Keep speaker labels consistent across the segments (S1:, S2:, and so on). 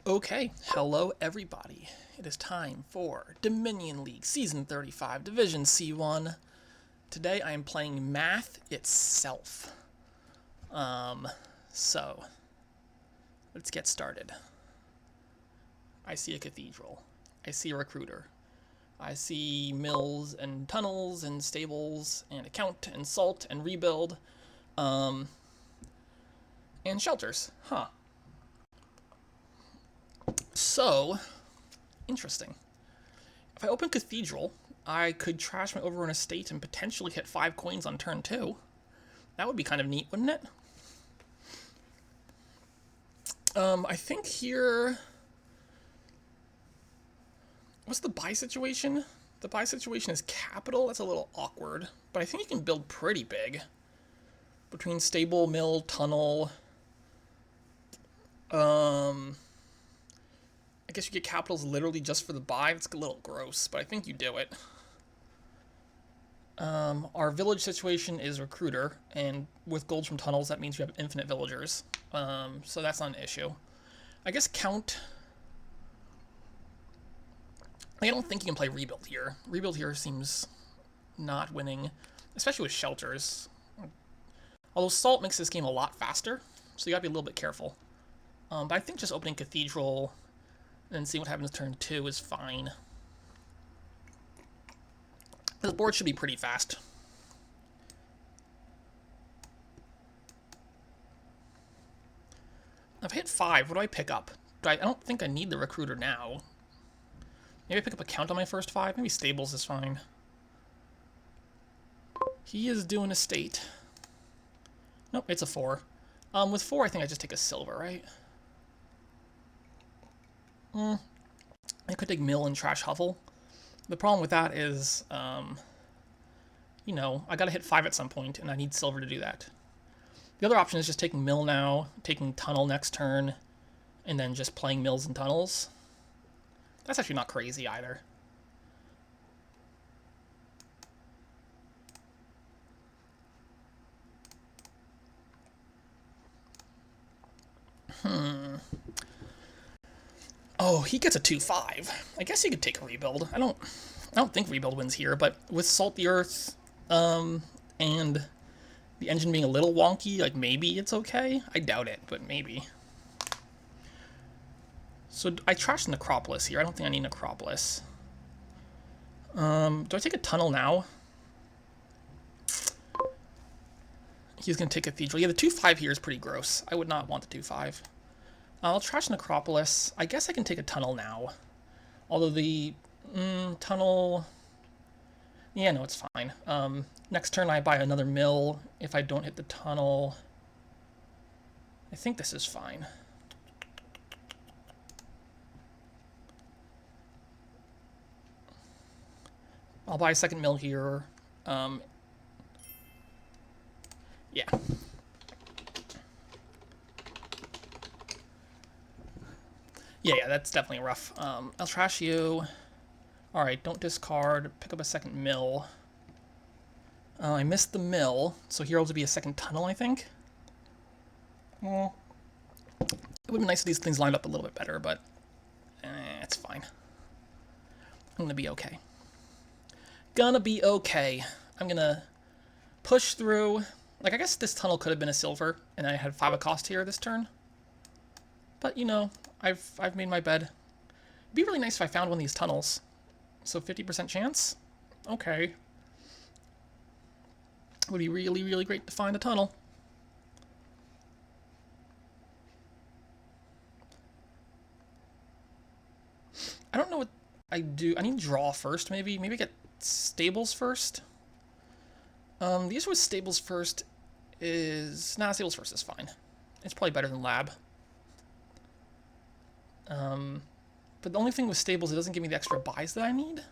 S1: Okay, hello everybody. It is time for Dominion League Season 35, Division C1. Today I am playing Math itself. So, let's get started. I see a cathedral. I see a recruiter. I see mills and tunnels and stables and account and salt and rebuild. And shelters. Huh. So, interesting. If I open Cathedral, I could trash my overrun estate and potentially hit 5 coins on turn 2. That would be kind of neat, wouldn't it? I think here... What's the buy situation? The buy situation is capital. That's a little awkward. But I think you can build pretty big. Between stable, mill, tunnel... I guess you get capitals literally just for the buy. It's a little gross, but I think you do it. Our village situation is recruiter, and with golds from tunnels, that means you have infinite villagers. So that's not an issue. I guess count... I don't think you can play rebuild here. Rebuild here seems not winning, especially with shelters. Although salt makes this game a lot faster, so you gotta be a little bit careful. But I think just opening cathedral and then seeing what happens turn 2 is fine. This board should be pretty fast. I've hit 5. What do I pick up? I don't think I need the recruiter now. Maybe I pick up a count on my first 5. Maybe stables is fine. He is doing a state. Nope, it's a 4. With 4, I think I just take a silver, right? I could take mill and trash hovel. The problem with that is, you know, I gotta hit 5 at some point, and I need silver to do that. The other option is just taking mill now, taking tunnel next turn, and then just playing mills and tunnels. That's actually not crazy either. Oh, he gets a 2-5. I guess he could take a rebuild. I don't think rebuild wins here, but with Salt the Earth, and the engine being a little wonky, like maybe it's okay. I doubt it, but maybe. So I trashed Necropolis here. I don't think I need Necropolis. Do I take a tunnel now? He's going to take Cathedral. Yeah, the 2-5 here is pretty gross. I would not want the 2-5. I'll trash Necropolis. I guess I can take a tunnel now. Although the tunnel... Yeah, no, it's fine. Next turn I buy another mill if I don't hit the tunnel. I think this is fine. I'll buy a second mill here. Yeah. Yeah, that's definitely rough. I'll trash you. Alright, don't discard. Pick up a second mill. I missed the mill, so here will be a second tunnel, I think. It would be nice if these things lined up a little bit better, but it's fine. I'm gonna be okay. Gonna be okay. I'm gonna push through. Like, I guess this tunnel could have been a silver, and I had 5 a cost here this turn. But, you know, I've made my bed. It'd be really nice if I found one of these tunnels. So 50% chance? Okay. It would be really, really great to find a tunnel. I don't know what I do. I need to draw first, maybe. Maybe get stables first. The issue with stables first is... Nah, stables first is fine. It's probably better than lab. But the only thing with stables, it doesn't give me the extra buys that I need.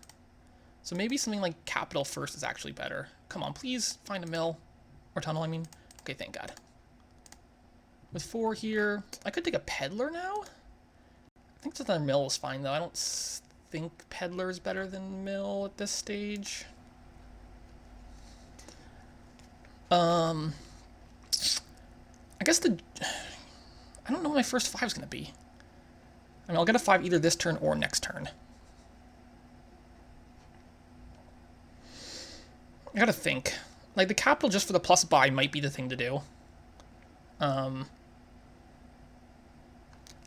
S1: So maybe something like capital first is actually better. Come on, please find a mill. Or tunnel, I mean. Okay, thank God. With 4 here, I could take a peddler now? I think just another mill is fine, though. I don't think peddler is better than mill at this stage. I guess I don't know what my first 5 is going to be. I mean, I'll get a 5 either this turn or next turn. I gotta think. Like, the capital just for the plus buy might be the thing to do. I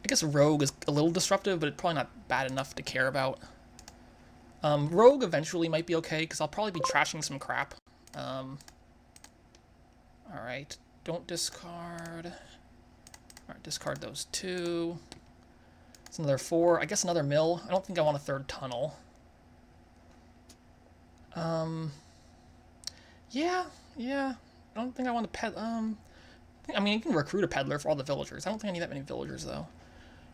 S1: guess Rogue is a little disruptive, but it's probably not bad enough to care about. Rogue eventually might be okay, because I'll probably be trashing some crap. Alright, don't discard. Alright, discard those 2. It's another 4. I guess another mill. I don't think I want a 3rd tunnel. Yeah. I don't think I want to I mean, you can recruit a peddler for all the villagers. I don't think I need that many villagers, though.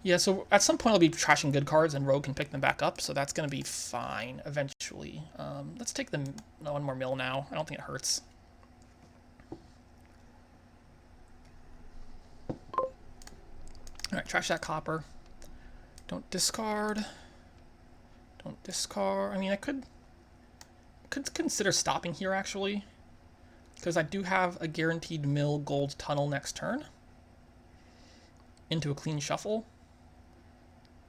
S1: Yeah, so at some point I'll be trashing good cards, and Rogue can pick them back up, so that's going to be fine eventually. Let's take one more mill now. I don't think it hurts. Alright, trash that copper. Don't discard. Don't discard. I mean, I could consider stopping here, actually, because I do have a guaranteed mill gold tunnel next turn into a clean shuffle,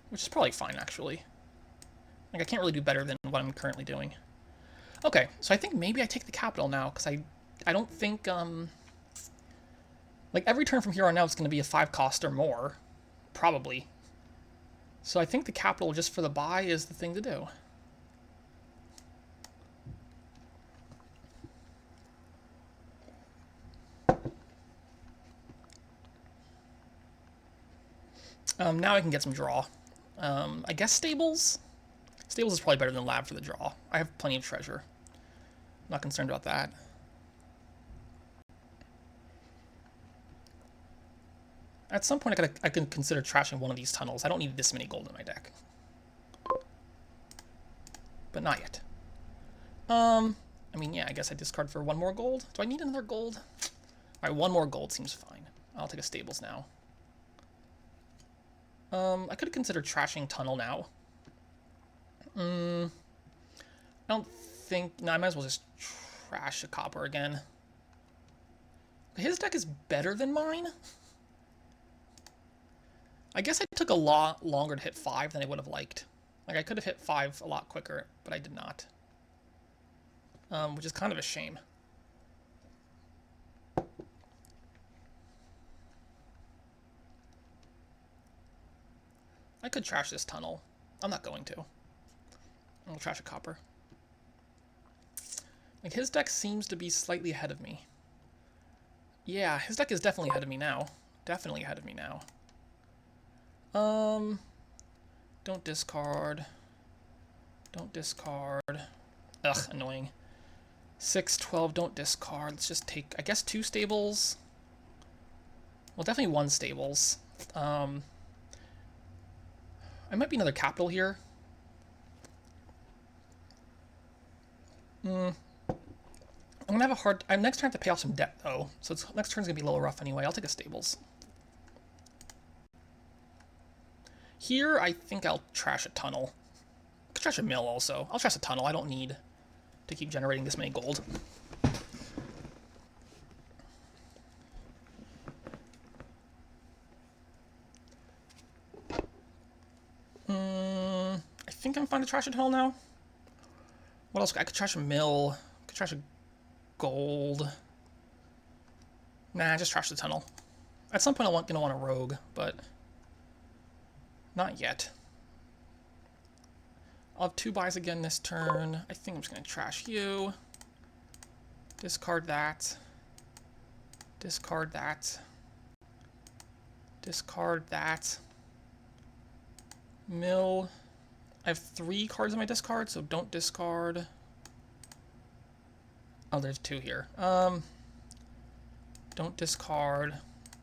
S1: which is probably fine, actually. Like, I can't really do better than what I'm currently doing. Okay, so I think maybe I take the capital now, because I don't think, like, every turn from here on out it's going to be a 5 cost or more, probably. So I think the capital just for the buy is the thing to do. Now I can get some draw. I guess Stables? Stables is probably better than Lab for the draw. I have plenty of treasure. Not concerned about that. At some point I can consider trashing one of these tunnels. I don't need this many gold in my deck. But not yet. I mean, yeah, I guess I discard for 1 more gold. Do I need another gold? Alright, 1 more gold seems fine. I'll take a Stables now. I could consider trashing tunnel now. I don't think... No, I might as well just trash a copper again. His deck is better than mine. I guess I took a lot longer to hit 5 than I would have liked. Like, I could have hit 5 a lot quicker, but I did not. Which is kind of a shame. I could trash this tunnel. I'm not going to. I'll trash a copper. Like, his deck seems to be slightly ahead of me. Yeah, his deck is definitely ahead of me now. Definitely ahead of me now. Don't discard. Don't discard. Ugh, annoying. 6, 12, don't discard. Let's just take, I guess, 2 stables. Well, definitely 1 stables. I might be another capital here. I'm gonna have a hard... next turn I have to pay off some debt, though. So next turn's gonna be a little rough anyway. I'll take a stables. Here, I think I'll trash a tunnel. I could trash a mill also. I'll trash a tunnel. I don't need to keep generating this many gold. I think I'm fine to trash a tunnel now. What else? I could trash a mill. I could trash a gold. Nah, just trash the tunnel. At some point I'm gonna want a rogue, but not yet. I'll have 2 buys again this turn. I think I'm just gonna trash you. Discard that. Discard that. Discard that. Mill. I have 3 cards in my discard, so don't discard. Oh, there's 2 here. Don't discard.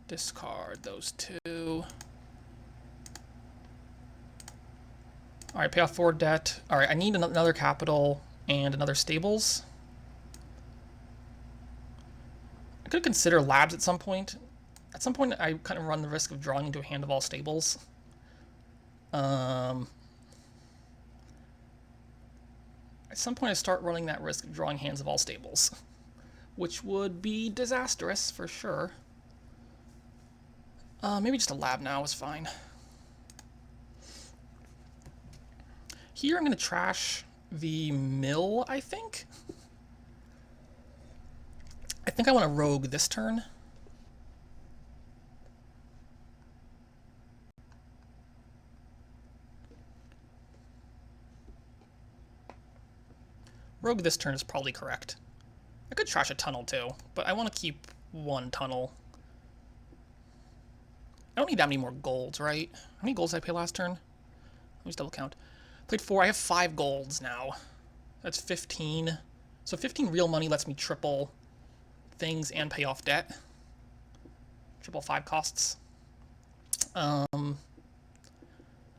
S1: Discard those 2. Alright, pay off 4 debt. Alright, I need another capital and another stables. I could consider labs at some point. At some point, I kind of run the risk of drawing into a hand of all stables. At some point, I start running that risk of drawing hands of all stables, which would be disastrous for sure. Maybe just a lab now is fine. Here I'm going to trash the mill, I think. I think I want to rogue this turn. Rogue this turn is probably correct. I could trash a tunnel too, but I want to keep one tunnel. I don't need that many more golds, right? How many golds did I pay last turn? Let me just double count. Played 4. I have 5 golds now. That's 15. So 15 real money lets me triple things and pay off debt. Triple 5 costs. I'm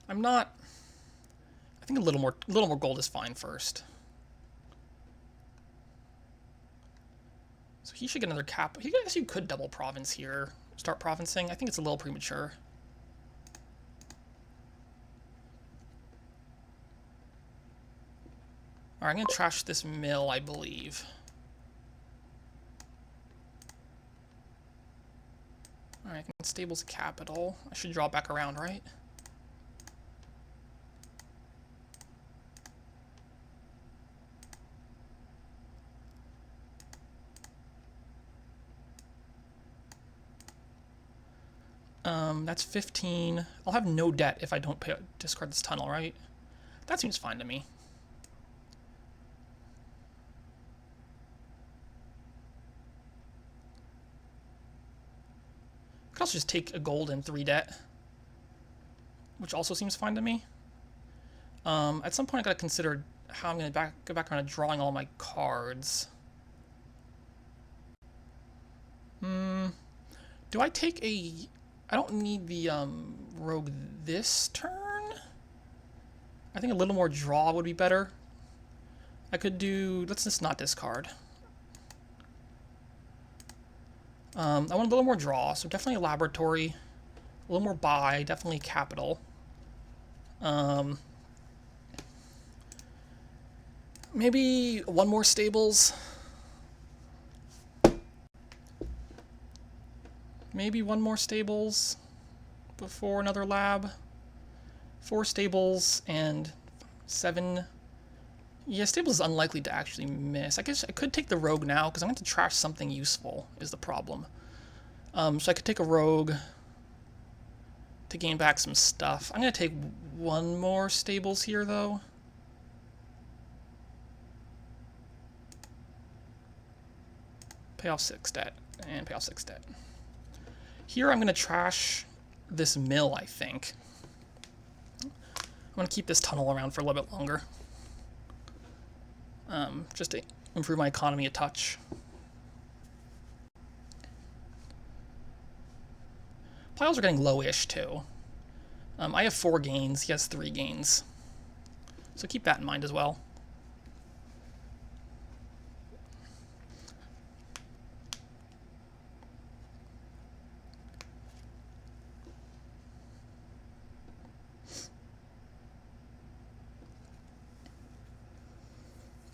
S1: not. I think a little more gold is fine first. So he should get another cap. I guess you could double province here. Start provincing. I think it's a little premature. Alright, I'm going to trash this mill, I believe. Alright, stables capital. I should draw back around, right? That's 15. I'll have no debt if I don't discard this tunnel, right? That seems fine to me. I could also just take a gold and 3 debt, which also seems fine to me. At some point I gotta consider how I'm gonna go back around to drawing all my cards. Do I take a... I don't need the rogue this turn. I think a little more draw would be better. I could do... Let's just not discard. I want a little more draw, so definitely a laboratory. A little more buy, definitely capital. Maybe one more stables. Maybe one more stables before another lab. 4 stables and 7. Yeah, stables is unlikely to actually miss. I guess I could take the rogue now because I'm going to trash something useful is the problem. So I could take a rogue to gain back some stuff. I'm going to take one more stables here though. Pay off 6 debt and pay off 6 debt. Here I'm going to trash this mill, I think. I'm going to keep this tunnel around for a little bit longer. Just to improve my economy a touch. Piles are getting low-ish, too. I have 4 gains. He has 3 gains. So keep that in mind as well.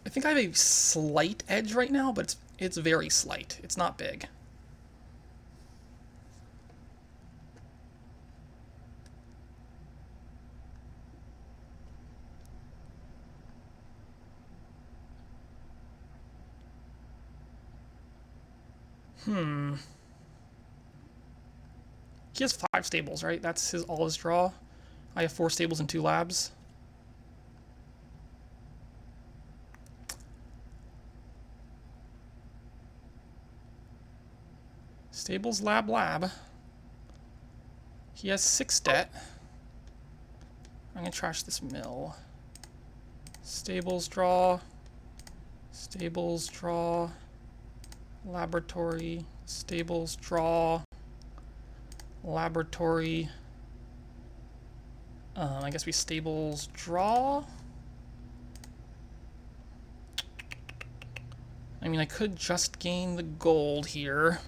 S1: I think I have a slight edge right now, but it's very slight. It's not big. He has 5 stables, right? That's all his draw. I have 4 stables and 2 labs. Stables, lab. He has 6 debt. I'm gonna trash this mill. Stables, draw. Stables, draw. Laboratory. Stables, draw. Laboratory. I guess we stables, draw. I mean, I could just gain the gold here.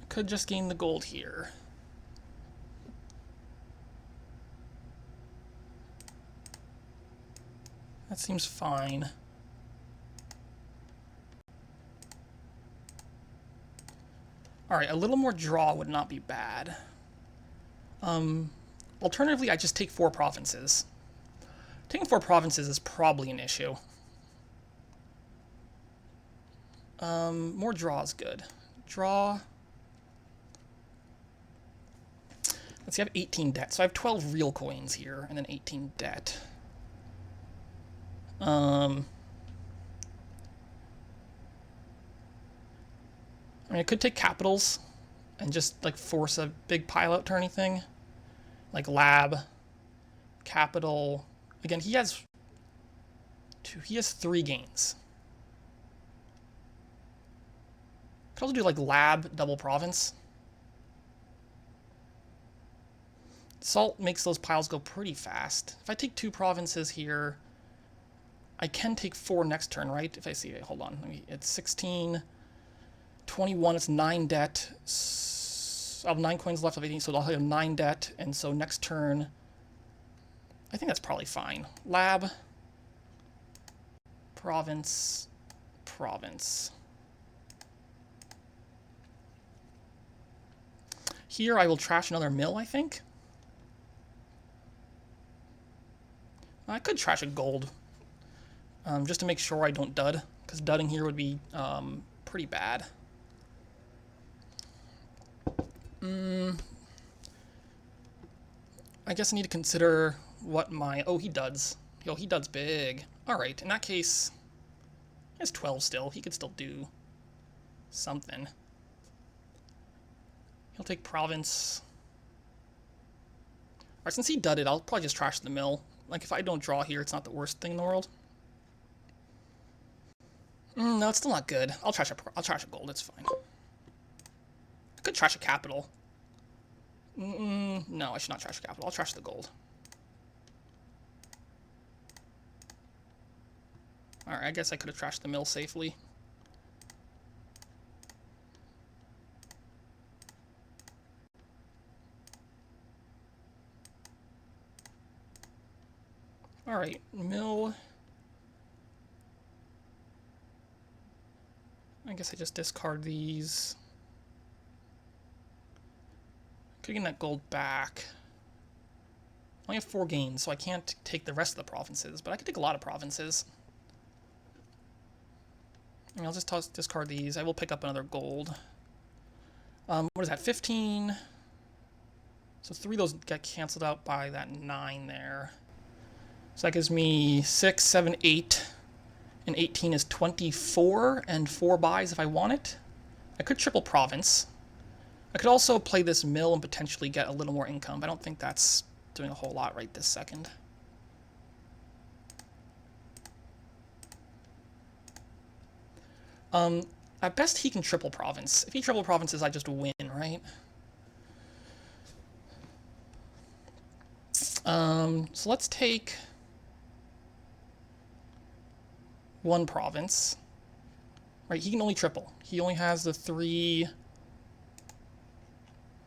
S1: Could just gain the gold here. That seems fine. Alright, a little more draw would not be bad. Alternatively, I just take 4 provinces. Taking 4 provinces is probably an issue. More draw is good. Draw. Let's see, I have 18 debt. So I have 12 real coins here, and then 18 debt. I mean, I could take capitals and just, like, force a big pile out to anything. Like lab, capital. Again, he has 3 gains. Could also do, like, lab, double province. Salt makes those piles go pretty fast. If I take 2 provinces here, I can take 4 next turn, right? If I see it, hold on. It's 16, 21, it's 9 debt. I have 9 coins left of 18, so I'll have 9 debt, and so next turn, I think that's probably fine. Lab, province, province. Here I will trash another mill, I think. I could trash a gold, just to make sure I don't dud, because dudding here would be pretty bad. I guess I need to consider what my... Oh, he duds. Yo, he duds big. Alright, in that case, he has 12 still. He could still do something. He'll take province. Alright, since he dudded, I'll probably just trash the mill. Like, if I don't draw here, it's not the worst thing in the world. No, it's still not good. I'll trash a gold, it's fine. I could trash a capital. No, I should not trash a capital. I'll trash the gold. Alright, I guess I could have trashed the mill safely. Alright, mill. I guess I just discard these. Could get that gold back. I only have 4 gains, so I can't take the rest of the provinces, but I could take a lot of provinces. I mean, I'll just discard these. I will pick up another gold. What is that, 15? So 3 of those get canceled out by that 9 there. So that gives me 6, 7, 8, and 18 is 24, and 4 buys if I want it. I could triple province. I could also play this mill and potentially get a little more income, but I don't think that's doing a whole lot right this second. At best, he can triple province. If he triple provinces, I just win, right? So let's take 1 province. Right, he can only triple. He only has the 3...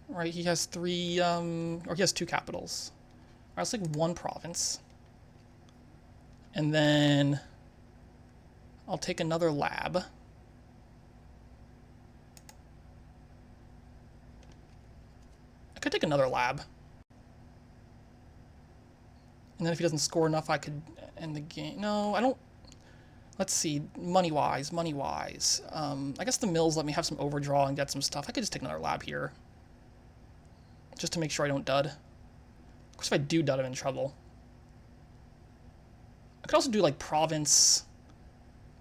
S1: Right, he has 3, or he has 2 capitals. Alright, let's take 1 province. And then I'll take another lab. I could take another lab. And then if he doesn't score enough, I could end the game. No, I don't... Let's see, money-wise. I guess the mills let me have some overdraw and get some stuff. I could just take another lab here. Just to make sure I don't dud. Of course, if I do dud, I'm in trouble. I could also do, like, province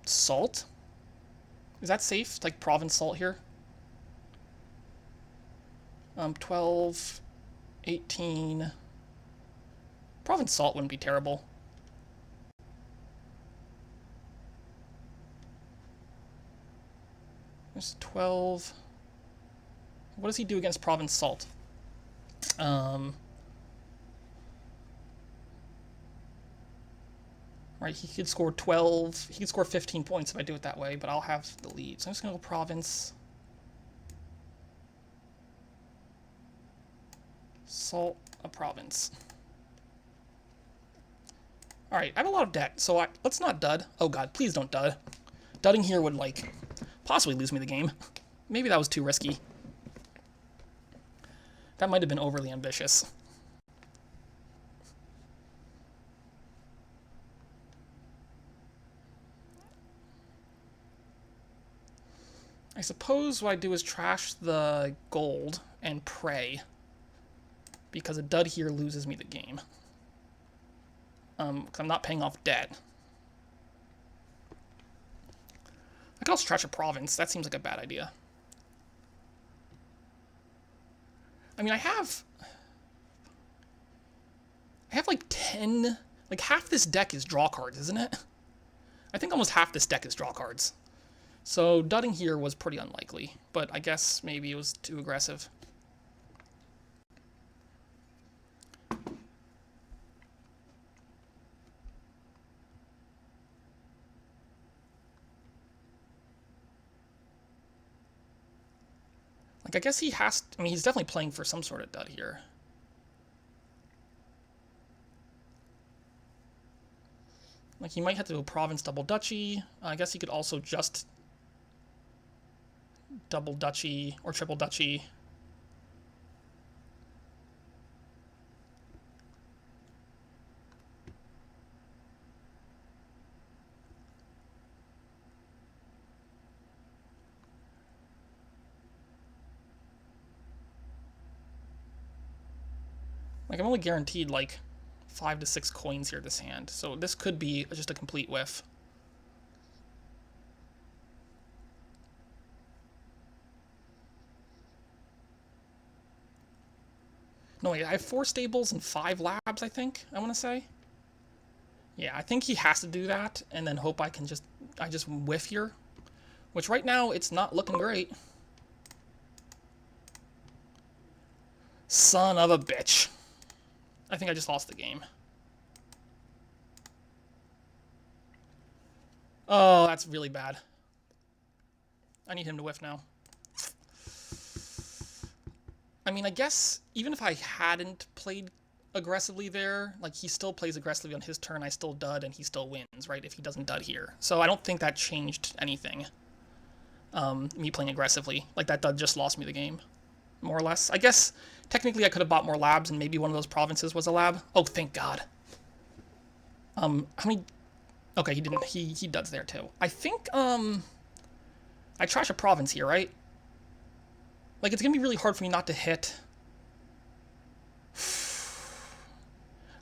S1: salt. Is that safe? Like, province salt here? 12, 18... Province salt wouldn't be terrible. There's 12... What does he do against province salt? Right, he could score 12, he could score 15 points if I do it that way, but I'll have the lead. So I'm just going to go province. Salt a province. Alright, I have a lot of debt, so let's not dud. Oh god, please don't dud. Dudding here would, like, possibly lose me the game. Maybe that was too risky. That might have been overly ambitious. I suppose what I do is trash the gold and pray, because a dud here loses me the game. Because I'm not paying off debt. I could also trash a province. That seems like a bad idea. I mean, I have like 10... Like, half this deck is draw cards, isn't it? I think almost half this deck is draw cards. So, dudding here was pretty unlikely. But I guess maybe it was too aggressive. Like, I guess he has... I mean, he's definitely playing for some sort of dud here. Like, he might have to do a province double duchy. I guess he could also just double duchy or triple duchy. Like, I'm only guaranteed, like, 5 to 6 coins here this hand, so this could be just a complete whiff. No, wait, I have 4 stables and 5 labs, I think, I want to say. Yeah, I think he has to do that, and then hope I just whiff here. Which right now, it's not looking great. Son of a bitch. I think I just lost the game. Oh, that's really bad. I need him to whiff now. I mean, I guess even if I hadn't played aggressively there, like, he still plays aggressively on his turn, I still dud, and he still wins, right, if he doesn't dud here. So I don't think that changed anything, me playing aggressively. Like, that dud just lost me the game, more or less. I guess, technically, I could have bought more labs, and maybe one of those provinces was a lab. Oh, thank God. How many... Okay, he didn't... He duds there, too. I think, I trash a province here, right? Like, it's gonna be really hard for me not to hit...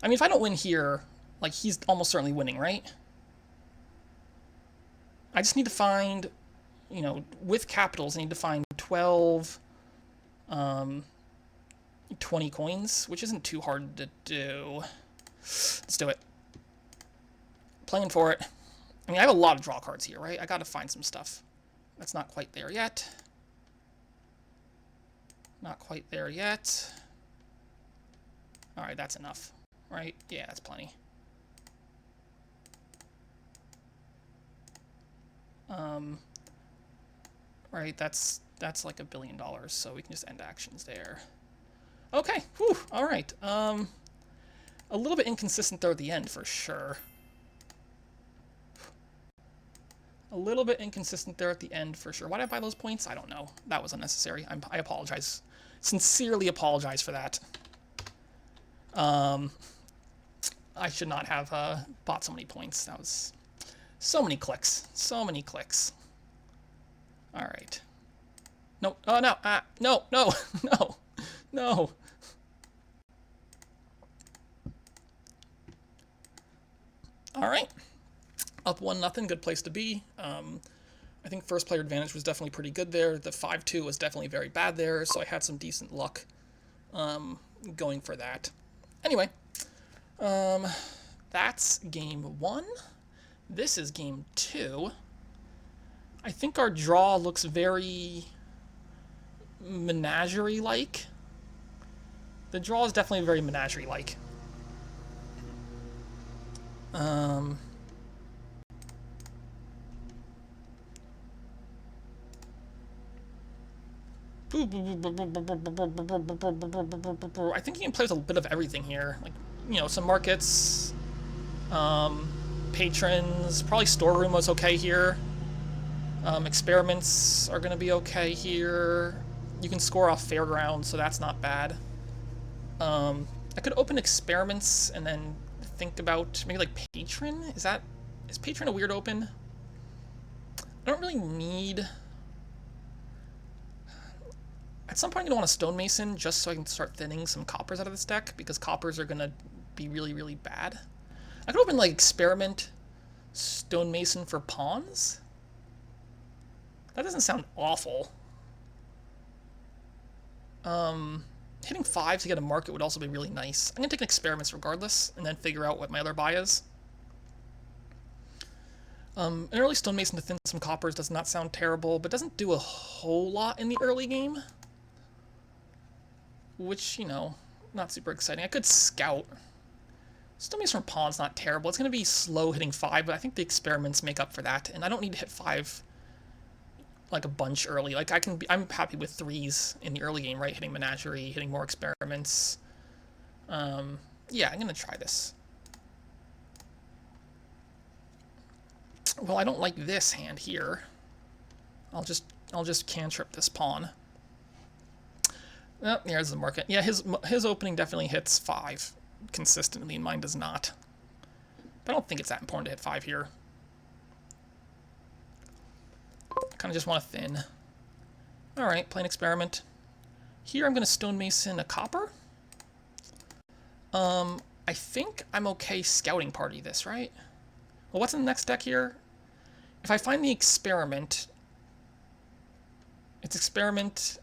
S1: I mean, if I don't win here, like, he's almost certainly winning, right? I just need to find, you know, with capitals, I need to find 12, 20 coins, which isn't too hard to do. Let's do it. Playing for it. I mean, I have a lot of draw cards here, right? I gotta find some stuff. That's not quite there yet. Not quite there yet. Alright, that's enough. Right? Yeah, that's plenty. Right, that's like $1 billion, so we can just end actions there. Okay, whew, alright. A little bit inconsistent there at the end, for sure. A little bit inconsistent there at the end, for sure. Why did I buy those points? I don't know. That was unnecessary. I apologize. Sincerely apologize for that. I should not have bought so many points. That was so many clicks. So many clicks. All right. No. Oh, no. No. No. No. No. All right. Up 1-0. Good place to be. I think first player advantage was definitely pretty good there. The 5-2 was definitely very bad there, so I had some decent luck going for that. Anyway, that's game 1. This is game 2. I think our draw looks very menagerie-like. The draw is definitely very menagerie-like. I think he can play with a bit of everything here. Like, you know, some markets, patrons, probably storeroom was okay here. Experiments are going to be okay here. You can score off Fairground, so that's not bad. I could open Experiments and then think about maybe like Patron. Is Patron a weird open? I don't really need. At some point, I'm gonna want a Stonemason just so I can start thinning some coppers out of this deck because coppers are gonna be really, really bad. I could open like Experiment, Stonemason for pawns. That doesn't sound awful. Hitting 5 to get a market would also be really nice. I'm gonna take an Experiments regardless, and then figure out what my other buy is. An early Stonemason to thin some coppers does not sound terrible, but doesn't do a whole lot in the early game. Which, you know, not super exciting. I could Scout. Stonemason from pawn's not terrible. It's gonna be slow hitting 5, but I think the Experiments make up for that, and I don't need to hit 5 like a bunch early. Like I'm happy with 3s in the early game, right? Hitting Menagerie, hitting more Experiments. Yeah, I'm gonna try this. Well, I don't like this hand here. I'll just cantrip this pawn. Oh, there's the market. Yeah, his opening definitely hits 5 consistently, and mine does not. But I don't think it's that important to hit 5 here. I kind of just want to thin. Alright, play an Experiment. Here I'm going to Stonemason a copper. I think I'm okay Scouting Party this, right? Well, what's in the next deck here? If I find the Experiment... It's Experiment...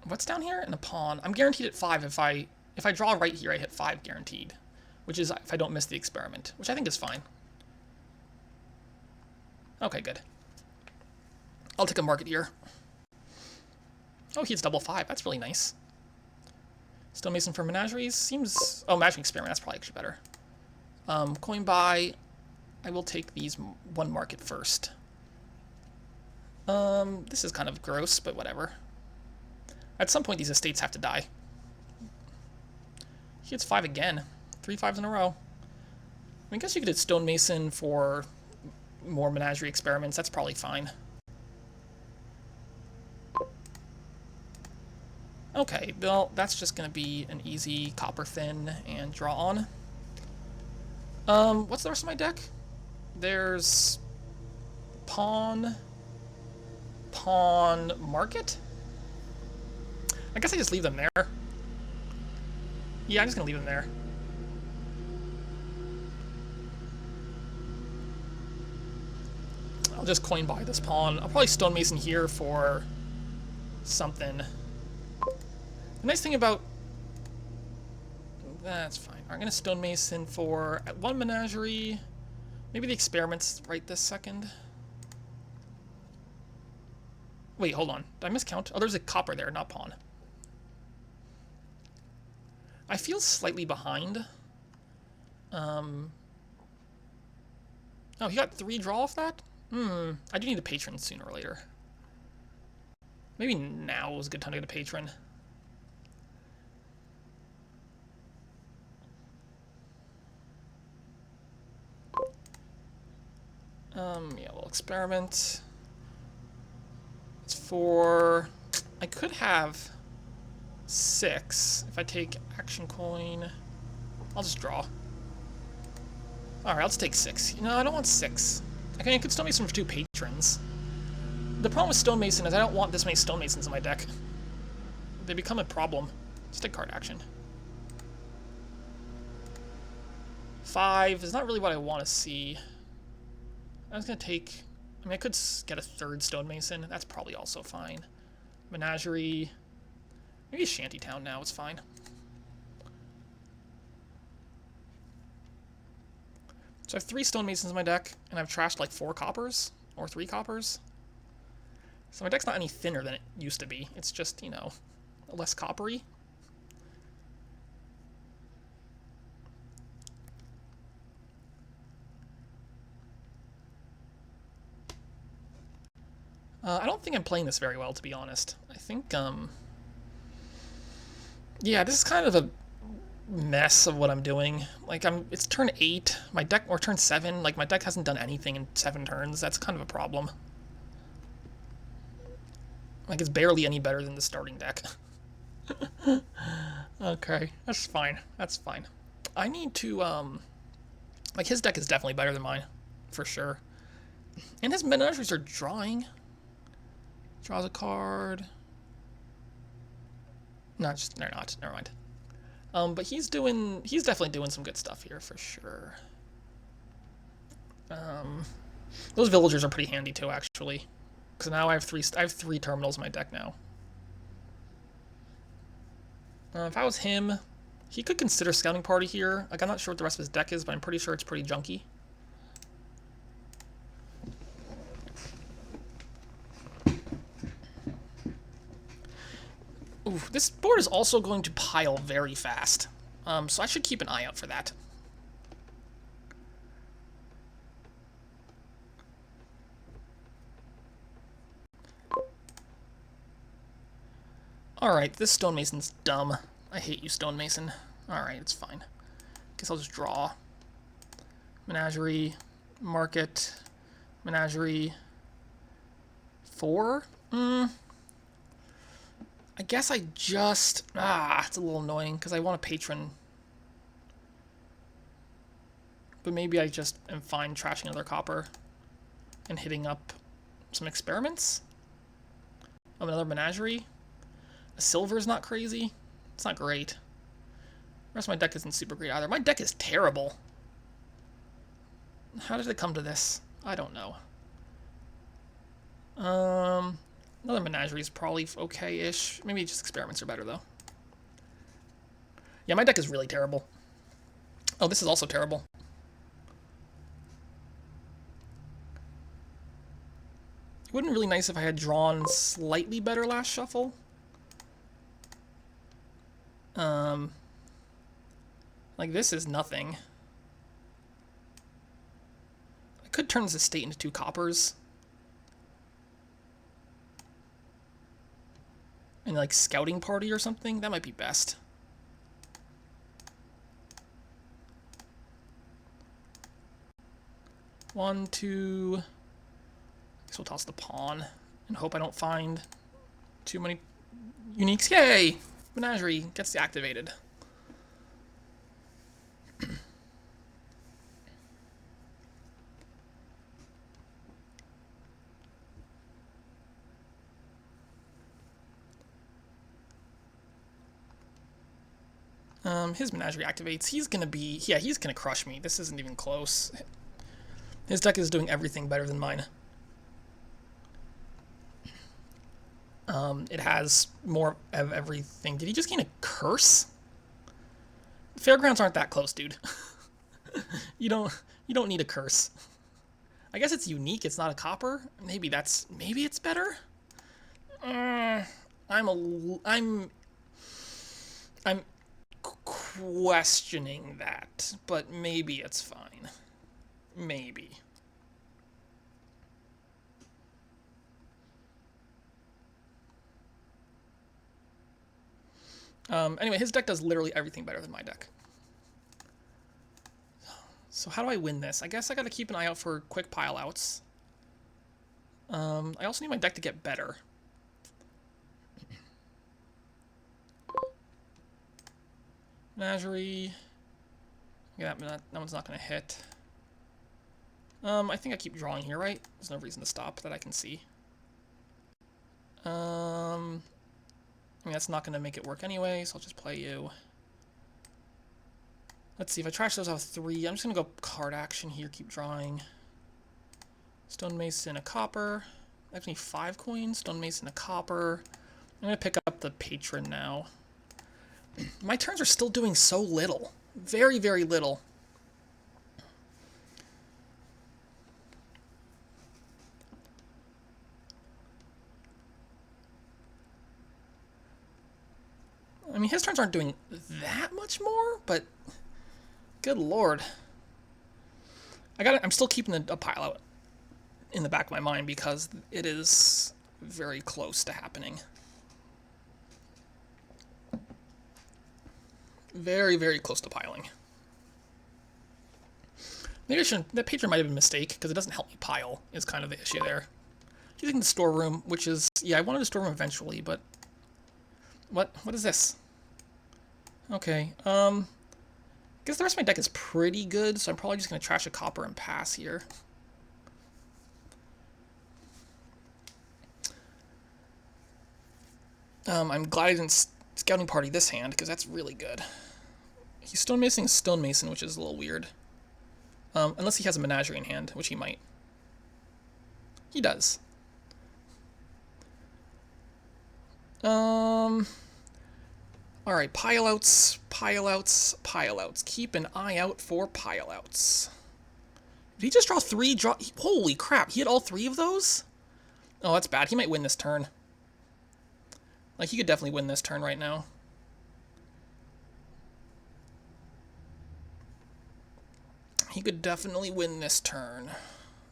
S1: What's down here? And a pawn. I'm guaranteed at 5 if I draw right here, I hit 5 guaranteed. Which is if I don't miss the Experiment, which I think is fine. Okay, good. I'll take a market here. Oh, he hits double 5. That's really nice. Stonemason for Menageries seems... Oh, Magic Experiment. That's probably actually better. Coin buy. I will take these one market first. This is kind of gross, but whatever. At some point, these estates have to die. He hits 5 again. 3 5s in a row. I guess you could hit Stonemason for more Menagerie Experiments. That's probably fine. Okay, well, that's just going to be an easy copper thin and draw on. What's the rest of my deck? There's pawn, market? I guess I just leave them there. Yeah, I'm just going to leave them there. I'll just coin buy this pawn. I'll probably Stonemason here for something. The nice thing about... That's fine. I'm going to Stonemason for at 1 Menagerie. Maybe the Experiments right this second. Wait, hold on. Did I miscount? Oh, there's a copper there, not pawn. I feel slightly behind. Oh, he got 3 draw off that? I do need a patron sooner or later. Maybe now is a good time to get a patron. Yeah, we'll Experiment. It's for... I could have 6 if I take action coin. I'll just draw. Alright, I'll just take 6. You know, I don't want 6. Okay, I could Stonemason for 2 patrons. The problem with Stonemason is I don't want this many Stonemasons in my deck. They become a problem. Just take card action. 5 is not really what I want to see. I was going to take... I mean, I could get a 3rd Stonemason. That's probably also fine. Menagerie. Maybe Shantytown now. It's fine. So I have 3 Stonemasons in my deck, and I've trashed like 4 coppers, or 3 coppers. So my deck's not any thinner than it used to be. It's just, you know, less coppery. I don't think I'm playing this very well, to be honest. I think, yeah, this is kind of a mess of what I'm doing. Like, it's turn 8, my deck, or turn 7, like, my deck hasn't done anything in 7 turns. That's kind of a problem. Like, it's barely any better than the starting deck. Okay, that's fine. That's fine. I need to, like, his deck is definitely better than mine, for sure. And his menageries are drawing. Draws a card. No, just, they're not. Never mind. But he's definitely doing some good stuff here, for sure. Those villagers are pretty handy, too, actually. Because now I have three terminals in my deck now. If I was him, he could consider Scouting Party here. Like, I'm not sure what the rest of his deck is, but I'm pretty sure it's pretty junky. Ooh, this board is also going to pile very fast. So I should keep an eye out for that. Alright, this stonemason's dumb. I hate you, stonemason. Alright, it's fine. Guess I'll just draw. Menagerie, market, menagerie. 4? I guess I just... it's a little annoying, because I want a patron. But maybe I just am fine trashing another copper and hitting up some experiments. Another menagerie. A silver is not crazy. It's not great. The rest of my deck isn't super great either. My deck is terrible. How did it come to this? I don't know. Another menagerie is probably okay-ish. Maybe just experiments are better, though. Yeah, my deck is really terrible. Oh, this is also terrible. It wouldn't be really nice if I had drawn slightly better last shuffle. Like, this is nothing. I could turn this estate into 2 coppers. And, like, Scouting Party or something? That might be best. One, two... I guess we'll toss the pawn and hope I don't find too many uniques. Yay! Menagerie gets deactivated. His menagerie activates. He's gonna be... Yeah, he's gonna crush me. This isn't even close. His deck is doing everything better than mine. It has more of everything. Did he just gain a curse? Fairgrounds aren't that close, dude. You don't need a curse. I guess it's unique. It's not a copper. Maybe it's better. I'm questioning that, but maybe it's fine. Maybe. Anyway, his deck does literally everything better than my deck. So how do I win this? I guess I gotta keep an eye out for quick pile-outs. I also need my deck to get better. Menagerie. Yeah, that one's not gonna hit. I think I keep drawing here, right? There's no reason to stop that I can see. I mean, that's not going to make it work anyway, so I'll just play you. Let's see, if I trash those out 3, I'm just going to go card action here, keep drawing. Stonemason, a copper. I actually need 5 coins. Stonemason, a copper. I'm going to pick up the patron now. My turns are still doing so little. Very, very little. I mean, his turns aren't doing that much more, but good lord. I'm still keeping a pile out in the back of my mind because it is very close to happening. Very, very close to piling. Maybe I shouldn't. That patron might have been a mistake because it doesn't help me pile, is kind of the issue there. He's in the storeroom, which is... Yeah, I wanted a storeroom eventually, but... What is this? Okay, I guess the rest of my deck is pretty good, so I'm probably just going to trash a copper and pass here. I'm glad I didn't scouting party this hand, because that's really good. He's stonemacing stonemason, which is a little weird. Unless he has a menagerie in hand, which he might. He does. Alright, pileouts, pileouts, pileouts. Keep an eye out for pileouts. Did he just draw 3? Holy crap, he had all 3 of those? Oh, that's bad. He might win this turn. Like, he could definitely win this turn right now. He could definitely win this turn.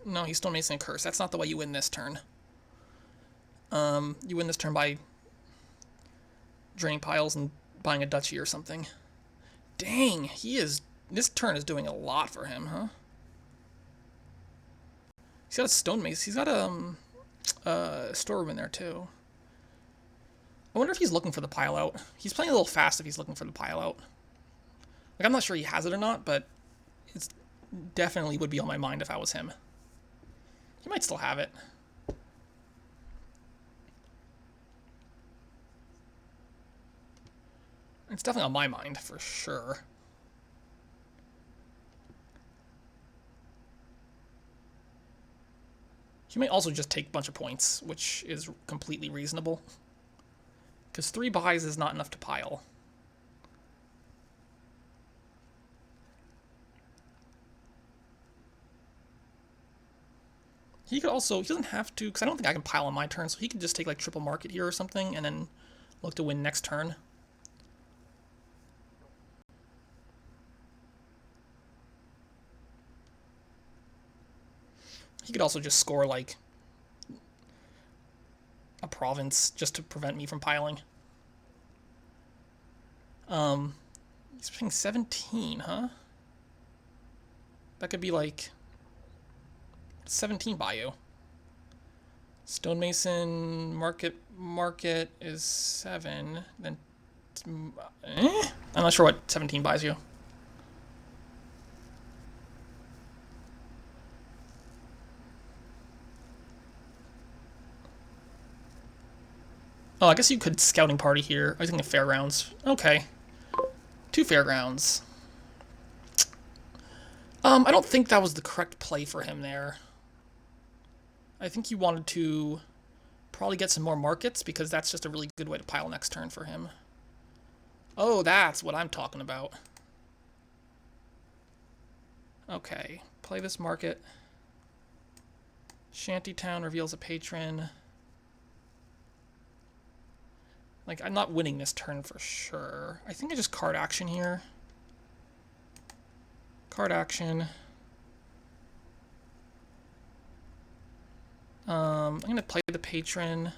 S1: No, he's still making a curse. That's not the way you win this turn. You win this turn by draining piles and buying a duchy or something. Dang, this turn is doing a lot for him, huh? He's got a stonemason. He's got a storeroom in there, too. I wonder if he's looking for the pile out. He's playing a little fast if he's looking for the pile out. Like, I'm not sure he has it or not, but it's definitely would be on my mind if I was him. He might still have it. It's definitely on my mind, for sure. He may also just take a bunch of points, which is completely reasonable. Because 3 buys is not enough to pile. He could also, he doesn't have to, because I don't think I can pile on my turn, so he could just take like triple market here or something, and then look to win next turn. He could also just score like a province just to prevent me from piling. He's paying 17, huh? That could be like 17 by you. Stonemason market is 7. Then I'm not sure what 17 buys you. Oh, I guess you could scouting party here. I was thinking fairgrounds. Okay. 2 fairgrounds. I don't think that was the correct play for him there. I think he wanted to probably get some more markets, because that's just a really good way to pile next turn for him. Oh, that's what I'm talking about. Okay, play this market. Shantytown reveals a patron. Like, I'm not winning this turn for sure. I think I just card action here. Card action. I'm going to play the patron.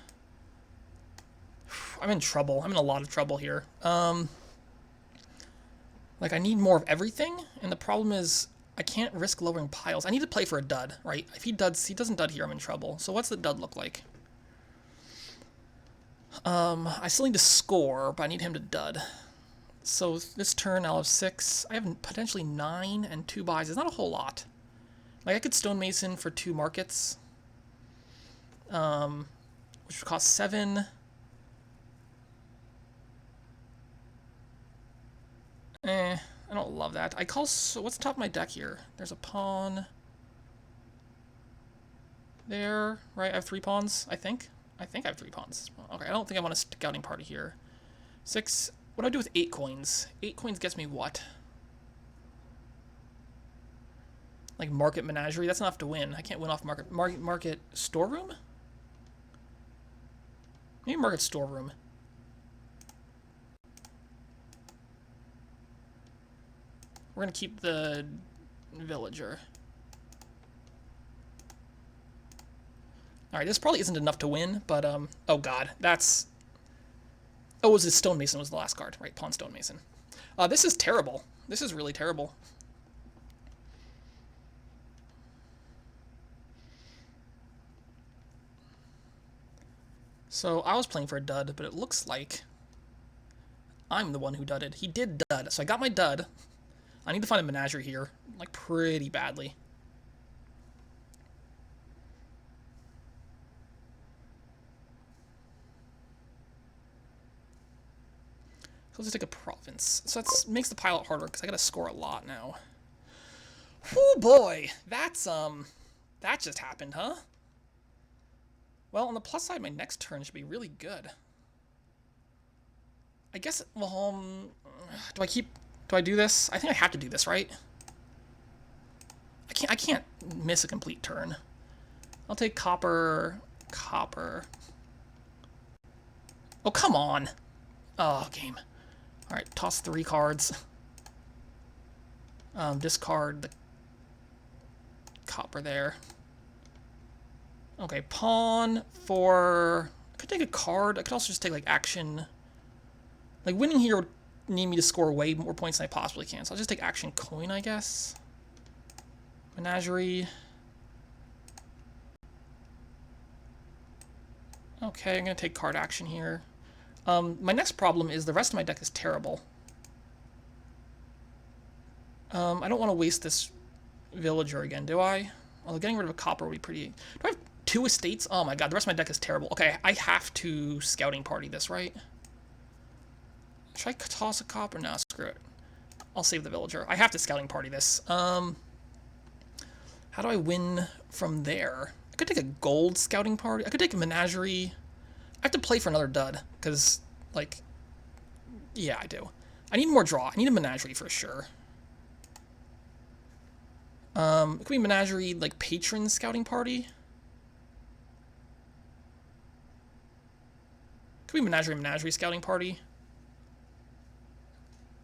S1: I'm in trouble. I'm in a lot of trouble here. Like, I need more of everything, and the problem is I can't risk lowering piles. I need to play for a dud, right? If he doesn't dud here, I'm in trouble. So what's the dud look like? I still need to score, but I need him to dud. So this turn I'll have 6. I have potentially 9 and 2 buys. It's not a whole lot. Like, I could stonemason for 2 markets. Which would cost 7. I don't love that. So what's the top of my deck here? There's a pawn. There, right? I have 3 pawns, I think. I have 3 pawns. Okay, I don't think I want a scouting party here. 6. What do I do with 8 coins? 8 coins gets me what? Like market menagerie? That's not enough to win. I can't win off market storeroom? Maybe market storeroom. We're gonna keep the villager. Alright, this probably isn't enough to win, but, oh god, that's... Oh, it was his stonemason was the last card, right? Pawn stonemason. This is terrible. This is really terrible. So I was playing for a dud, but it looks like I'm the one who dudded. He did dud, so I got my dud. I need to find a menagerie here, like pretty badly. So let's take a province. So that makes the pilot harder because I gotta score a lot now. Oh boy, that just happened, huh? Well, on the plus side, my next turn should be really good. I guess, well, do I do this? I think I have to do this, right? I can't miss a complete turn. I'll take copper. Oh, come on. Oh, game. Alright, toss 3 cards. Discard the copper there. Okay, pawn for... I could take a card. I could also just take, like, action. Like, winning here would need me to score way more points than I possibly can. So I'll just take action coin, I guess. Menagerie. Okay, I'm going to take card action here. My next problem is the rest of my deck is terrible. I don't want to waste this villager again, do I? Although getting rid of a copper would be pretty... Do I have 2 estates? Oh my god, the rest of my deck is terrible. Okay, I have to scouting party this, right? Should I toss a copper? No, screw it. I'll save the villager. I have to scouting party this. How do I win from there? I could take a gold scouting party. I could take a menagerie. I have to play for another dud, because, like, yeah, I do. I need more draw. I need a menagerie for sure. It could be menagerie, like, patron scouting party. Could be menagerie scouting party.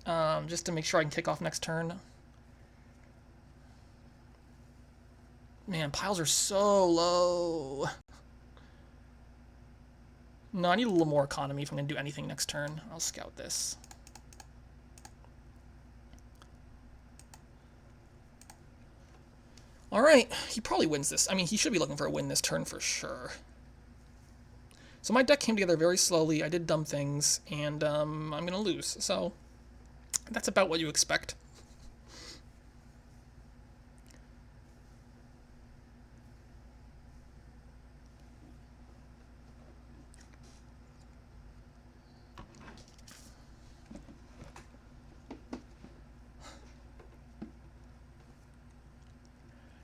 S1: Just to make sure I can kick off next turn. Man, piles are so low. No, I need a little more economy if I'm going to do anything next turn. I'll scout this. Alright, he probably wins this. I mean, he should be looking for a win this turn for sure. So my deck came together very slowly. I did dumb things, and I'm going to lose. So that's about what you expect.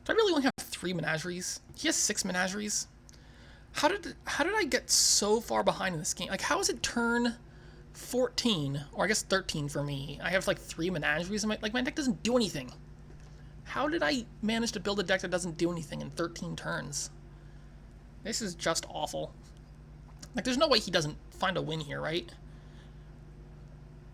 S1: Do I really only have 3 menageries? He has 6 menageries. How did I get so far behind in this game? Like, how is it turn 14, or I guess 13 for me? I have like 3 menageries, and my deck doesn't do anything. How did I manage to build a deck that doesn't do anything in 13 turns? This is just awful. Like, there's no way he doesn't find a win here, right?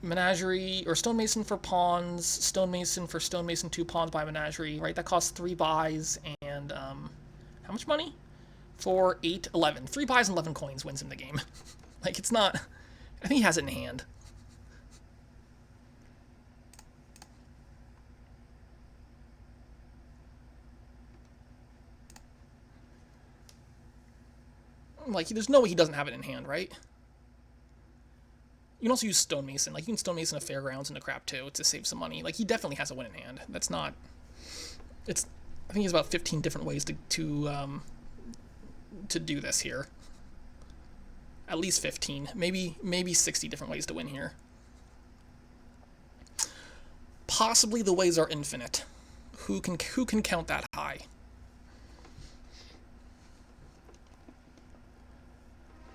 S1: Menagerie, or stonemason for pawns, stonemason for stonemason 2 pawns by menagerie, right? That costs 3 buys, and, how much money? 4, 8, 11. 3 buys and 11 coins wins him the game. Like, it's not... I think he has it in hand. Like, there's no way he doesn't have it in hand, right? You can also use stonemason. Like, you can stonemason a fairgrounds and a crap too to save some money. Like, he definitely has a win in hand. That's not... It's... I think he has about 15 different ways to do this here. At least 15. Maybe 60 different ways to win here. Possibly the ways are infinite. Who can count that high?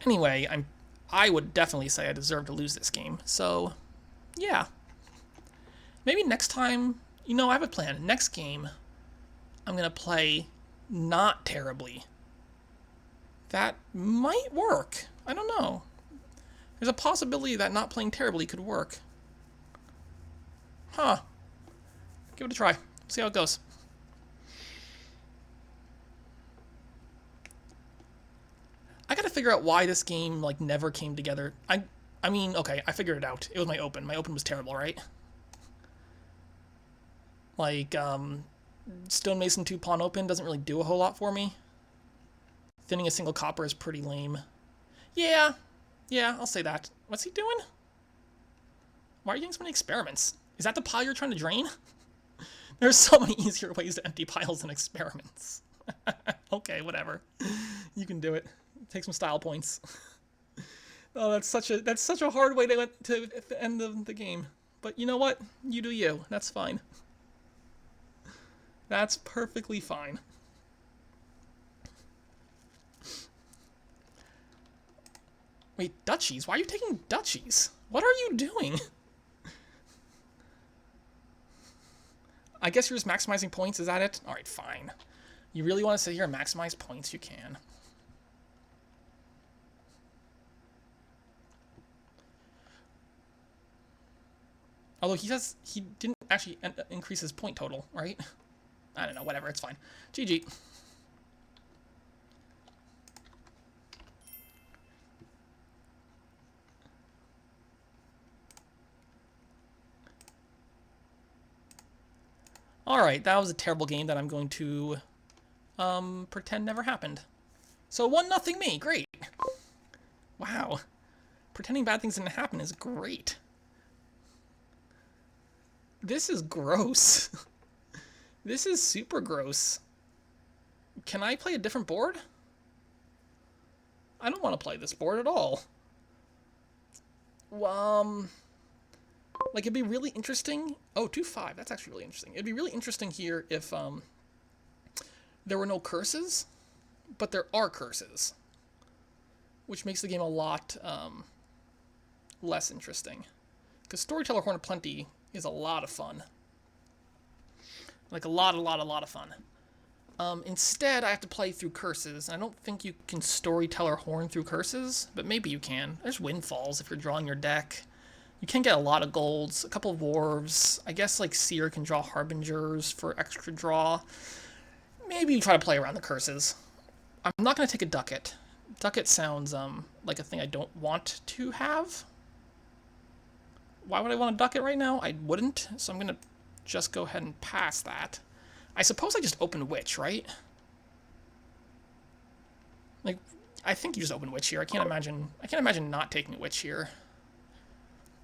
S1: Anyway, I would definitely say I deserve to lose this game. So, yeah. Maybe next time, you know, I have a plan. Next game, I'm going to play not terribly. That might work. I don't know. There's a possibility that not playing terribly could work. Huh. Give it a try. See how it goes. I gotta figure out why this game, like, never came together. I mean, okay, I figured it out. It was my open. My open was terrible, right? Like, stonemason 2 pawn open doesn't really do a whole lot for me. Thinning a single copper is pretty lame. Yeah, yeah, I'll say that. What's he doing? Why are you getting so many experiments? Is that the pile you're trying to drain? There's so many easier ways to empty piles than experiments. Okay, whatever. You can do it. Take some style points. Oh, that's such a hard way to end the game. But you know what? You do you. That's fine. That's perfectly fine. Wait, duchies? Why are you taking duchies? What are you doing? I guess you're just maximizing points, is that it? Alright, fine. You really want to sit here and maximize points, you can. Although he says he didn't actually increase his point total, right? I don't know, whatever, it's fine. GG. Alright, that was a terrible game that I'm going to pretend never happened. So 1-0 me, great. Wow. Pretending bad things didn't happen is great. This is gross. This is super gross. Can I play a different board? I don't want to play this board at all. Like, it'd be really interesting. Oh, 2-5. That's actually really interesting. It'd be really interesting here if there were no curses, but there are curses, which makes the game a lot less interesting. Because Storyteller Horn of Plenty is a lot of fun. Like, a lot of fun. Instead, I have to play through curses. I don't think you can Storyteller Horn through curses, but maybe you can. There's windfalls if you're drawing your deck. You can get a lot of golds, a couple of wharves. I guess, like, Seer can draw Harbingers for extra draw. Maybe you try to play around the curses. I'm not going to take a Ducat. Ducat sounds like a thing I don't want to have. Why would I want a Ducat right now? I wouldn't, so I'm going to just go ahead and pass that. I suppose I just open Witch, right? Like, I think you just open Witch here. I can't imagine not taking Witch here.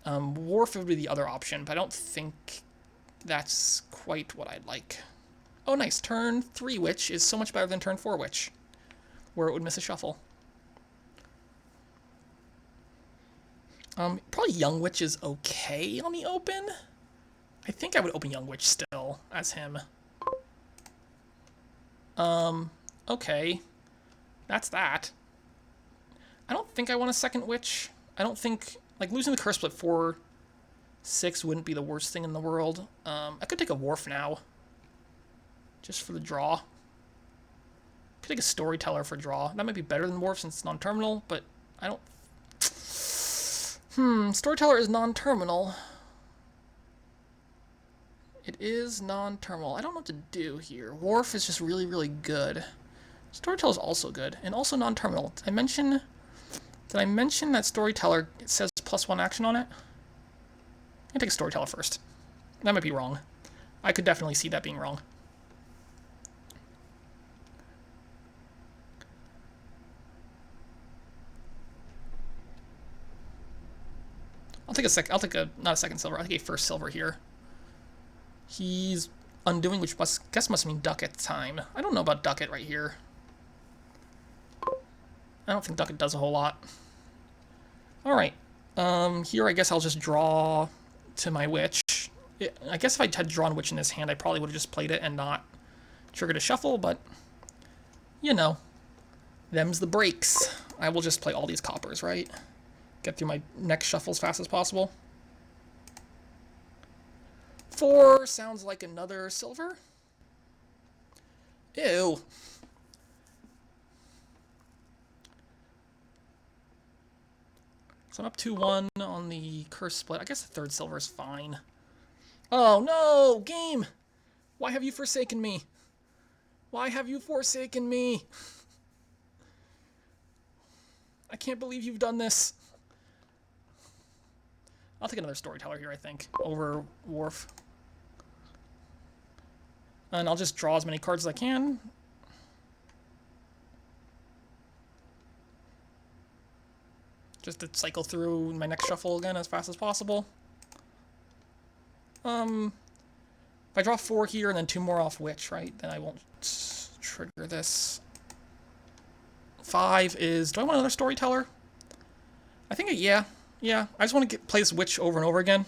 S1: Wharf would be the other option, but I don't think that's quite what I'd like. Oh, nice. Turn 3 Witch is so much better than turn 4 Witch, where it would miss a shuffle. Probably Young Witch is okay on the open. I think I would open Young Witch still as him. Okay. That's that. I don't think I want a second Witch. I don't think, like, losing the curse split 4-6 wouldn't be the worst thing in the world. I could take a Wharf now. Just for the draw. Could take a Storyteller for draw. That might be better than Wharf since it's non-terminal, but I don't... Storyteller is non-terminal. It is non-terminal. I don't know what to do here. Wharf is just really good. Storyteller is also good, and also non-terminal. Did I mention that Storyteller, it says +1 action on it? I'm gonna take a Storyteller first. That might be wrong. I could definitely see that being wrong. Not a second silver, I'll take a first silver here. He's undoing, which must mean Ducat time. I don't know about Ducat right here. I don't think Ducat does a whole lot. Alright. Here I guess I'll just draw to my Witch. I guess if I had drawn Witch in this hand, I probably would have just played it and not triggered a shuffle, but, you know, them's the breaks. I will just play all these coppers, right? Get through my next shuffle as fast as possible. 4 sounds like another silver. Ew. So I'm up 2-1 on the curse split. I guess the third silver is fine. Oh no, game! Why have you forsaken me? Why have you forsaken me? I can't believe you've done this. I'll take another Storyteller here, I think, over Wharf. And I'll just draw as many cards as I can. just to cycle through my next shuffle again as fast as possible. If I draw 4 here and then 2 more off Witch, right, then I won't trigger this. 5 is... Do I want another Storyteller? I think, yeah. Yeah, I just want to play this Witch over and over again.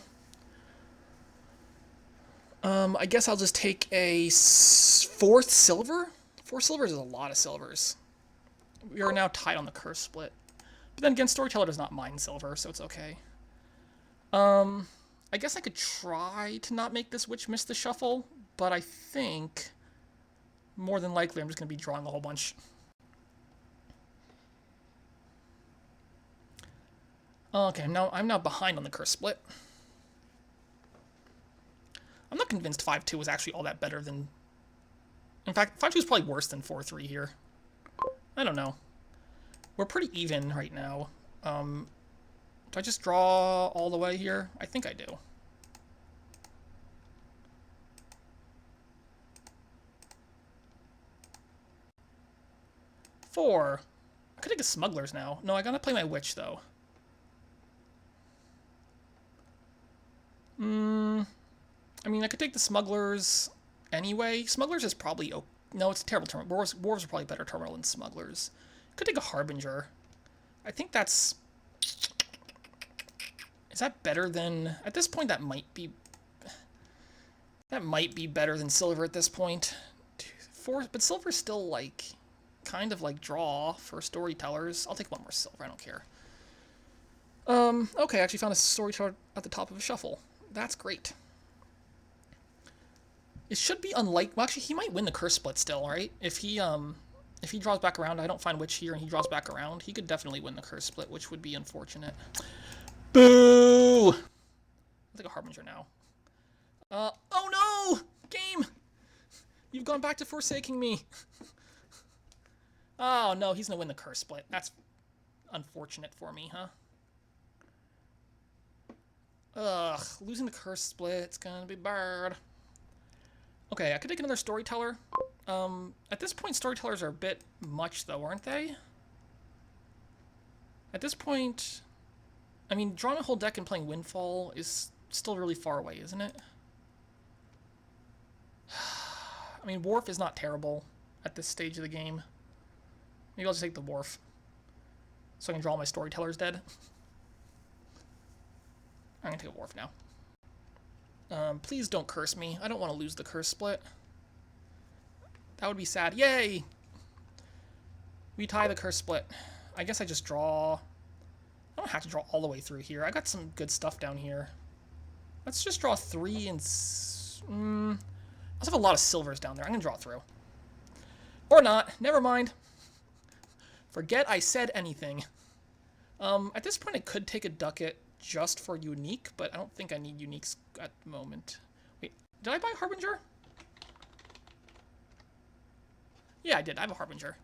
S1: I guess I'll just take a 4th silver? 4 silvers is a lot of silvers. We are now tied on the curse split. But then again, Storyteller does not mind silver, so it's okay. I guess I could try to not make this Witch miss the shuffle, but I think more than likely I'm just going to be drawing a whole bunch. Okay, I'm now behind on the curse split. I'm not convinced 5-2 was actually all that better than... In fact, 5-2 is probably worse than 4-3 here. I don't know. We're pretty even right now. Do I just draw all the way here? I think I do. Four. I could take a Smugglers now. No, I gotta play my Witch, though. I mean, I could take the Smugglers anyway. Smugglers is probably... No, it's a terrible terminal. Wharves are probably better terminal than Smugglers. Could take a Harbinger. I think that's... Is that better than... At this point, that might be... That might be better than Silver at this point. But Silver's still, like... Kind of like draw for Storytellers. I'll take one more Silver, I don't care. Okay, I actually found a Storyteller at the top of a shuffle. That's great. It should be unlike... Well, actually, he might win the curse split still, right? If he draws back around, I don't find Witch here, and he draws back around, he could definitely win the curse split, which would be unfortunate. Boo! I'll take a Harbinger now. Oh no! Game! You've gone back to forsaking me. Oh no, he's gonna win the curse split. That's unfortunate for me, huh? Ugh, losing the curse split's gonna be bad. Okay, I could take another Storyteller. At this point, Storytellers are a bit much, though, aren't they? At this point... I mean, drawing a whole deck and playing Windfall is still really far away, isn't it? I mean, Wharf is not terrible at this stage of the game. Maybe I'll just take the Wharf. So I can draw my Storytellers dead. I'm gonna take a Wharf now. Please don't curse me. I don't want to lose the curse split. That would be sad. Yay! We tie the curse split. I guess I just draw... I don't have to draw all the way through here. I got some good stuff down here. Let's just draw 3 and... I also have a lot of silvers down there. I'm gonna draw through. Or not. Never mind. Forget I said anything. At this point, I could take a Ducat just for unique, but I don't think I need uniques at the moment. Wait, did I buy Harbinger? Yeah, I did. I have a Harbinger.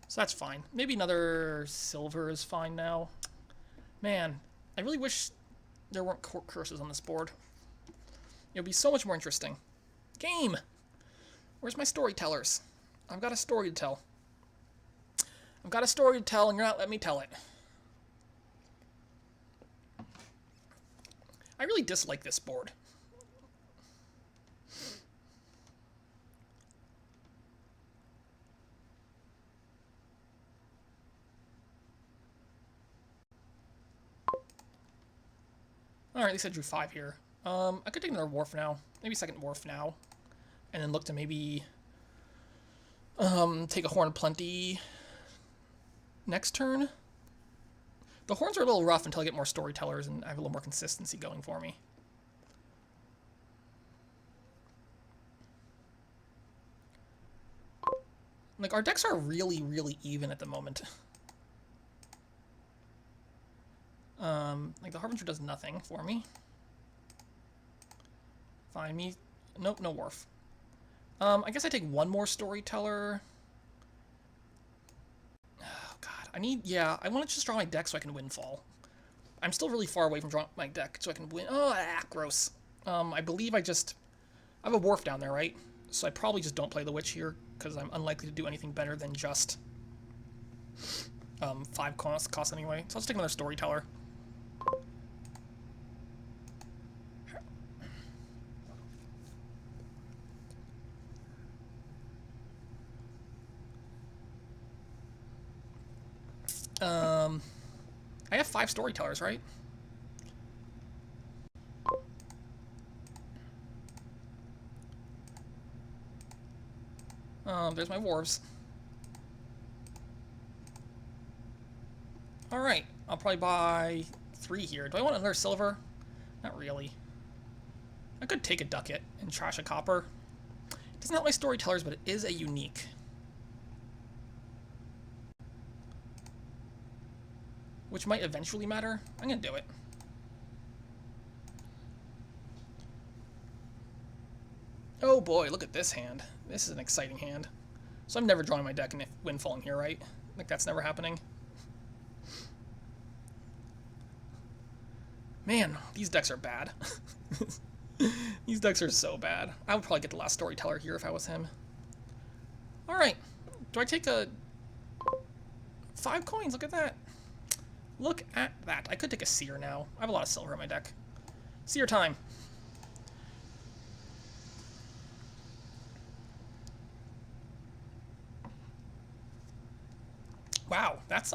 S1: So that's fine. Maybe another silver is fine now. Man, I really wish there weren't curses on this board. It would be so much more interesting. Game! Where's my Storytellers? I've got a story to tell. I've got a story to tell, and you're not letting me tell it. I really dislike this board. Alright, at least I drew 5 here. I could take another Wharf now. Maybe second Wharf now. And then look to maybe take a Horn of Plenty next turn. The horns are a little rough until I get more Storytellers and I have a little more consistency going for me. Like, our decks are really, really even at the moment. Like, the Harbinger does nothing for me. Find me... Nope, no Wharf. I guess I take one more Storyteller. Yeah, I want to just draw my deck so I can Windfall. I'm still really far away from drawing my deck so I can win. Oh, gross. I believe I have a Wharf down there, right? So I probably just don't play the Witch here, because I'm unlikely to do anything better than just 5 cost anyway. So let's take another storyteller. I have 5 storytellers, right? There's my wharves. Alright, I'll probably buy 3 here. Do I want another silver? Not really. I could take a ducat and trash a copper. It doesn't help my storytellers, but it is a unique. Which might eventually matter. I'm gonna do it. Oh boy, look at this hand. This is an exciting hand. So I'm never drawing my deck in Windfall in here, right? Like, that's never happening. Man, these decks are bad. These decks are so bad. I would probably get the last storyteller here if I was him. Alright. Do I take a... 5 coins? Look at that. Look at that. I could take a seer now. I have a lot of silver in my deck. Seer time. Wow, that's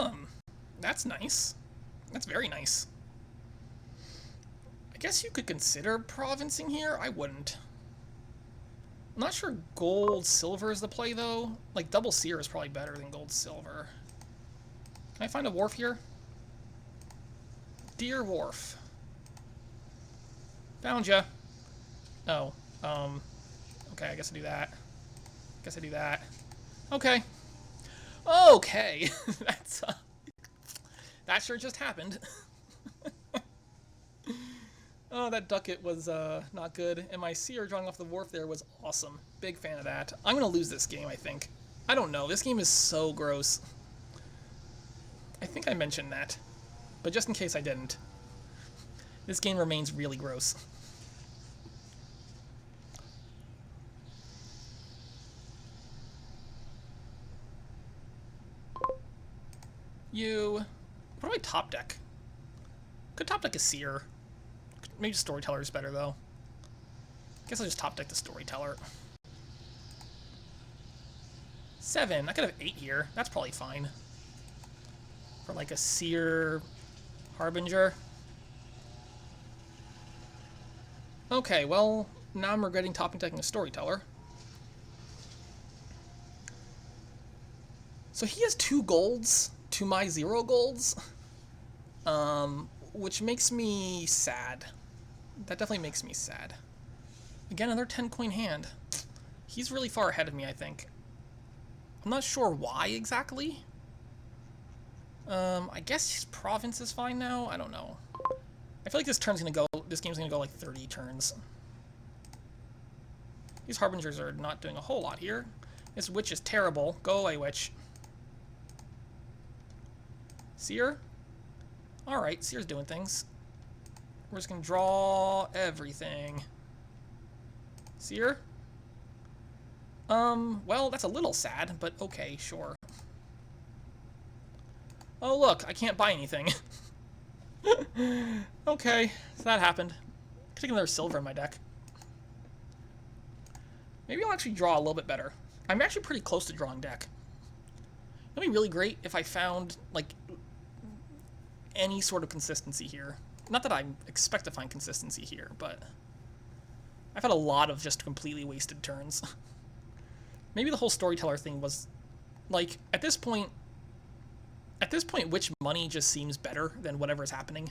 S1: nice. That's very nice. I guess you could consider provincing here. I wouldn't. I'm not sure gold silver is the play though. Like double seer is probably better than gold silver. Can I find a wharf here? Dear wharf. Found ya. Oh, okay, I guess I do that. Guess I do that. Okay. Okay. That's that sure just happened. Oh, that ducat was not good, and my seer drawing off the wharf there was awesome. Big fan of that. I'm gonna lose this game, I think. I don't know. This game is so gross. I think I mentioned that, but just in case I didn't, this game remains really gross. What do I top deck? Could top deck a seer. Maybe storyteller is better though. Guess I'll just top deck the storyteller. 7. I could have 8 here. That's probably fine. For like a seer harbinger. Okay, well, now I'm regretting top decking a storyteller. So he has 2 golds to my 0 golds. Which makes me sad. That definitely makes me sad. Again, another 10 coin hand. He's really far ahead of me, I think. I'm not sure why exactly. I guess his province is fine now. I don't know. I feel like this game's gonna go like 30 turns. These harbingers are not doing a whole lot here. This witch is terrible. Go away, witch. Seer? Alright, Seer's doing things. We're just gonna draw everything. Seer? Well, that's a little sad, but okay, sure. Oh, look, I can't buy anything. Okay, so that happened. Could take another silver in my deck. Maybe I'll actually draw a little bit better. I'm actually pretty close to drawing deck. It'd be really great if I found, like, any sort of consistency here. Not that I expect to find consistency here, but I've had a lot of just completely wasted turns. Maybe the whole storyteller thing was, like, at this point, witch money just seems better than whatever's happening.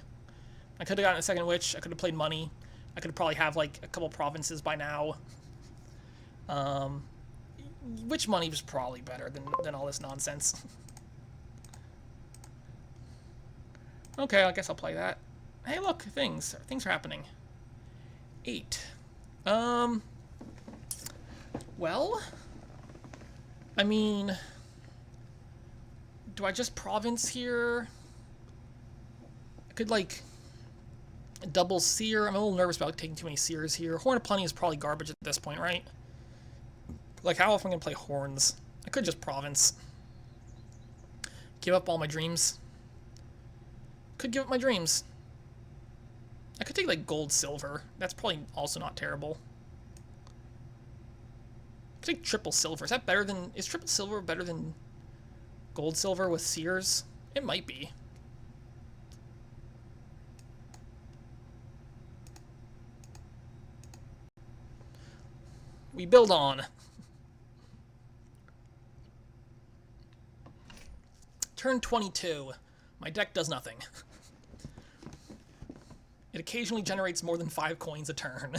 S1: I could have gotten a second witch, I could have played money, I could probably have, like, a couple provinces by now. Witch money was probably better than all this nonsense. Okay, I guess I'll play that. Hey, look, things are happening. 8. Well, I mean, do I just province here? I could, like, double seer. I'm a little nervous about taking too many seers here. Horn of Plenty is probably garbage at this point, right? Like, how often am I going to play horns? I could just province. Give up all my dreams. Could give up my dreams. I could take like gold, silver. That's probably also not terrible. I could take triple silver. Is that better than... Is triple silver better than gold, silver with Sears? It might be. We build on. Turn 22. My deck does nothing. It occasionally generates more than 5 coins a turn.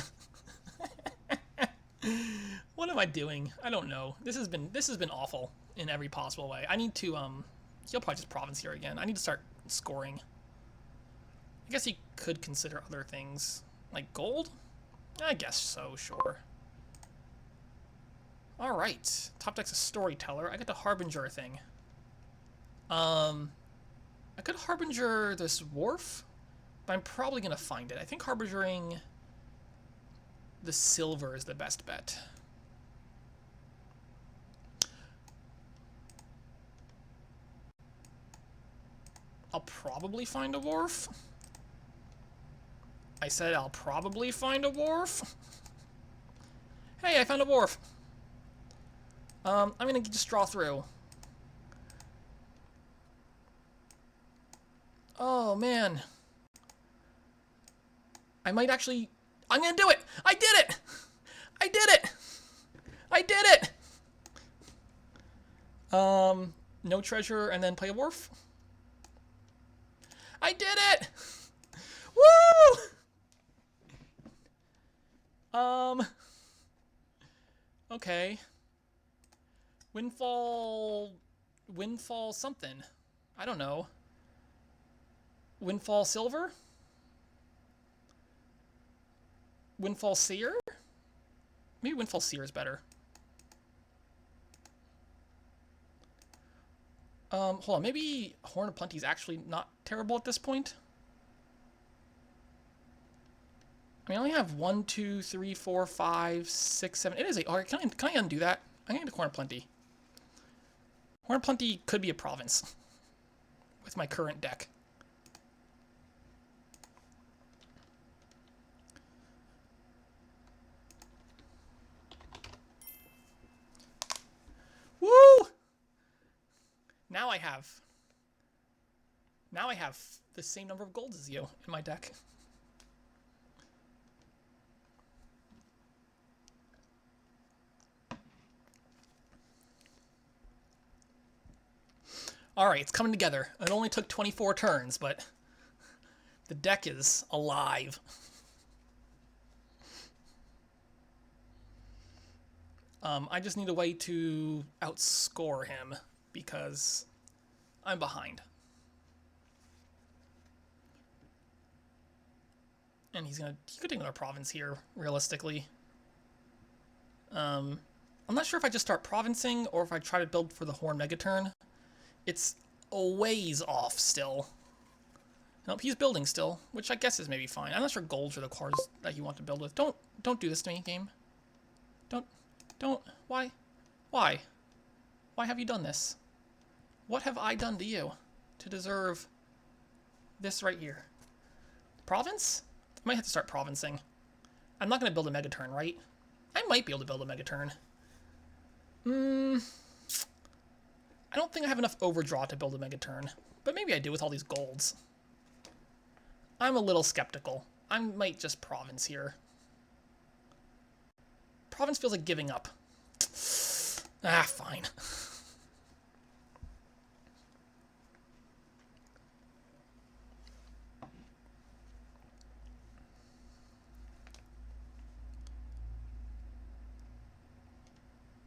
S1: What am I doing? I don't know. This has been awful in every possible way. I need to he'll probably just province here again. I need to start scoring. I guess he could consider other things. Like gold? I guess so, sure. Alright. Top deck's a storyteller. I get the Harbinger thing. I could Harbinger this wharf, but I'm probably gonna find it. I think Harbingering the silver is the best bet. I'll probably find a wharf. I said I'll probably find a wharf. Hey, I found a wharf. I'm gonna just draw through. Oh, man. I might actually... I'm gonna do it! I did it! I did it! I did it! No treasure and then play a wharf? I did it! Woo! Okay. Windfall something. I don't know. Windfall silver? Windfall seer? Maybe Windfall seer is better. Hold on. Maybe Horn of Plenty is actually not terrible at this point. I mean, I only have 1, 2, 3, 4, 5, 6, 7. It is 8. All right, can I undo that? I'm going to Horn of Plenty. Horn of Plenty could be a province with my current deck. Woo! Now I have the same number of golds as you in my deck. Alright, it's coming together. It only took 24 turns, but the deck is alive. I just need a way to outscore him because I'm behind. And he could take another province here, realistically. I'm not sure if I just start provincing or if I try to build for the Horn Megaturn. It's a ways off still. Nope, he's building still, which I guess is maybe fine. I'm not sure golds are the cards that you want to build with. Don't do this to me, game. Don't. Why? Why have you done this? What have I done to you to deserve this right here? Province? I might have to start provincing. I'm not going to build a Megaturn, right? I might be able to build a Megaturn. I don't think I have enough overdraw to build a Megaturn, but maybe I do with all these golds. I'm a little skeptical. I might just province here. Province feels like giving up. Ah, fine.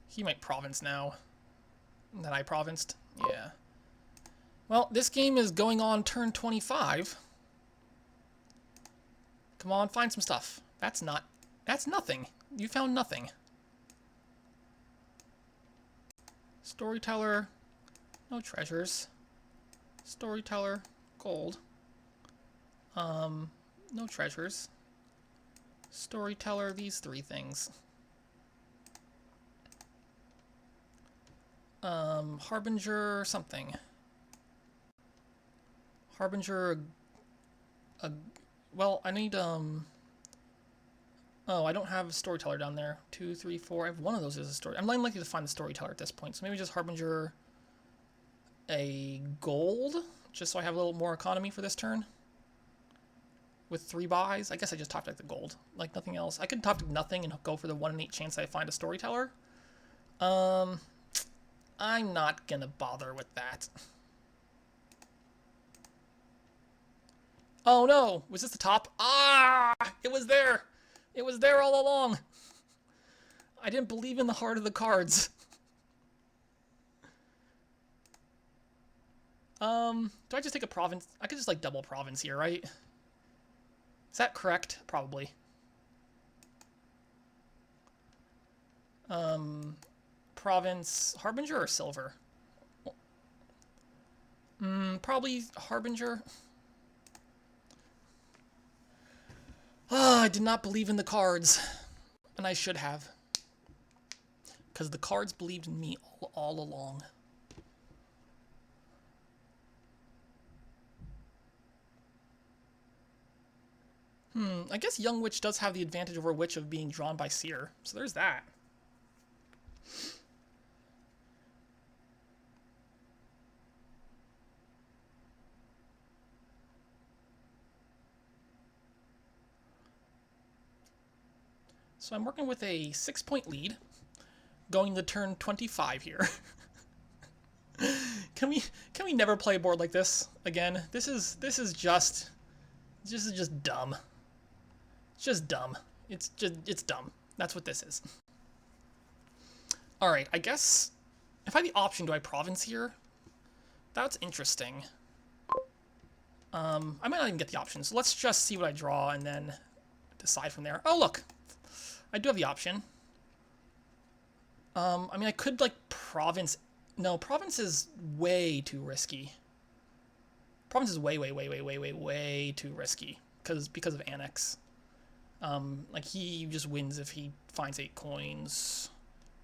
S1: He might province now. That I provinced? Yeah. Well, this game is going on turn 25. Come on, find some stuff. That's nothing. You found nothing. Storyteller. No treasures. Storyteller. Gold. No treasures. Storyteller, these 3 things. Harbinger something. Harbinger, well, I need, oh, I don't have a storyteller down there. 2, 3, 4. I have one of those as a story. I'm unlikely to find the storyteller at this point, so maybe just Harbinger a gold, just so I have a little more economy for this turn. With 3 buys. I guess I just top deck the gold. Like nothing else. I could top deck nothing and go for the 1 in 8 chance I find a storyteller. I'm not gonna bother with that. Oh no! Was this the top? Ah! It was there! It was there all along! I didn't believe in the heart of the cards. Do I just take a province? I could just like double province here, right? Is that correct? Probably. Province, Harbinger or Silver? Probably Harbinger. I did not believe in the cards. And I should have. Because the cards believed in me all along. I guess Young Witch does have the advantage over Witch of being drawn by Seer. So there's that. So I'm working with a 6-point lead, going to turn 25 here. Can we never play a board like this again? This is just dumb. It's just dumb. It's dumb. That's what this is. All right, I guess if I had the option, do I province here? That's interesting. I might not even get the option, so let's just see what I draw and then decide from there. Oh look, I do have the option. I mean, I could like province. No, province is way too risky. Province is way too risky because of annex. Like he just wins if he finds 8 coins.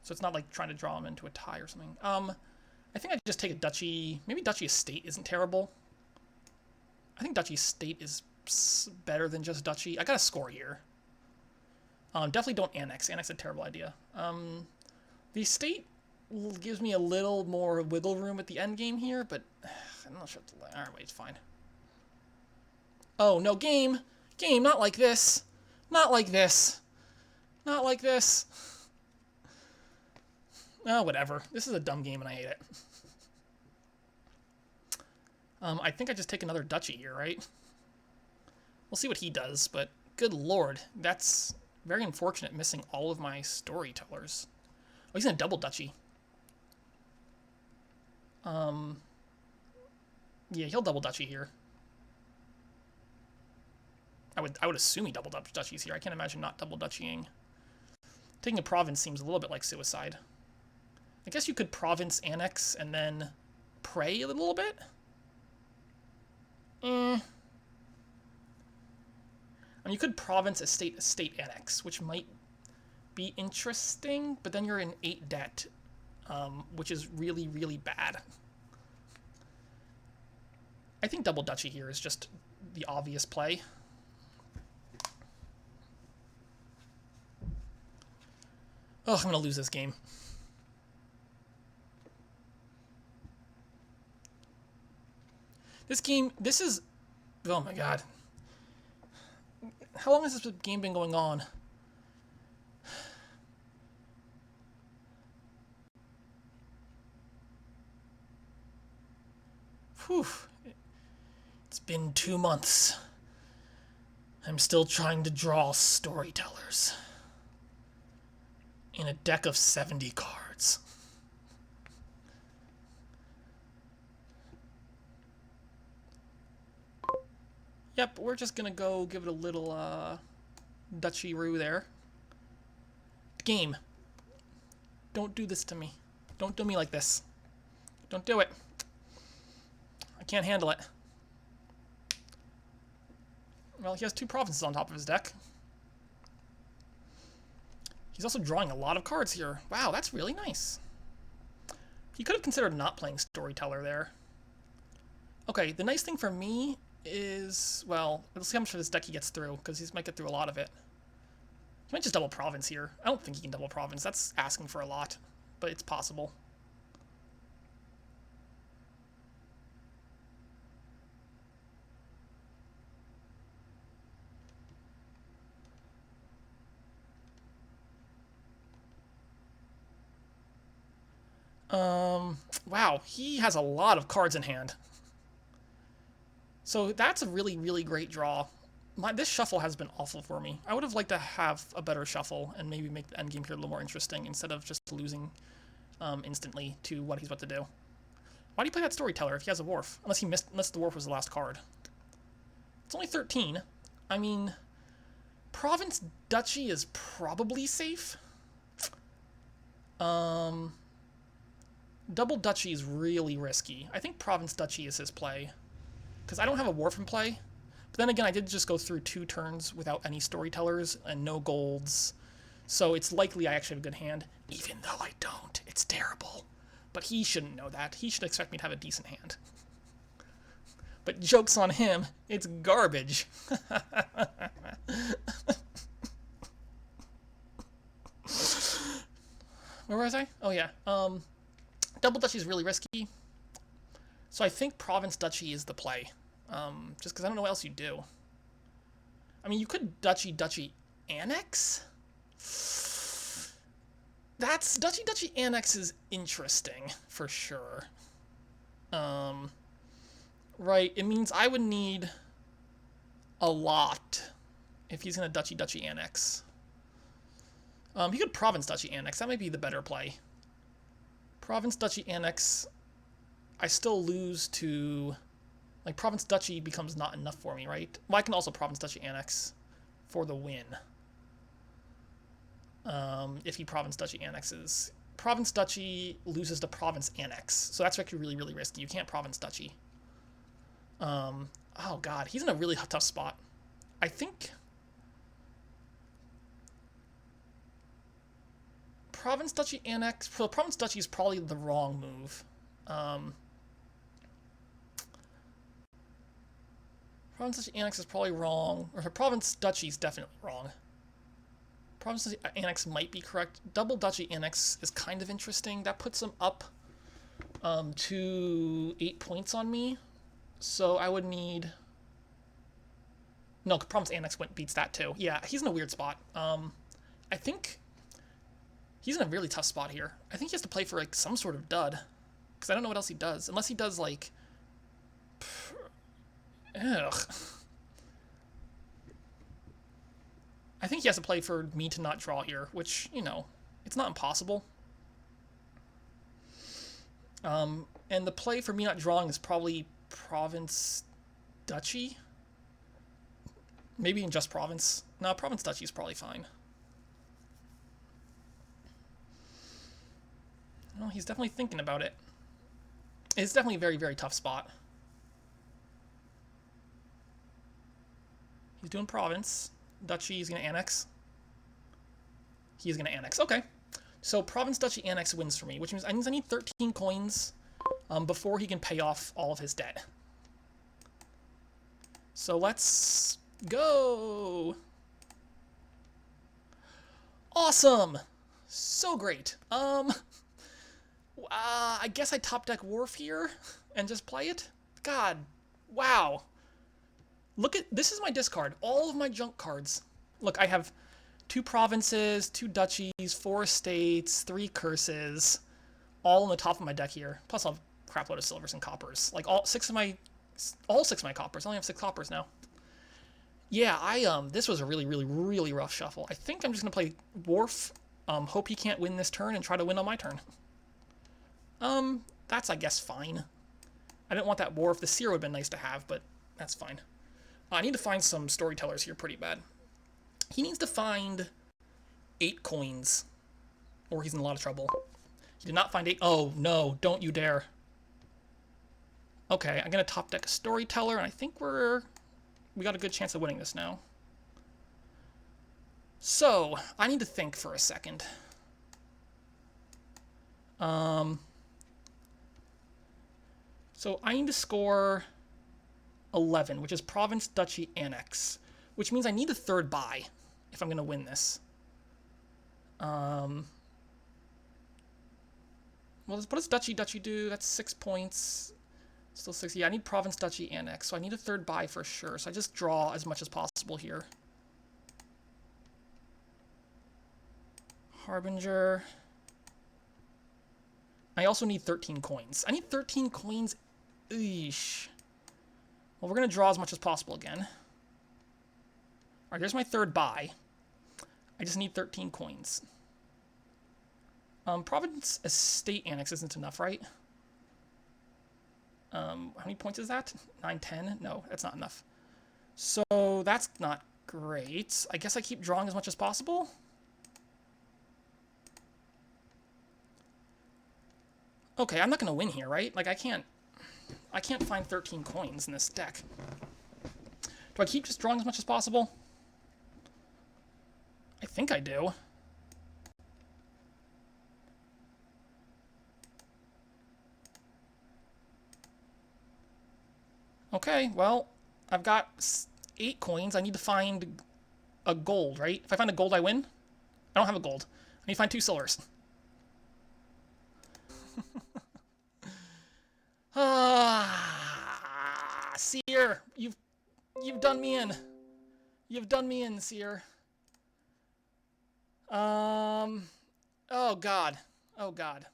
S1: So it's not like trying to draw him into a tie or something. I think I just take a duchy. Maybe duchy estate isn't terrible. I think duchy estate is better than just duchy. I got a score here. Definitely don't annex. Annex is a terrible idea. The estate gives me a little more wiggle room at the end game here, but I'm not sure. Alright, wait, it's fine. Oh, no, game! Game, not like this! Not like this! Not like this! Oh, whatever. This is a dumb game and I hate it. I think I just take another duchy here, right? We'll see what he does, but good lord, that's very unfortunate missing all of my storytellers. Oh, he's in a double duchy. Yeah, he'll double duchy here. I would assume he double duchies here. I can't imagine not double duchying. Taking a province seems a little bit like suicide. I guess you could province annex and then pray a little bit. I mean, you could province estate annex, which might be interesting, but then you're in 8 debt, which is really bad. I think double duchy here is just the obvious play. Oh, I'm gonna lose this game. This is, oh my god. How long has this game been going on? Whew. It's been 2 months. I'm still trying to draw storytellers. In a deck of 70 cards. Yep, we're just gonna go give it a little, duchy-roo there. Game. Don't do this to me. Don't do me like this. Don't do it. I can't handle it. Well, he has 2 provinces on top of his deck. He's also drawing a lot of cards here. Wow, that's really nice. He could have considered not playing Storyteller there. Okay, the nice thing for me is, well, let's see how much of this deck he gets through, because he might get through a lot of it. He might just double Province here. I don't think he can double Province. That's asking for a lot, but it's possible. Wow, he has a lot of cards in hand. So that's a really, really great draw. This shuffle has been awful for me. I would have liked to have a better shuffle and maybe make the endgame here a little more interesting instead of just losing instantly to what he's about to do. Why do you play that Storyteller if he has a Wharf? Unless the Wharf was the last card. It's only 13. I mean, Province Duchy is probably safe. Double Duchy is really risky. I think Province Duchy is his play. Because I don't have a Wharf in play. But then again, I did just go through 2 turns without any Storytellers and no golds. So it's likely I actually have a good hand, even though I don't. It's terrible. But he shouldn't know that. He should expect me to have a decent hand. But joke's on him, it's garbage. Where was I? Oh yeah. Double Duchy is really risky. So I think Province Duchy is the play. Just because I don't know what else you do. I mean, you could Duchy Annex? That's Duchy Annex is interesting, for sure. Right, it means I would need a lot if he's going to Duchy Annex. He could Province Duchy Annex. That might be the better play. Province Duchy Annex, I still lose to... Like, Province Duchy becomes not enough for me, right? Well, I can also Province Duchy Annex for the win. If he Province Duchy Annexes. Province Duchy loses to Province Annex. So that's actually really, really risky. You can't Province Duchy. Oh, God. He's in a really tough spot. I think... Province Duchy Annex... Well, Province Duchy is probably the wrong move. Province Duchy Annex is probably wrong. Or Province Duchy is definitely wrong. Province Duchy Annex might be correct. Double Duchy Annex is kind of interesting. That puts him up to 8 points on me. So I would need... No, Province Annex beats that too. Yeah, he's in a weird spot. I think he's in a really tough spot here. I think he has to play for like some sort of dud. Because I don't know what else he does. Unless he does like... Ugh. I think he has to play for me to not draw here, which, you know, it's not impossible. And the play for me not drawing is probably Province Duchy. Maybe in just Province. No, Province Duchy is probably fine. Well, he's definitely thinking about it. It's definitely a very, very tough spot. He's doing Province. Duchy, he's going to Annex. He's going to Annex. Okay. So Province Duchy Annex wins for me, which means I need 13 coins before he can pay off all of his debt. So let's go. Awesome. So great. I guess I top deck Wharf here and just play it. God. Wow. Look at, this is my discard. All of my junk cards. Look, I have 2 provinces, 2 duchies, 4 estates, 3 curses, all on the top of my deck here. Plus I'll have a crap load of silvers and coppers. Like all 6 of my coppers. I only have 6 coppers now. Yeah, this was a really, really, really rough shuffle. I think I'm just gonna play Wharf. Hope he can't win this turn and try to win on my turn. That's I guess fine. I didn't want that Wharf. The Seer would have been nice to have, but that's fine. I need to find some Storytellers here pretty bad. He needs to find 8 coins, or he's in a lot of trouble. He did not find 8. Oh, no, don't you dare. Okay, I'm going to top deck a Storyteller, and I think we got a good chance of winning this now. So, I need to think for a second. So, I need to score 11, which is province, duchy, annex, which means I need a third buy if I'm going to win this. Well, what does duchy do? That's 6 points. Still 6. Yeah, I need province, duchy, annex, so I need a third buy for sure. So I just draw as much as possible here. Harbinger. I also need 13 coins. I need 13 coins. Eesh. Well, we're going to draw as much as possible again. Alright, there's my third buy. I just need 13 coins. Province estate annex isn't enough, right? How many points is that? 9, 10? No, that's not enough. So that's not great. I guess I keep drawing as much as possible. Okay, I'm not gonna win here, right? Like I can't find 13 coins in this deck. Do I keep just drawing as much as possible? I think I do. Okay, well, I've got 8 coins. I need to find a gold, right? If I find a gold, I win? I don't have a gold. I need to find 2 silvers. Ah, Seer, you've done me in. You've done me in, Seer. Oh God. Oh God.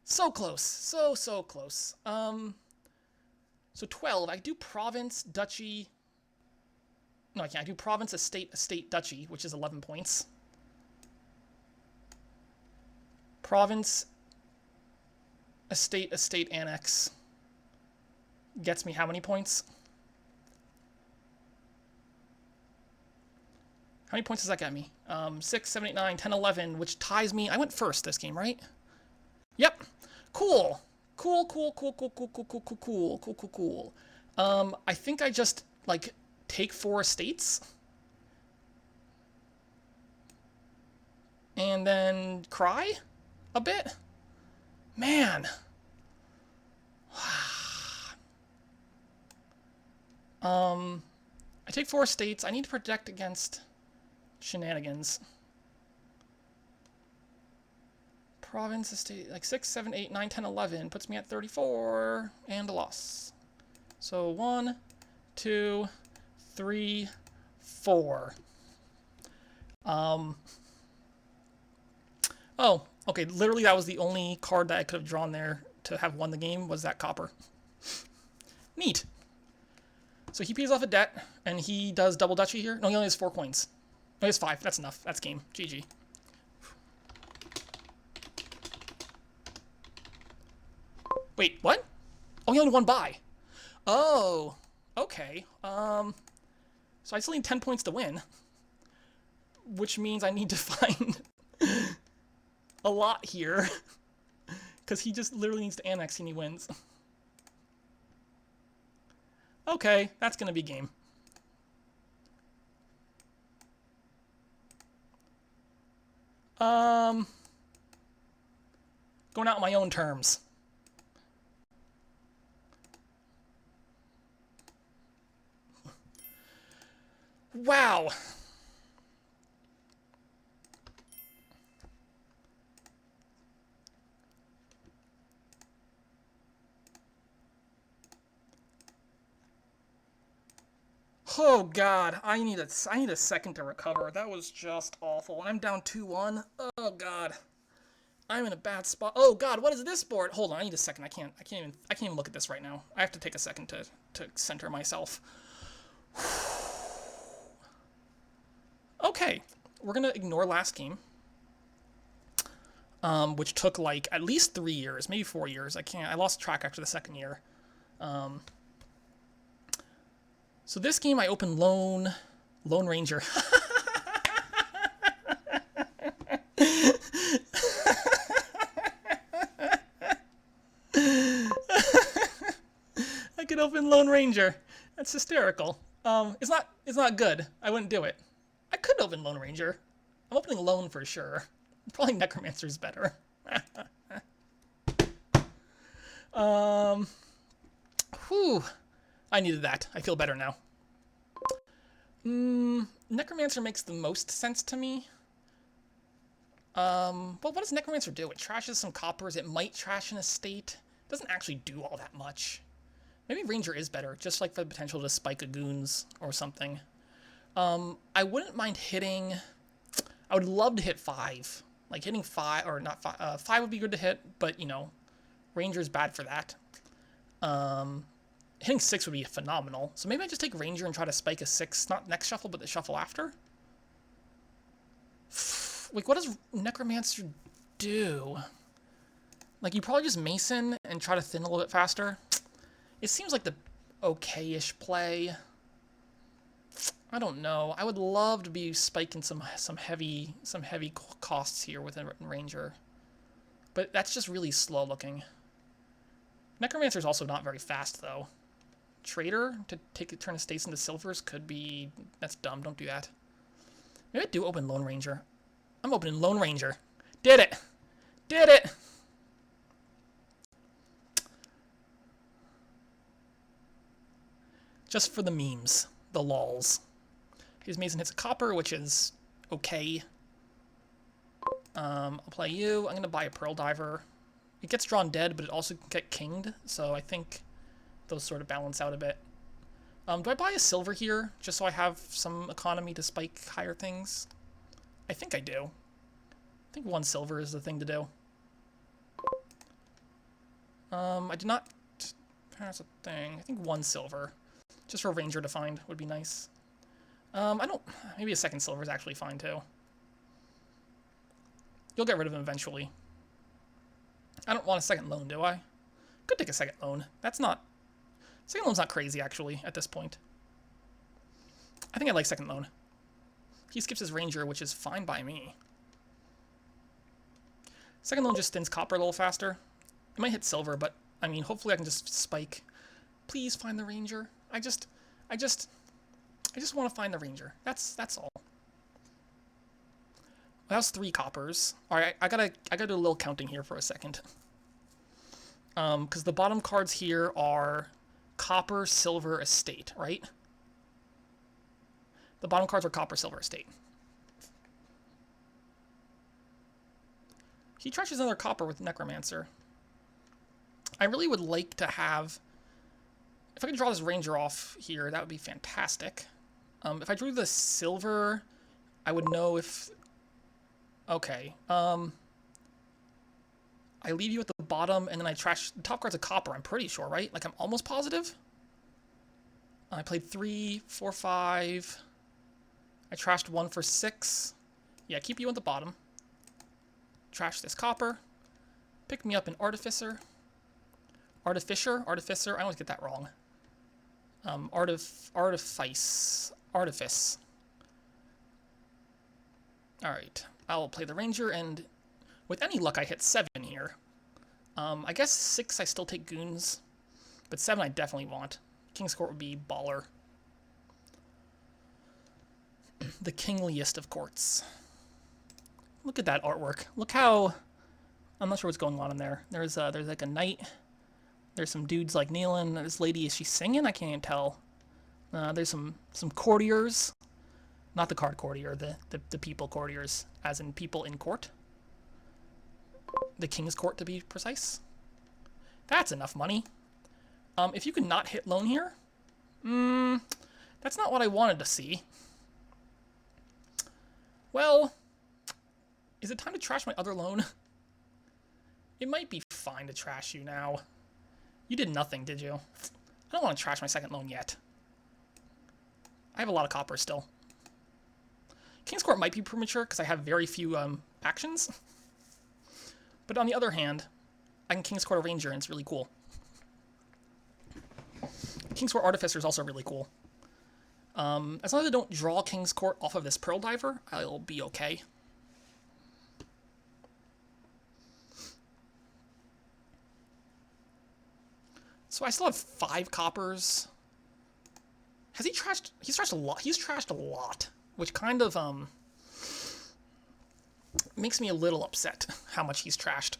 S1: So close. So close. So 12. I do province, duchy. No, I can't. I do province, estate, duchy, which is 11 points. Province, estate, annex. Gets me how many points? How many points does that get me? 6, 7, 8, 9, 10, 11, which ties me. I went first this game, right? Yep. Cool. Cool. I think I just, like, take 4 estates. And then cry a bit. Man. I take 4 estates. I need to protect against shenanigans. Province, estate, like 6, 7, 8, 9, 10, 11 puts me at 34 and a loss. So 1, 2, 3, 4. Oh, okay. Literally, that was the only card that I could have drawn there to have won the game was that copper. Neat. So he pays off a debt, and he does double duchy here. No, he only has 4 coins. No, he has 5. That's enough. That's game. GG. Wait, what? Oh, he only won buy. Oh, okay. So I still need 10 points to win, which means I need to find a lot here, because he just literally needs to annex and he wins. Okay, that's gonna be game. Going out on my own terms. Wow. Oh God, I need a second to recover. That was just awful. I'm down 2-1. Oh God, I'm in a bad spot. Oh God, what is this board? Hold on, I need a second. I can't even look at this right now. I have to take a second to center myself. Okay, we're gonna ignore last game, which took like at least 3 years, maybe 4 years. I lost track after the second year. So this game I open Lone Ranger. I could open Lone Ranger. That's hysterical. It's not good. I wouldn't do it. I could open Lone Ranger. I'm opening Lone for sure. Probably Necromancer's better. Whew. I needed that. I feel better now. Necromancer makes the most sense to me. Well, what does Necromancer do? It trashes some coppers. It might trash an estate. It doesn't actually do all that much. Maybe Ranger is better, just like for the potential to spike a goons or something. I wouldn't mind hitting... I would love to hit 5. Like, hitting 5, or not 5, 5 would be good to hit, but, you know, Ranger's bad for that. Hitting 6 would be phenomenal. So maybe I just take Ranger and try to spike a 6, not next shuffle, but the shuffle after? Like, what does Necromancer do? Like, you probably just Mason and try to thin a little bit faster. It seems like the okay-ish play. I don't know. I would love to be spiking some heavy costs here with a Ranger. But that's just really slow looking. Necromancer's also not very fast, though. Trader to turn estates into silvers could be... That's dumb. Don't do that. Maybe I do open Lone Ranger. I'm opening Lone Ranger. Did it! Did it! Just for the memes. The lols. His Mason hits a copper, which is okay. I'll play you. I'm going to buy a Pearl Diver. It gets drawn dead, but it also can get kinged, so I think those sort of balance out a bit. Do I buy a silver here, just so I have some economy to spike higher things? I think I do. I think 1 silver is the thing to do. I did not... That's a thing. I think 1 silver. Just for a Ranger to find would be nice. I don't... Maybe a 2nd silver is actually fine, too. You'll get rid of him eventually. I don't want a 2nd loan, do I? Could take a 2nd loan. That's not... 2nd loan's not crazy, actually, at this point. I think I like 2nd loan. He skips his Ranger, which is fine by me. 2nd loan just thins copper a little faster. It might hit silver, but, I mean, hopefully I can just spike. Please find the Ranger. I just want to find the Ranger. That's all. That was 3 coppers. Alright, I gotta do a little counting here for a second. Because the bottom cards here are copper, silver, estate, right? The bottom cards are copper, silver, estate. He trashes another copper with Necromancer. I really would like to have... If I could draw this Ranger off here, that would be fantastic. If I drew the silver, I would know if... Okay. I leave you at the bottom, and then I trash... The top card's a copper, I'm pretty sure, right? Like, I'm almost positive. I played 3, 4, 5. I trashed 1 for 6. Yeah, keep you at the bottom. Trash this copper. Pick me up an Artificer. Artificer? Artificer? I always get that wrong. Artifice. Alright. I'll play the Ranger, and with any luck I hit 7 here. I guess 6 I still take goons, but 7 I definitely want. King's Court would be baller. The kingliest of courts. Look at that artwork. Look how... I'm not sure what's going on in there. There's like a knight. There's some dudes like kneeling. This lady, is she singing? I can't even tell. There's some courtiers. Not the card courtier, the people courtiers, as in people in court. The King's Court, to be precise. That's enough money. If you could not hit loan here, that's not what I wanted to see. Well, is it time to trash my other loan? It might be fine to trash you now. You did nothing, did you? I don't want to trash my 2nd loan yet. I have a lot of copper still. King's Court might be premature because I have very few actions. But on the other hand, I can King's Court a Ranger and it's really cool. King's Court Artificer is also really cool. As long as I don't draw King's Court off of this Pearl Diver, I'll be okay. So I still have 5 coppers. Has he trashed? He's trashed a lot. He's trashed a lot, which kind of makes me a little upset how much he's trashed.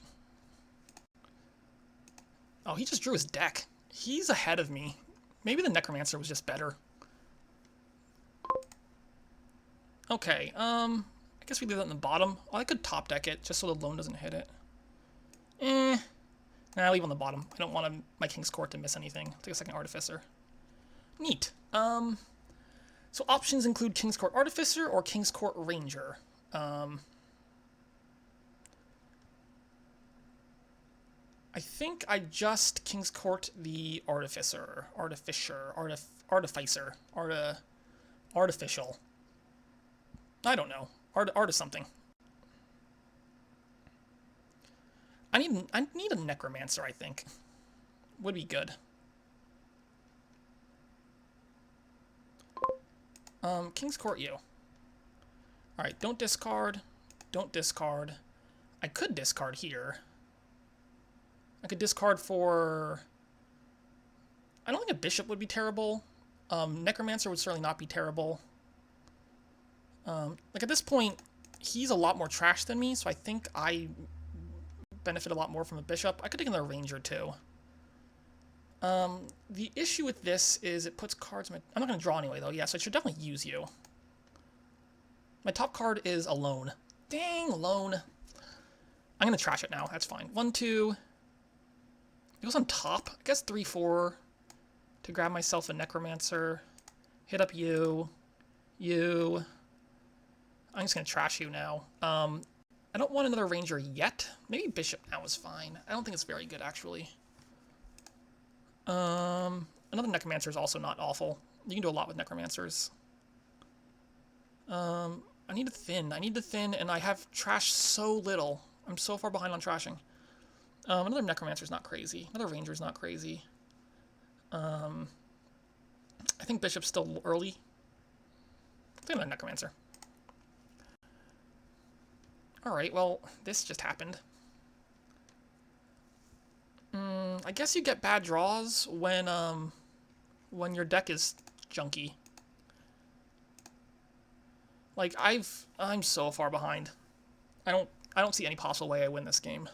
S1: Oh, he just drew his deck. He's ahead of me. Maybe the Necromancer was just better. Okay, I guess we leave that in the bottom. Oh, I could top deck it, just so the loan doesn't hit it. Nah, leave on the bottom. I don't want my King's Court to miss anything. Take a second Artificer. Neat. So options include King's Court Artificer or King's Court Ranger. I think I just King's Court the Artificer. Artificer. Artificial. I don't know. Art is something. I need a Necromancer, I think. Would be good. King's Court you. Alright, don't discard. Don't discard. I could discard here. I could discard for... I don't think a bishop would be terrible. Necromancer would certainly not be terrible. Like, at this point, he's a lot more trash than me, so I think I benefit a lot more from a bishop. I could take another ranger, too. The issue with this is it puts cards in my... I'm not going to draw anyway, though. Yeah, so I should definitely use you. My top card is a loan. Dang, loan. I'm going to trash it now. That's fine. 1, 2... It goes on top. I guess 3, 4 to grab myself a Necromancer. Hit up you. You. I'm just going to trash you now. I don't want another Ranger yet. Maybe Bishop now is fine. I don't think it's very good, actually. Another Necromancer is also not awful. You can do a lot with Necromancers. I need to thin. I need to thin, and I have trash so little. I'm so far behind on trashing. Another Necromancer's not crazy. Another Ranger's not crazy. I think Bishop's still early. I'll take another Necromancer. Alright, well, this just happened. I guess you get bad draws when your deck is junky. Like, I'm so far behind. I don't see any possible way I win this game.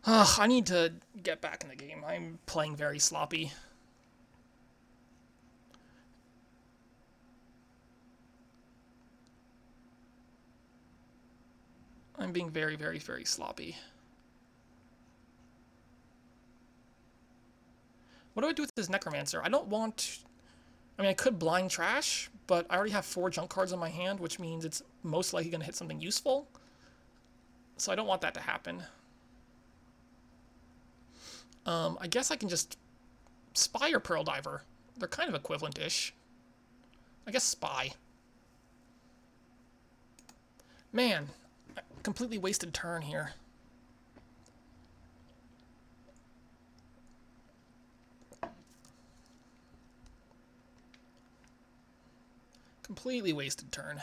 S1: I need to get back in the game. I'm playing very sloppy. I'm being very, very, very sloppy. What do I do with this Necromancer? I don't want... I mean, I could blind trash, but I already have 4 junk cards in my hand, which means it's most likely going to hit something useful. So I don't want that to happen. I guess I can just Spy or Pearl Diver. They're kind of equivalent-ish. I guess Spy. Man, completely wasted turn here. Completely wasted turn.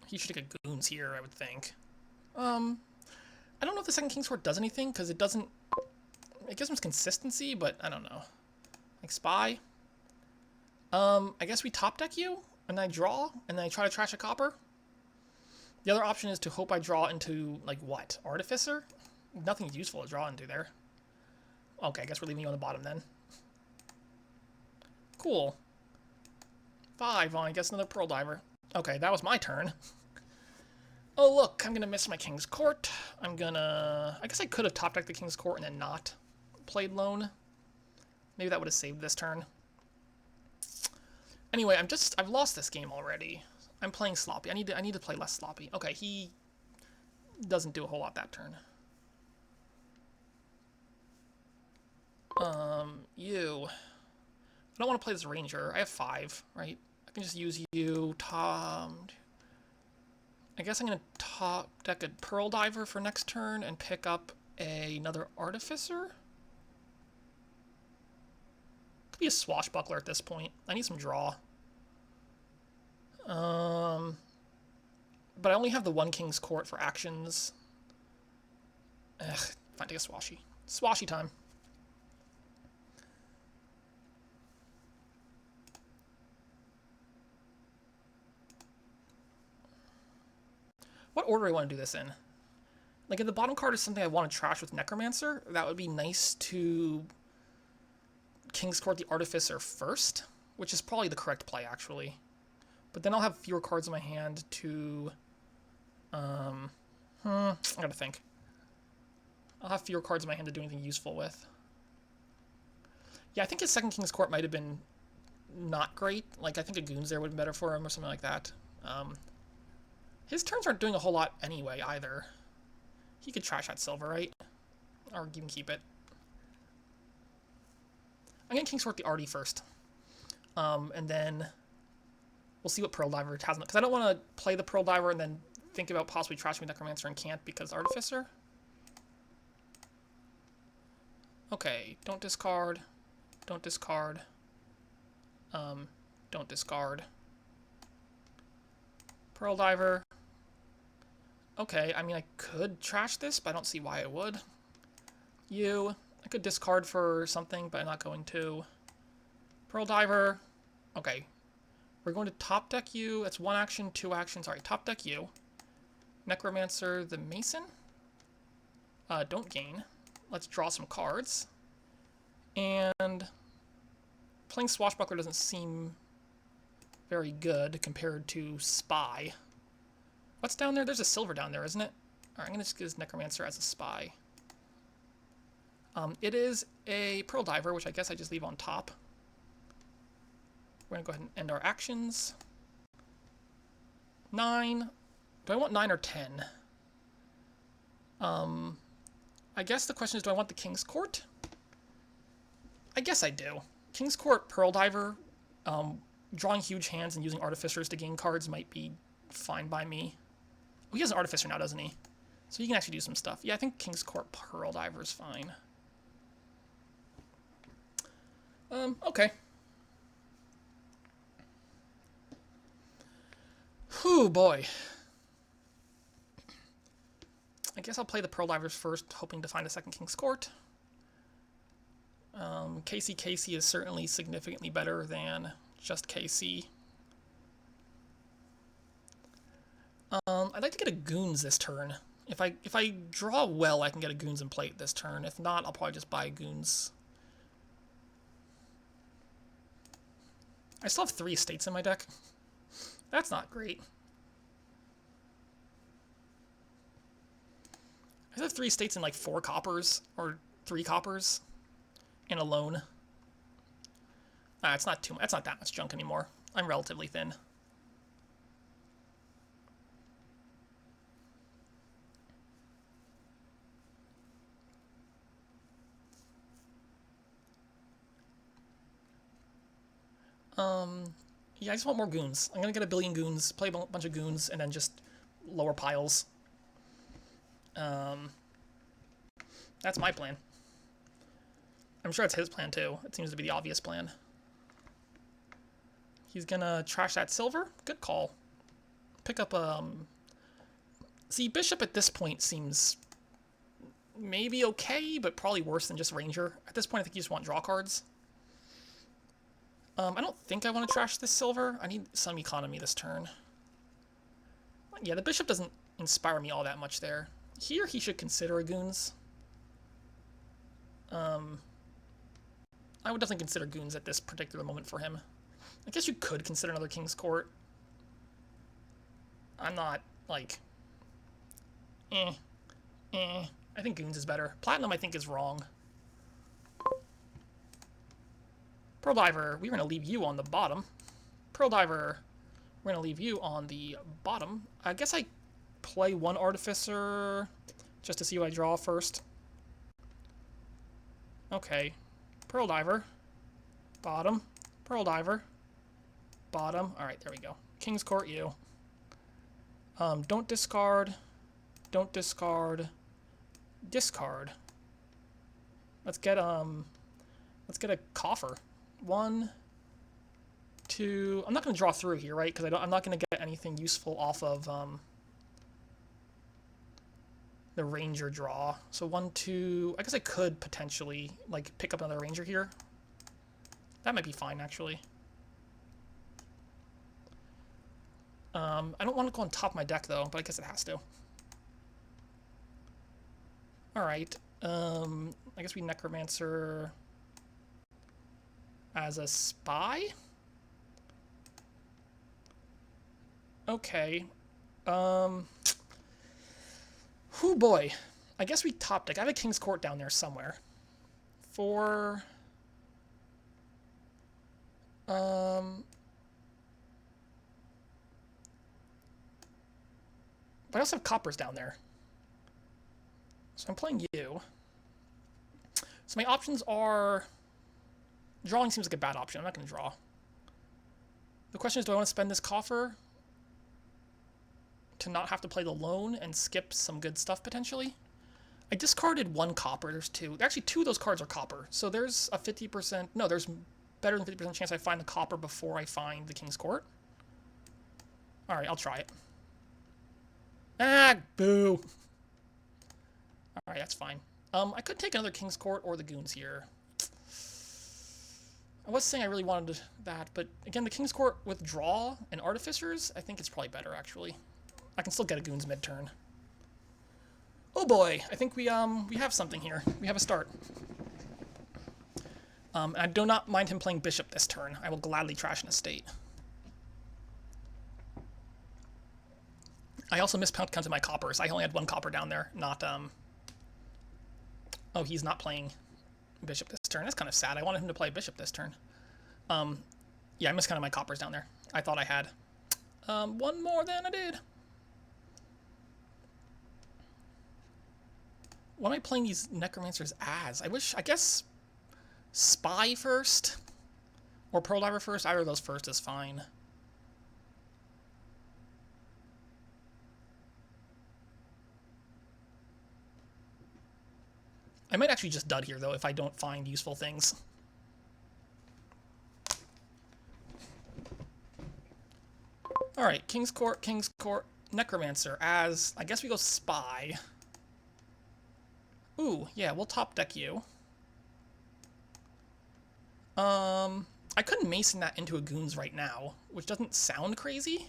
S1: He should take a Goons here, I would think. I don't know if the second King's Court does anything, because it doesn't... It gives him consistency, but I don't know. Like, Spy. I guess we top deck you, and I draw, and then I try to trash a copper. The other option is to hope I draw into, like, what? Artificer? Nothing useful to draw into there. Okay, I guess we're leaving you on the bottom then. Cool. 5, well, I guess another Pearl Diver. Okay, that was my turn. Oh, look, I'm going to miss my King's Court. I'm going to... I guess I could have top decked the King's Court and then not played Lone. Maybe that would have saved this turn. Anyway, I've lost this game already. I'm playing sloppy. I need to play less sloppy. Okay, he doesn't do a whole lot that turn. You. I don't want to play this Ranger. I have 5, right? I can just use you, Tom. I guess I'm going to top deck a Pearl Diver for next turn and pick up another Artificer. Could be a Swashbuckler at this point. I need some draw. But I only have the 1 King's Court for actions. Ugh, fine, take a Swashy. Swashy time. What order do I want to do this in? Like, if the bottom card is something I want to trash with Necromancer, that would be nice to King's Court the Artificer first, which is probably the correct play, actually. But then I'll have fewer cards in my hand to... I gotta think. I'll have fewer cards in my hand to do anything useful with. Yeah, I think his second King's Court might have been not great. Like, I think a Goons there would have been better for him or something like that. His turns aren't doing a whole lot anyway, either. He could trash that silver, right? Or even keep it. I'm going to King's Court the Artie first. And then we'll see what Pearl Diver has. Because I don't want to play the Pearl Diver and then think about possibly trashing Necromancer and can't because Artificer. Okay, don't discard. Don't discard. Don't discard. Pearl Diver. Okay, I mean, I could trash this, but I don't see why I would. I could discard for something, but I'm not going to. Pearl Diver. Okay. We're going to top deck you. That's one action, two actions. Sorry, top deck you. Necromancer the Mason. Don't gain. Let's draw some cards. And playing Swashbuckler doesn't seem very good compared to Spy. What's down there? There's a silver down there, isn't it? Alright, I'm going to just use Necromancer as a Spy. It is a Pearl Diver, which I guess I just leave on top. We're going to go ahead and end our actions. 9. Do I want 9 or 10? I guess the question is, do I want the King's Court? I guess I do. King's Court Pearl Diver, drawing huge hands and using Artificers to gain cards might be fine by me. Oh, he has an Artificer now, doesn't he? So he can actually do some stuff. Yeah, I think King's Court Pearl Diver is fine. Okay. Whew, boy. I guess I'll play the Pearl Divers first, hoping to find a second King's Court. KC is certainly significantly better than just KC. I'd like to get a Goons this turn. If I draw well, I can get a Goons and play it this turn. If not, I'll probably just buy Goons. I still have 3 estates in my deck. That's not great. I have 3 estates in like 4 coppers, or 3 coppers, and a loan. It's not too much. That's not that much junk anymore. I'm relatively thin. Yeah, I just want more Goons. I'm gonna get a billion Goons, play a bunch of Goons, and then just lower piles. That's my plan. I'm sure it's his plan too. It seems to be the obvious plan. He's gonna trash that silver. Good call. Pick up, See, Bishop at this point seems maybe okay, but probably worse than just Ranger. At this point, I think you just want draw cards. I don't think I want to trash this silver. I need some economy this turn. Yeah, the Bishop doesn't inspire me all that much there. Here, he should consider a Goons. I would definitely consider Goons at this particular moment for him. I guess you could consider another King's Court. I'm not, like... I think Goons is better. Platinum, I think, is wrong. Pearl Diver, we're going to leave you on the bottom. Pearl Diver, we're going to leave you on the bottom. I guess I play one Artificer just to see what I draw first. Okay. Pearl Diver. Bottom. Pearl Diver. Bottom. Alright, there we go. King's Court, you. Don't discard. Don't discard. Discard. Let's get a coffer. 1, 2. I'm not going to draw through here, right? Because I'm not going to get anything useful off of the Ranger draw. So 1, 2. I guess I could potentially like pick up another Ranger here. That might be fine, actually. I don't want to go on top of my deck though, but I guess it has to. All right. I guess we Necromancer. as a spy? Okay. Oh boy. I guess we top deck. I have a King's Court down there somewhere. For... But I also have coppers down there. So I'm playing you. So my options are... Drawing seems like a bad option. I'm not going to draw. The question is, do I want to spend this coffer to not have to play the loan and skip some good stuff, potentially? I discarded one copper. There's two. Actually, two of those cards are copper. So there's a 50%... No, there's better than 50% chance I find the copper before I find the King's Court. Alright, I'll try it. Ah, boo. Alright, that's fine. I could take another King's Court or the Goons here. I was saying I really wanted that, but again, the King's Court with draw and Artificers, I think it's probably better, actually. I can still get a Goons mid-turn. Oh boy, I think we have something here. We have a start. I do not mind him playing Bishop this turn. I will gladly trash an estate. I also miscounted my coppers. I only had one copper down there, not, Oh, he's not playing Bishop this turn. That's kind of sad. I wanted him to play Bishop this turn. Yeah, I miscounted my coppers down there. I thought I had one more than I did. What am I playing these Necromancers as? I guess Spy first or Pearl Diver first. Either of those first is fine. I might actually just dud here, though, if I don't find useful things. Alright, King's Court, Necromancer as... I guess we go Spy. Ooh, yeah, we'll top deck you. I couldn't Mason that into a Goons right now, which doesn't sound crazy.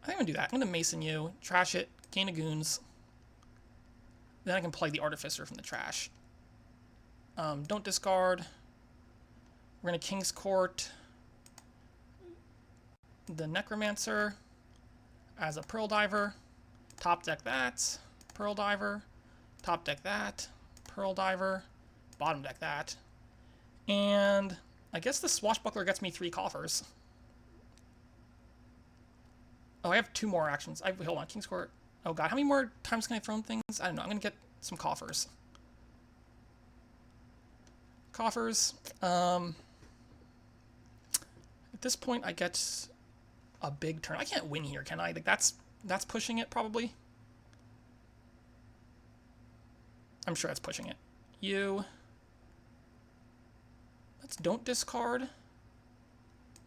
S1: I think I'm going to do that. I'm going to Mason you, trash it, gain a Goons. Then I can play the Artificer from the trash. Don't discard. We're going to King's Court the Necromancer as a Pearl Diver. Top deck that. Pearl Diver. Top deck that. Pearl Diver. Bottom deck that. And I guess the Swashbuckler gets me 3 coffers. Oh, I have 2 more actions. Hold on, King's Court. Oh god, how many more times can I throw things? I don't know. I'm going to get some coffers. Coffers. At this point, I get a big turn. I can't win here, can I? Like that's pushing it, probably. I'm sure that's pushing it. You. Let's don't discard.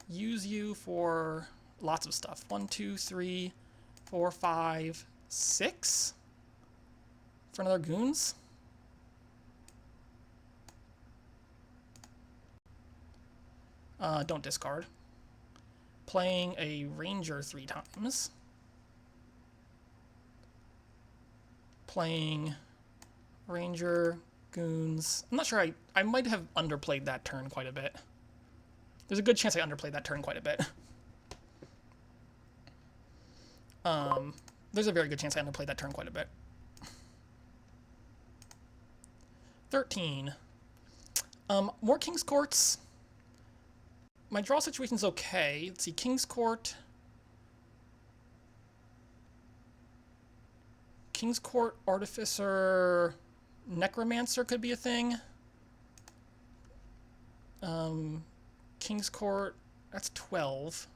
S1: Use you for lots of stuff. 1, 2, 3, 4, 5, 6 for another Goons. Don't discard. Playing a Ranger 3 times. Playing Ranger, Goons. I'm not sure. I might have underplayed that turn quite a bit. There's a good chance I underplayed that turn quite a bit. There's a very good chance I underplayed that turn quite a bit. 13. More King's Courts. My draw situation's okay. Let's see, King's Court. King's Court, Artificer, Necromancer could be a thing. King's Court, that's 12.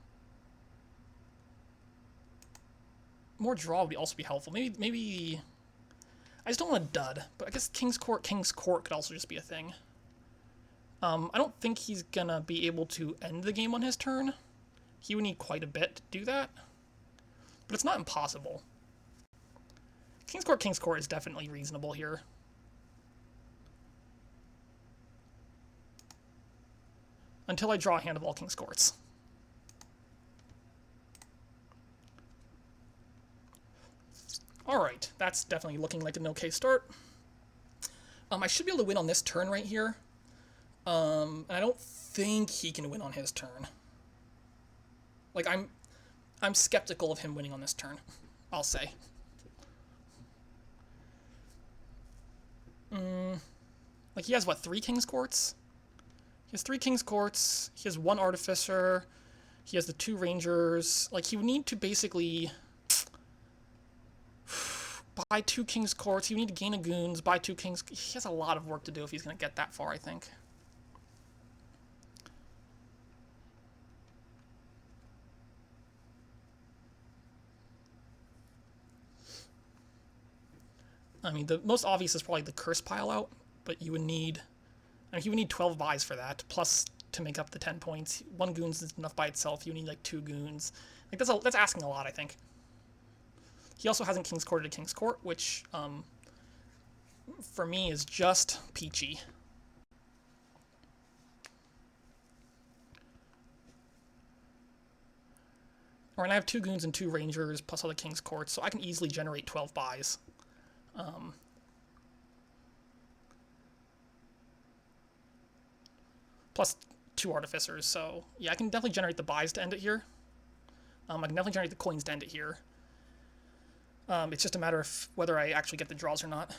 S1: More draw would also be helpful. Maybe I just don't want to dud, but I guess King's Court could also just be a thing. I don't think he's gonna be able to end the game on his turn. He would need quite a bit to do that, but it's not impossible. King's Court is definitely reasonable here. Until I draw a hand of all King's Courts. Alright, that's definitely looking like an okay start. I should be able to win on this turn right here. And I don't think he can win on his turn. Like, I'm skeptical of him winning on this turn, I'll say. Like, he has, what, 3 King's Courts? He has 3 King's Courts, he has 1 Artificer, he has the 2 Rangers. Like, he would need to basically buy 2 King's Courts, he would need to gain a Goons, buy 2 King's... He has a lot of work to do if he's going to get that far, I think. I mean, the most obvious is probably the Curse Pile out, but you would need... I mean, he would need 12 buys for that, plus to make up the 10 points. 1 Goons is enough by itself, you need like 2 Goons. Like, that's asking a lot, I think. He also hasn't King's Courted a King's Court, which, for me, is just peachy. Alright, I have 2 Goons and 2 Rangers, plus all the King's Courts, so I can easily generate 12 buys. Plus 2 Artificers, so yeah, I can definitely generate the buys to end it here. I can definitely generate the coins to end it here. It's just a matter of whether I actually get the draws or not.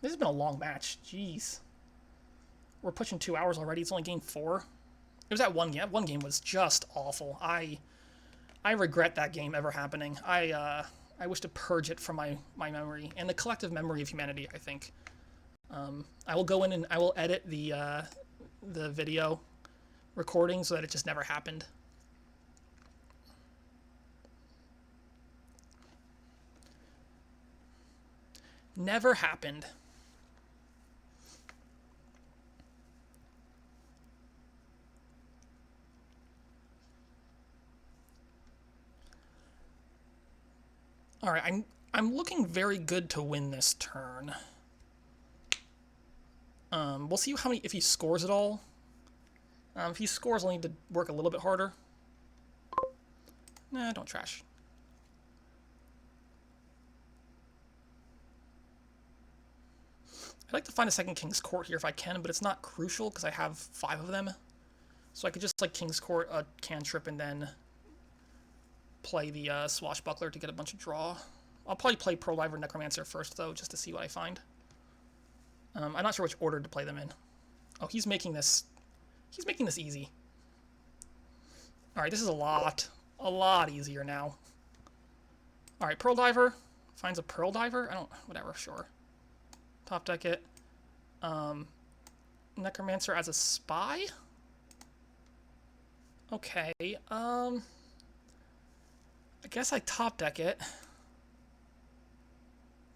S1: This has been a long match. Jeez. We're pushing 2 hours already. It's only game 4. It was that one game. That one game was just awful. I regret that game ever happening. I wish to purge it from my memory and the collective memory of humanity, I think. I will go in and I will edit the video recording so that it just never happened. Never happened. All right, I'm looking very good to win this turn. We'll see how many if he scores at all. If he scores, I'll need to work a little bit harder. Nah, don't trash. I'd like to find a second King's Court here if I can, but it's not crucial because I have 5 of them. So I could just like King's Court a cantrip and then play the Swashbuckler to get a bunch of draw. I'll probably play Pearl Diver Necromancer first though, just to see what I find. I'm not sure which order to play them in. Oh, he's making this easy. Alright, this is a lot easier now. Alright, Pearl Diver. Finds a Pearl Diver? Whatever, sure. Top deck it. Necromancer as a spy? Okay, I guess I top deck it.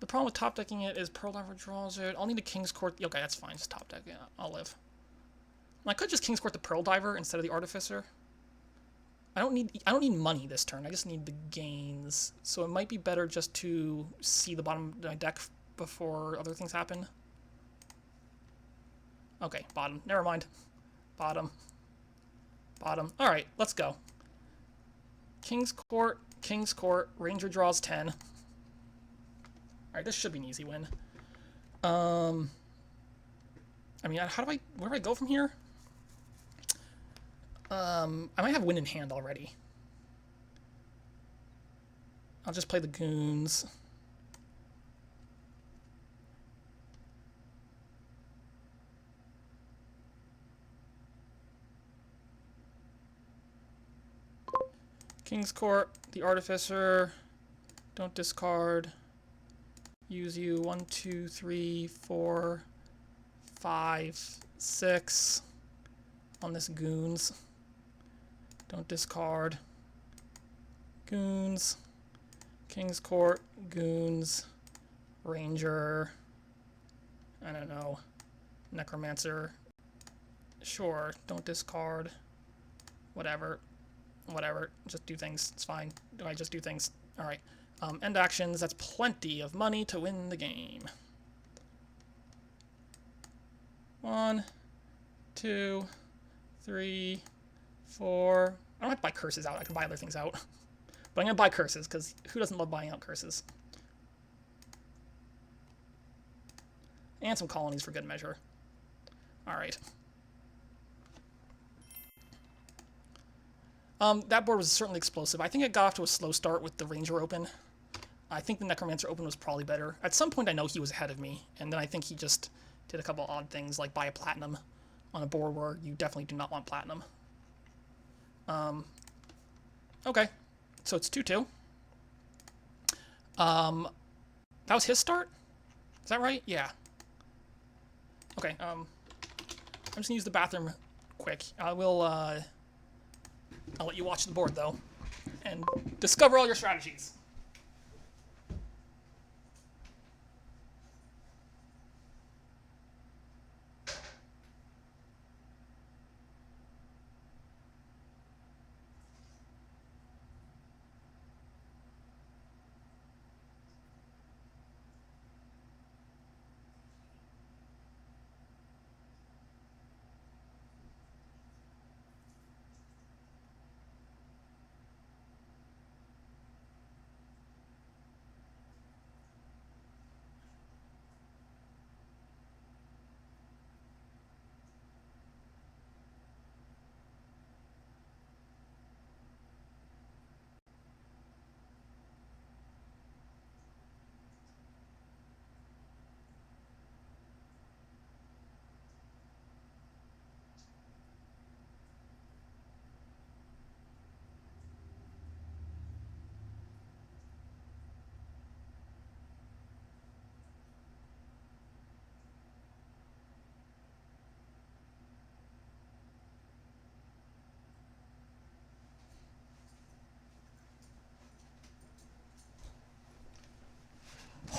S1: The problem with top decking it is Pearl Diver draws it. I'll need a King's Court. Okay, that's fine. Just top deck it. I'll live. I could just King's Court the Pearl Diver instead of the Artificer. I don't need money this turn. I just need the gains. So it might be better just to see the bottom of my deck before other things happen. Okay, bottom. Never mind. Bottom. Bottom. Alright, let's go. King's Court, Ranger draws 10. Alright, this should be an easy win. I mean, where do I go from here? I might have win in hand already. I'll just play the Goons. King's Court, the Artificer. Don't discard. Use you 1, 2, 3, 4, 5, 6 on this Goons. Don't discard. Goons. King's Court, Goons, Ranger. I don't know. Necromancer. Sure, don't discard. Whatever. Just do things. It's fine. I just do things. Alright. End actions. That's plenty of money to win the game. 1, 2, 3, 4. I don't have to buy curses out. I can buy other things out. But I'm going to buy curses, because who doesn't love buying out curses? And some colonies for good measure. Alright. That board was certainly explosive. I think it got off to a slow start with the Ranger open. I think the Necromancer open was probably better. At some point I know he was ahead of me, and then I think he just did a couple odd things, like buy a platinum on a board where you definitely do not want platinum. Okay. So it's 2-2. That was his start? Is that right? Yeah. Okay, I'm just gonna use the bathroom quick. I'll let you watch the board, though, and discover all your strategies.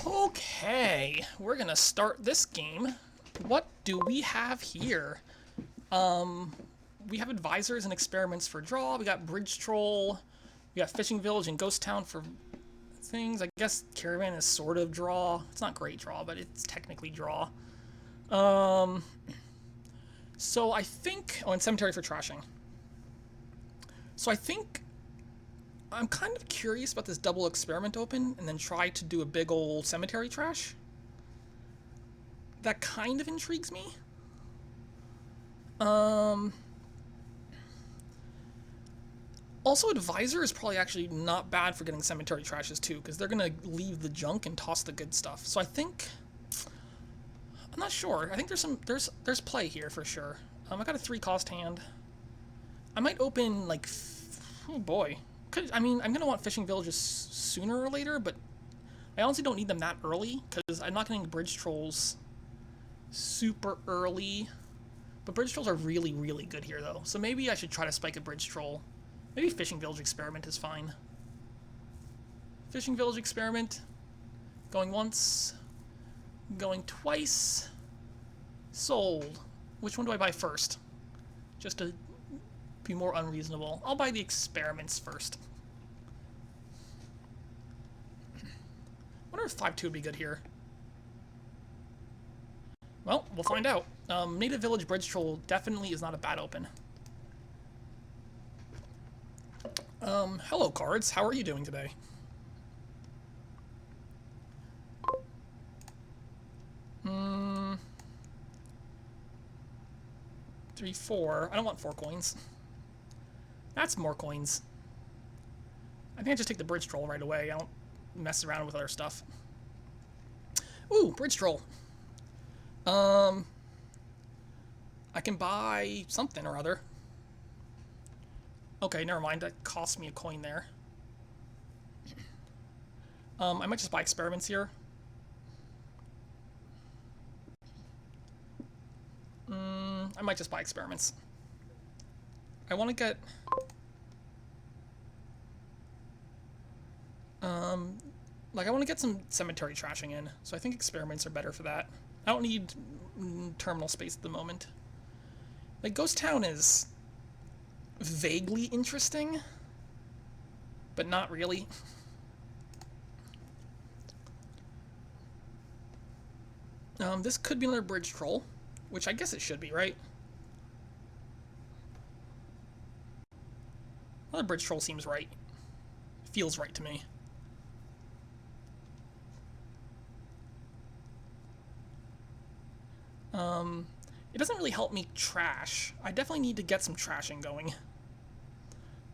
S1: Okay, we're gonna start this game. What do we have here? We have advisors and experiments for draw. We got Bridge Troll. We got Fishing Village and Ghost Town for things. I guess Caravan is sort of draw. It's not great draw, but it's technically draw. So I think... Oh, and Cemetery for trashing. So I think... I'm kind of curious about this double experiment open and then try to do a big old cemetery trash. That kind of intrigues me. Also, Advisor is probably actually not bad for getting cemetery trashes too, because they're gonna leave the junk and toss the good stuff. So I think... I'm not sure. I think there's play here for sure. I got a 3-cost hand. I might open like... Oh boy. I mean, I'm going to want Fishing Villages sooner or later, but I honestly don't need them that early, because I'm not getting Bridge Trolls super early. But Bridge Trolls are really, really good here, though. So maybe I should try to spike a Bridge Troll. Maybe Fishing Village Experiment is fine. Fishing Village Experiment. Going once. Going twice. Sold. Which one do I buy first? Just to be more unreasonable. I'll buy the experiments first. I wonder if 5-2 would be good here. Well, we'll find out. Native Village Bridge Troll definitely is not a bad open. Hello cards. How are you doing today? Three, 4. I don't want 4 coins. That's more coins. I think I just take the Bridge Troll right away. I don't mess around with other stuff. Ooh, Bridge Troll. I can buy something or other. Okay, never mind. That cost me a coin there. I might just buy experiments here. I might just buy experiments. I want to get... like, I want to get some cemetery trashing in, so I think experiments are better for that. I don't need terminal space at the moment. Like, Ghost Town is vaguely interesting, but not really. This could be another Bridge Troll, which I guess it should be, right? Another Bridge Troll seems right. Feels right to me. It doesn't really help me trash. I definitely need to get some trashing going.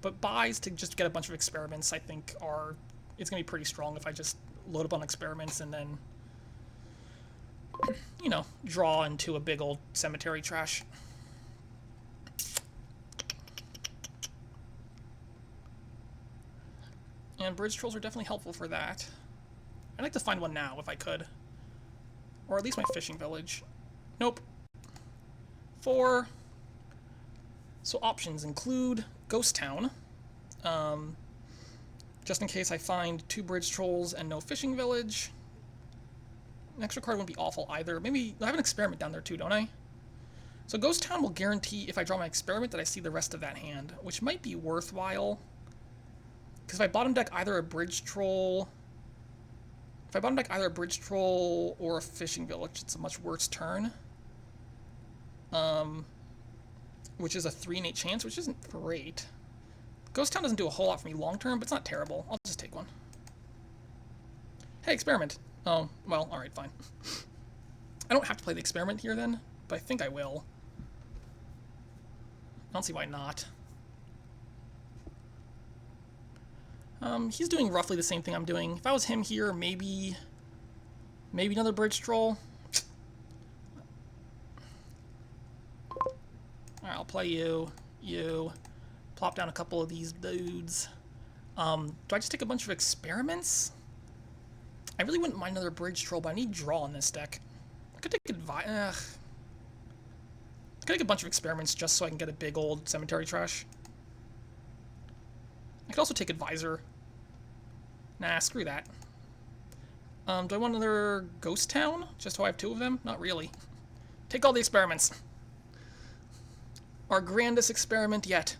S1: But buys to just get a bunch of experiments, I think, are... It's going to be pretty strong if I just load up on experiments and then, you know, draw into a big old cemetery trash. And bridge trolls are definitely helpful for that. I'd like to find one now, if I could. Or at least my fishing village. Nope. 4. So options include Ghost Town. Just in case I find 2 bridge trolls and no fishing village. An extra card wouldn't be awful either. Maybe I have an experiment down there too, don't I? So Ghost Town will guarantee if I draw my experiment that I see the rest of that hand, which might be worthwhile. Because if I bottom deck either a bridge troll... If I bottom deck either a bridge troll or a fishing village, it's a much worse turn. Which is a 3 in 8 chance, which isn't great. Ghost Town doesn't do a whole lot for me long term, but it's not terrible. I'll just take one. Hey, experiment. Oh, well, alright, fine. I don't have to play the experiment here then, but I think I will. I don't see why not. He's doing roughly the same thing I'm doing. If I was him here, maybe another bridge troll. Alright, I'll play you. Plop down a couple of these dudes. Do I just take a bunch of experiments? I really wouldn't mind another bridge troll, but I need draw on this deck. I could take I could take a bunch of experiments just so I can get a big old cemetery trash. I could also take advisor. Nah, screw that. Do I want another ghost town? Just so I have 2 of them? Not really. Take all the experiments. Our grandest experiment yet.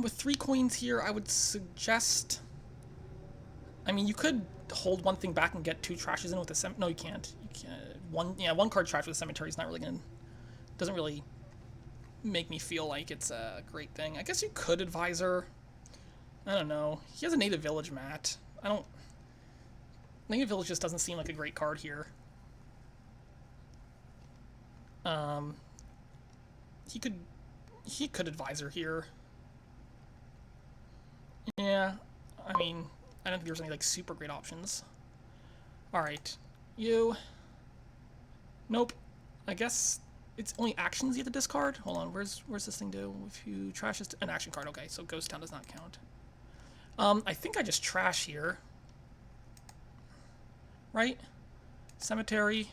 S1: With 3 coins here, I would suggest... I mean, you could hold one thing back and get 2 trashes in with a no, you can't. You can't. One card trash with a cemetery is not really gonna... Doesn't really make me feel like it's a great thing. I guess you could advisor. I don't know. He has a native village, Matt. Native village just doesn't seem like a great card here. He could advisor here. Yeah, I mean, I don't think there's any, like, super great options. Alright, you... Nope. I guess it's only actions you have to discard? Hold on, where's this thing do? If you trash an action card, okay, so Ghost Town does not count. I think I just trash here. Right? Cemetery.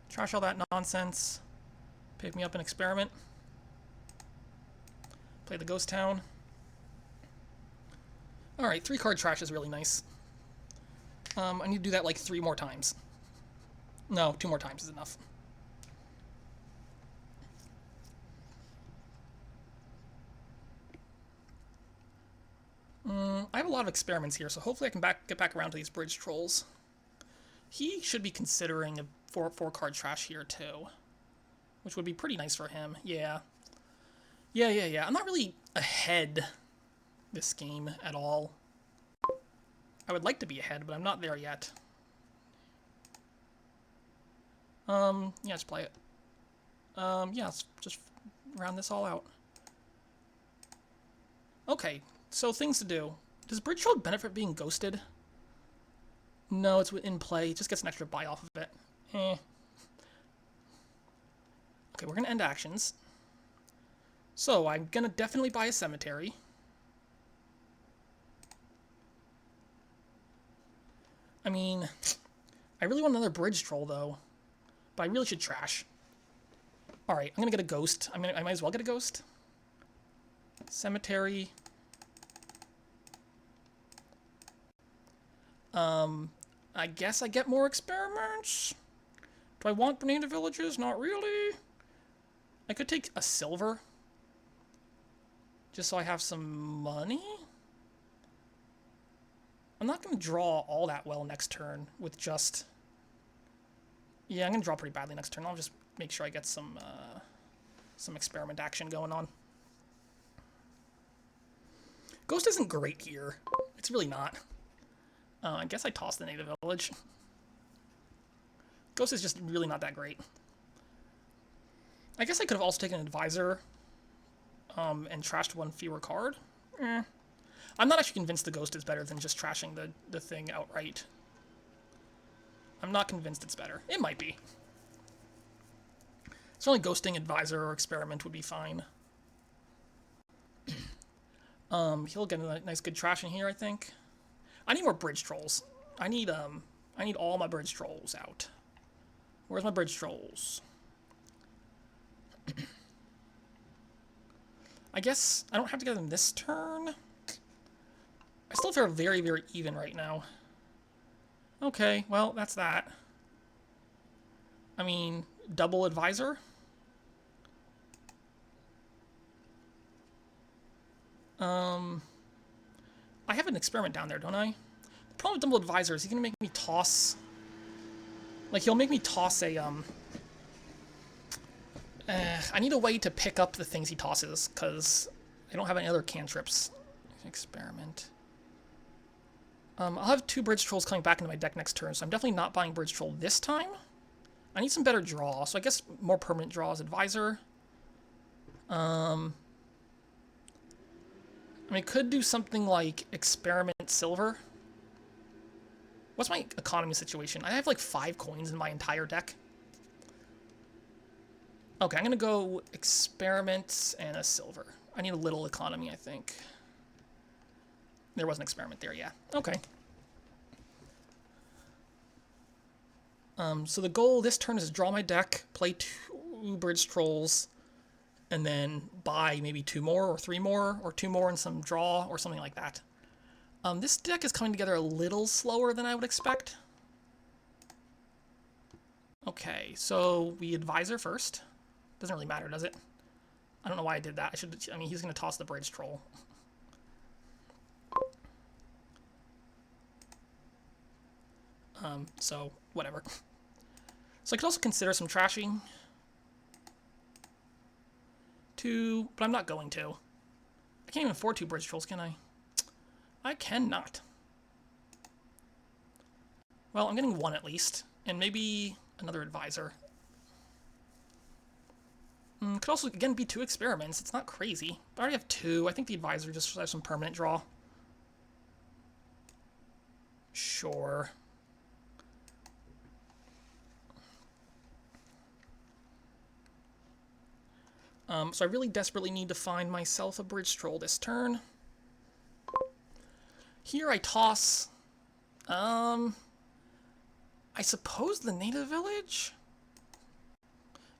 S1: Trash all that nonsense. Pick me up an experiment. Play the Ghost Town. Alright, 3 card trash is really nice. I need to do that like 3 more times. No, 2 more times is enough. I have a lot of experiments here, so hopefully I can get back around to these bridge trolls. He should be considering a 4 card trash here too, which would be pretty nice for him. Yeah. I'm not really ahead this game at all. I would like to be ahead, but I'm not there yet. Yeah, let's play it. Yeah, let's just round this all out. Okay, so things to do. Does Bridge Troll benefit being ghosted? No, it's in play. It just gets an extra buy off of it. Okay, we're gonna end actions. So, I'm gonna definitely buy a cemetery. I mean, I really want another bridge troll, though. But I really should trash. Alright, I'm gonna get a ghost. I might as well get a ghost. Cemetery. I guess I get more experiments? Do I want native villages? Not really. I could take a silver. Just so I have some money? I'm not going to draw all that well next turn with just... Yeah, I'm going to draw pretty badly next turn. I'll just make sure I get some experiment action going on. Ghost isn't great here. It's really not. I guess I tossed the native village. Ghost is just really not that great. I guess I could have also taken an advisor and trashed one fewer card. I'm not actually convinced the ghost is better than just trashing the thing outright. I'm not convinced it's better. It might be. Certainly ghosting advisor or experiment would be fine. He'll get a nice good trash in here, I think. I need more bridge trolls. I need all my bridge trolls out. Where's my bridge trolls? I guess I don't have to get them this turn. I still feel very, very even right now. Okay, well, that's that. I mean, double advisor? I have an experiment down there, don't I? The problem with double advisor is he's gonna make me toss... Like, he'll make me toss a, I need a way to pick up the things he tosses, because I don't have any other cantrips. Experiment. I'll have 2 bridge trolls coming back into my deck next turn, so I'm definitely not buying bridge troll this time. I need some better draw, so I guess more permanent draws. Advisor. I mean, I could do something like experiment silver. What's my economy situation? I have like 5 coins in my entire deck. Okay, I'm gonna go experiment and a silver. I need a little economy, I think. There was an experiment there, yeah. Okay. So the goal this turn is to draw my deck, play 2 bridge trolls, and then buy maybe 2 more or 3 more, or 2 more and some draw, or something like that. This deck is coming together a little slower than I would expect. Okay, so we advisor first. Doesn't really matter, does it? I don't know why I did that. I mean, he's going to toss the bridge troll. So, whatever. So I could also consider some trashing. But I'm not going to. I can't even afford 2 bridge trolls, can I? I cannot. Well, I'm getting 1 at least. And maybe another advisor. Could also, again, be 2 experiments. It's not crazy. But I already have 2. I think the advisor just has some permanent draw. Sure. So I really desperately need to find myself a bridge troll this turn. Here I toss... I suppose the native village?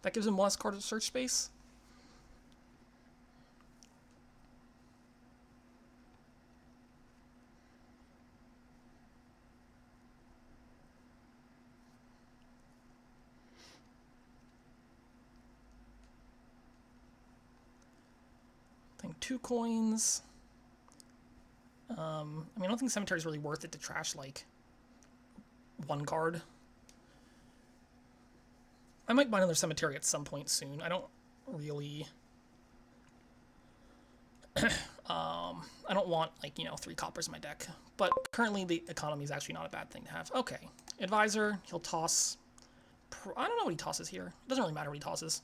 S1: That gives him 1 less card of search space. I think 2 coins. I mean, I don't think Cemetery is really worth it to trash, like, 1 card. I might buy another Cemetery at some point soon. I don't really... I don't want, like, 3 coppers in my deck. But currently the economy is actually not a bad thing to have. Okay. Advisor, he'll toss... I don't know what he tosses here. It doesn't really matter what he tosses.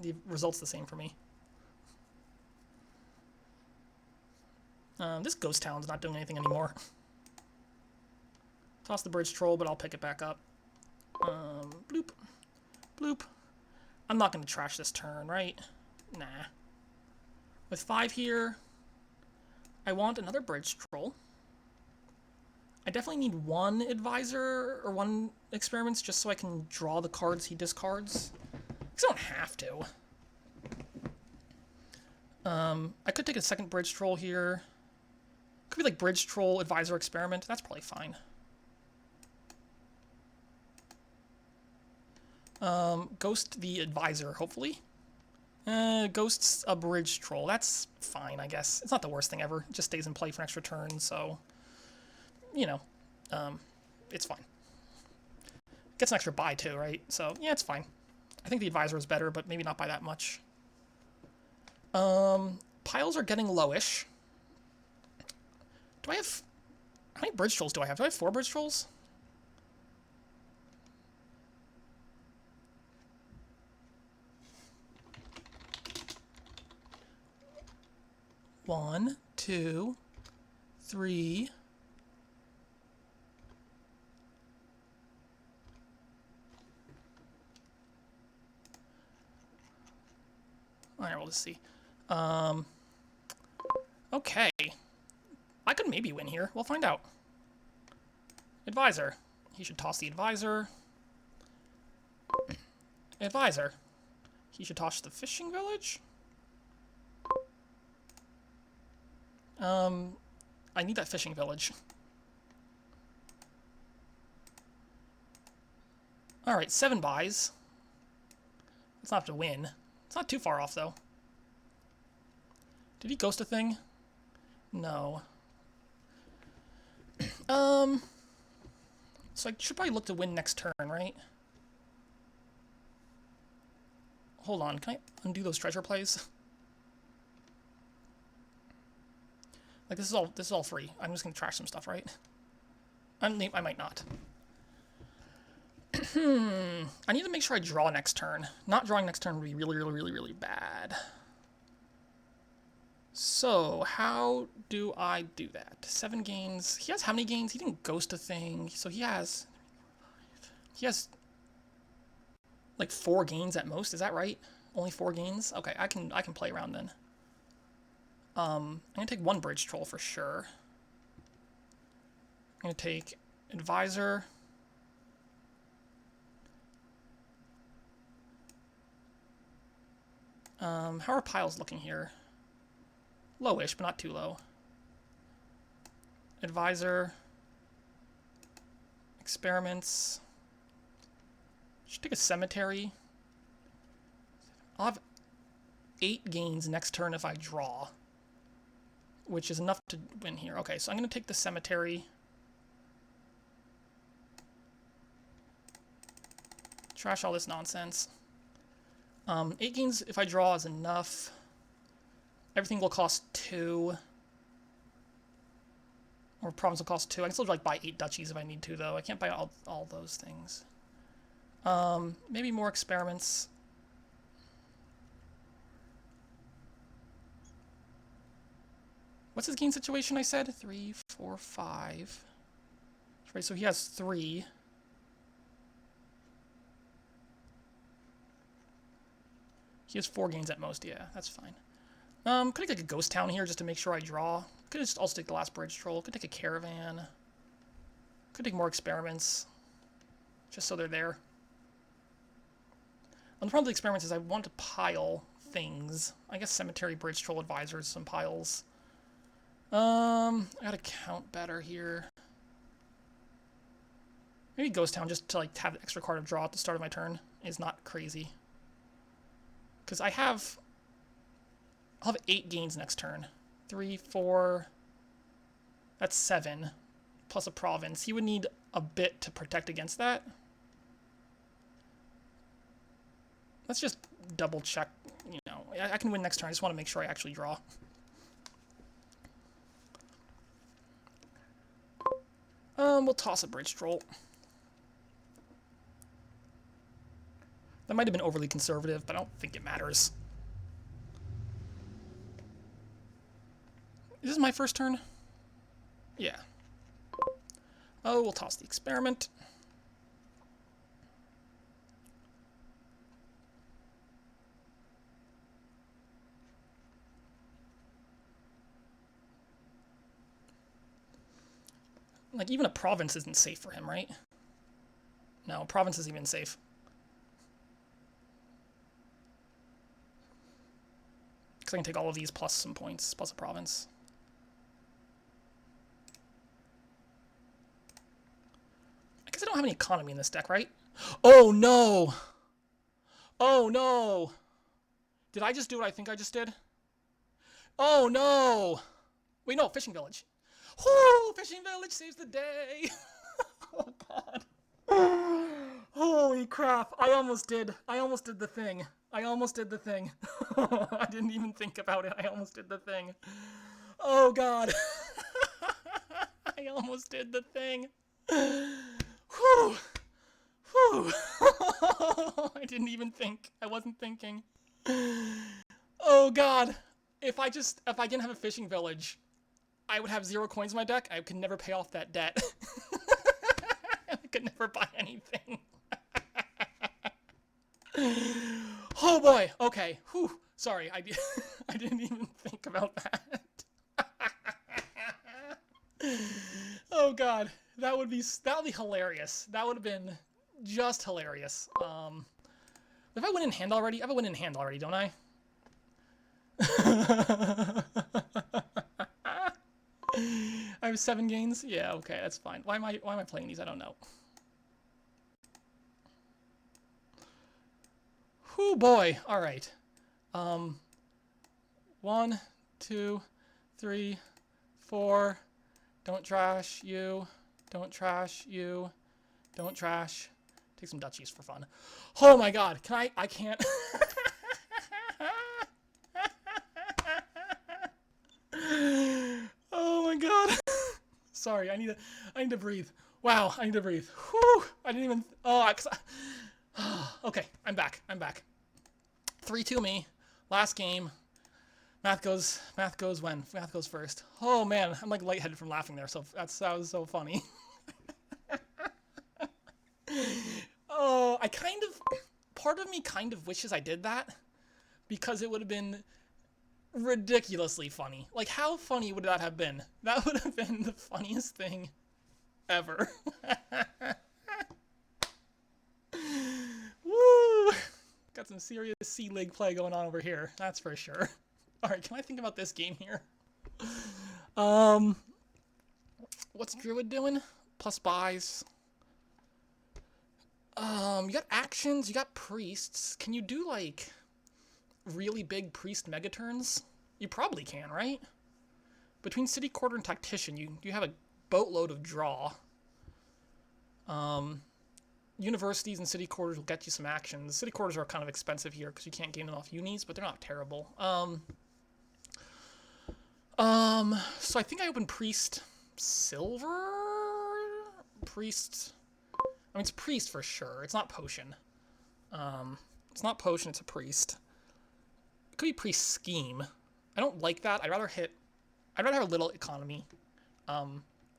S1: The result's the same for me. This ghost town's not doing anything anymore. Toss the bridge troll, but I'll pick it back up. Bloop. Bloop. I'm not going to trash this turn, right? Nah. With 5 here, I want another bridge troll. I definitely need 1 advisor or 1 experiments just so I can draw the cards he discards. Because I don't have to. I could take a second bridge troll here. Could be like bridge troll, advisor, experiment. That's probably fine. Ghost the advisor, hopefully. Ghost's a bridge troll. That's fine, I guess. It's not the worst thing ever. It just stays in play for an extra turn, so... you know, it's fine. Gets an extra buy too, right? So yeah, it's fine. I think the advisor is better, but maybe not by that much. Piles are getting lowish. Do I have... How many bridge trolls do I have? Do I have 4 bridge trolls? One, two, three. Alright, we'll just see. Okay. I could maybe win here. We'll find out. Advisor. He should toss the advisor. Advisor. He should toss the fishing village. I need that fishing village. Alright, 7 buys. Let's not have to win. It's not too far off, though. Did he ghost a thing? No. So I should probably look to win next turn, right? Hold on, can I undo those treasure plays? Like, this is all free. I'm just gonna trash some stuff, right? I might not. I need to make sure I draw next turn. Not drawing next turn would be really, really, really, really bad. So, how do I do that? 7 gains. He has how many gains? He didn't ghost a thing. So he has like 4 gains at most. Is that right? Only 4 gains? Okay, I can play around then. I'm gonna take 1 bridge troll for sure. I'm gonna take advisor. How are piles looking here? Lowish, but not too low. Advisor. Experiments. Should take a cemetery. I'll have 8 gains next turn if I draw, which is enough to win here. Okay, so I'm going to take the cemetery. Trash all this nonsense. 8 gains if I draw is enough. Everything will cost 2. Or province will cost 2. I can still like buy 8 duchies if I need to, though. I can't buy all those things. Maybe more experiments. What's his gain situation, I said? 3, 4, 5. Right, so he has 3. He has 4 gains at most, yeah, that's fine. Could I take a ghost town here just to make sure I draw? Could just also take the last bridge troll. Could take a caravan. Could take more experiments. Just so they're there. And the problem with the experiments is I want to pile things. I guess cemetery, bridge troll, advisors, some piles. I gotta count better here. Maybe ghost town just to like have an extra card of draw at the start of my turn is not crazy. Because I'll have 8 gains next turn. 3, 4... That's 7. Plus a province. He would need a bit to protect against that. Let's just double check. You know, I can win next turn. I just want to make sure I actually draw. We'll toss a bridge troll. That might have been overly conservative, but I don't think it matters. Is this my first turn? Yeah. Oh, we'll toss the experiment. Like, even a province isn't safe for him, right? No, a province isn't even safe. Because I can take all of these plus some points, plus a province. I guess I don't have any economy in this deck, right? Oh, no! Oh, no! Did I just do what I think I just did? Oh, no! Wait, no, fishing village. Whoo! Fishing village saves the day. Oh god. Holy crap! I almost did. I almost did the thing. I almost did the thing. I didn't even think about it. I almost did the thing. Oh god. I almost did the thing. Whew. Whew. I didn't even think. I wasn't thinking. Oh god. If I didn't have a fishing village, I would have 0 coins in my deck. I could never pay off that debt. I could never buy anything. Oh boy. Okay. Whew. Sorry. I didn't even think about that. Oh god. That would be hilarious. That would have been just hilarious. If I win in hand already, I have a win in hand already, don't I? I have 7 gains? Yeah, okay, that's fine. Why am I playing these? I don't know. Whoo boy. Alright. 1, 2, 3, 4. Don't trash you. Don't trash you. Don't trash. Take some duchies for fun. Oh my god. I can't. Oh my god. Sorry, I need to breathe. Wow, I need to breathe. Whew. I didn't even. Okay, I'm back. 3-2 me. Last game. Math goes when? Math goes first. Oh man, I'm like lightheaded from laughing there, so that was so funny. Oh, part of me kind of wishes I did that, because it would have been ridiculously funny. Like, how funny would that have been? That would have been the funniest thing ever. Woo! Got some serious C-League play going on over here, that's for sure. Alright, can I think about this game here? What's Druid doing? Plus buys. You got actions, you got priests. Can you do, like, really big priest megaturns? You probably can, right? Between City Quarter and Tactician, you have a boatload of draw. Universities and City Quarters will get you some actions. City Quarters are kind of expensive here because you can't gain them off unis, but they're not terrible. So I think I opened Priest Silver? Priest... I mean, it's Priest for sure. It's not Potion. It's not Potion, it's a Priest. It could be Priest Scheme. I don't like that. I'd rather have a little economy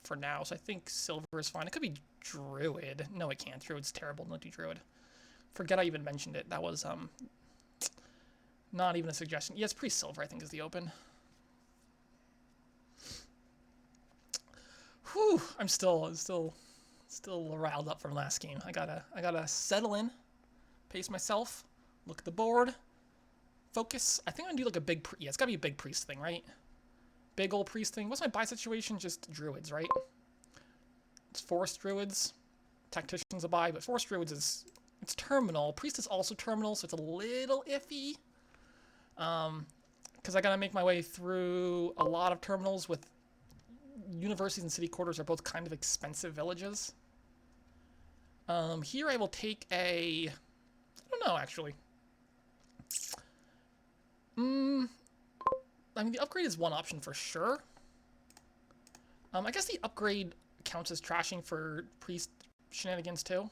S1: for now, so I think Silver is fine. It could be Druid. No, it can't. Druid's terrible. Don't do Druid. Forget I even mentioned it. That was not even a suggestion. Yeah, it's Priest Silver, I think, is the open. Whew, I'm still riled up from last game. I gotta settle in, pace myself, look at the board, focus. I think I'm gonna do like a big, yeah, it's gotta be a big priest thing, right? Big old priest thing. What's my buy situation? Just druids, right? It's forest druids. Tactician's a buy, but forest druids it's terminal. Priest is also terminal, so it's a little iffy. Because I gotta make my way through a lot of terminals with universities and city quarters are both kind of expensive villages. Here I will take I don't know, actually. I mean, the upgrade is one option for sure. I guess the upgrade counts as trashing for priest shenanigans too.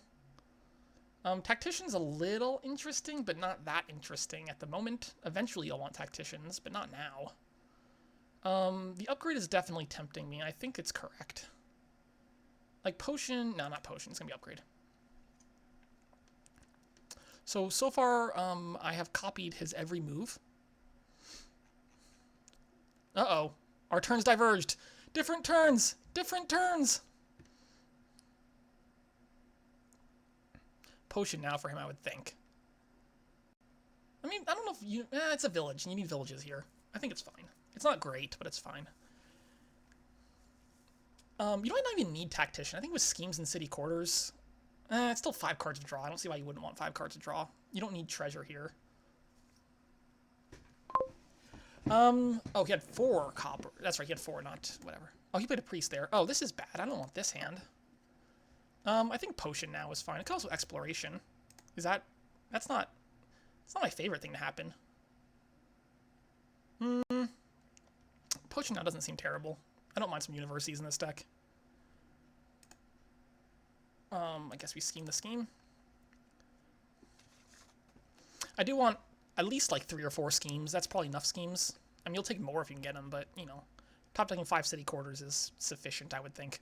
S1: Tactician's a little interesting, but not that interesting at the moment. Eventually you'll want tacticians, but not now. The upgrade is definitely tempting me. I think it's correct. Like potion, no, not potion. It's gonna be upgrade. So far, I have copied his every move. Uh-oh. Our turns diverged. Different turns! Different turns! Potion now for him, I would think. I mean, I don't know if you... it's a village. You need villages here. I think it's fine. It's not great, but it's fine. You might not even need Tactician. I think with Schemes and City Quarters... it's still 5 cards to draw. I don't see why you wouldn't want 5 cards to draw. You don't need treasure here. Oh, he had 4 copper. That's right, he had 4, not whatever. Oh, he played a priest there. Oh, this is bad. I don't want this hand. I think potion now is fine. It could also exploration. Is that... That's not... It's not my favorite thing to happen. Potion now doesn't seem terrible. I don't mind some universities in this deck. I guess we scheme the scheme. I do want at least like 3 or 4 schemes. That's probably enough schemes. I mean, you'll take more if you can get them, but, you know, top decking 5 city quarters is sufficient, I would think.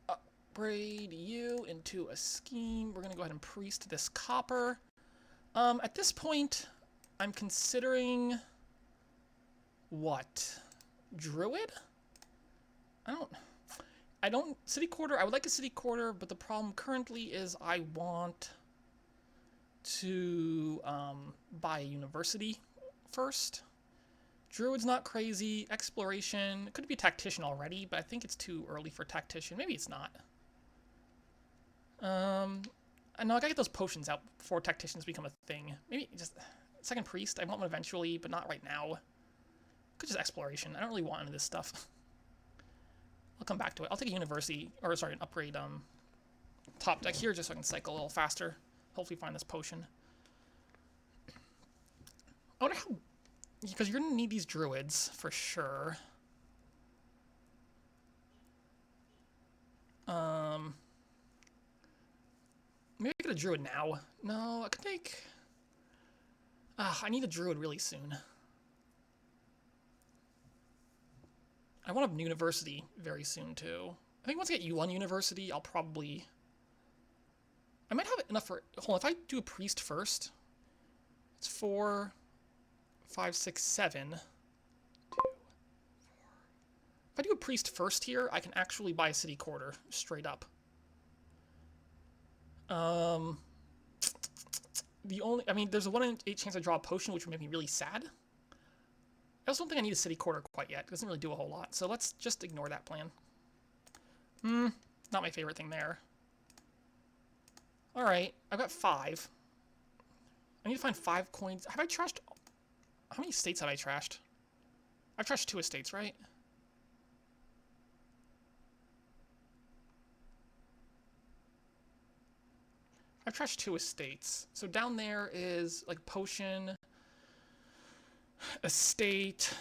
S1: Upgrade you into a scheme. We're going to go ahead and priest this copper. At this point, I'm considering... What? Druid? I don't... City quarter, I would like a city quarter, but the problem currently is I want to buy a university first. Druid's not crazy. Exploration, it could be tactician already, but I think it's too early for tactician. Maybe it's not. I know I gotta get those potions out before tacticians become a thing. Maybe just second priest. I want one eventually, but not right now. Could just exploration. I don't really want any of this stuff. I'll come back to it. I'll take a university, or sorry, an upgrade top deck here just so I can cycle a little faster. Hopefully find this potion. I wonder how... Because you're going to need these druids, for sure. Maybe I get a druid now. No, I could take... I need a druid really soon. I want a university very soon, too. I think once I get U1 university, I'll probably... I might have enough for... Hold on, if I do a priest first... It's 4, 5, 6, 7... 2, 4... If I do a priest first here, I can actually buy a city quarter, straight up. The only... I mean, there's a 1 in 8 chance I draw a potion, which would make me really sad. I also don't think I need a city quarter quite yet. It doesn't really do a whole lot. So let's just ignore that plan. Not my favorite thing there. Alright, I've got 5. I need to find 5 coins. Have I trashed... How many states have I trashed? I've trashed 2 estates, right? I've trashed 2 estates. So down there is, like, potion... Estate.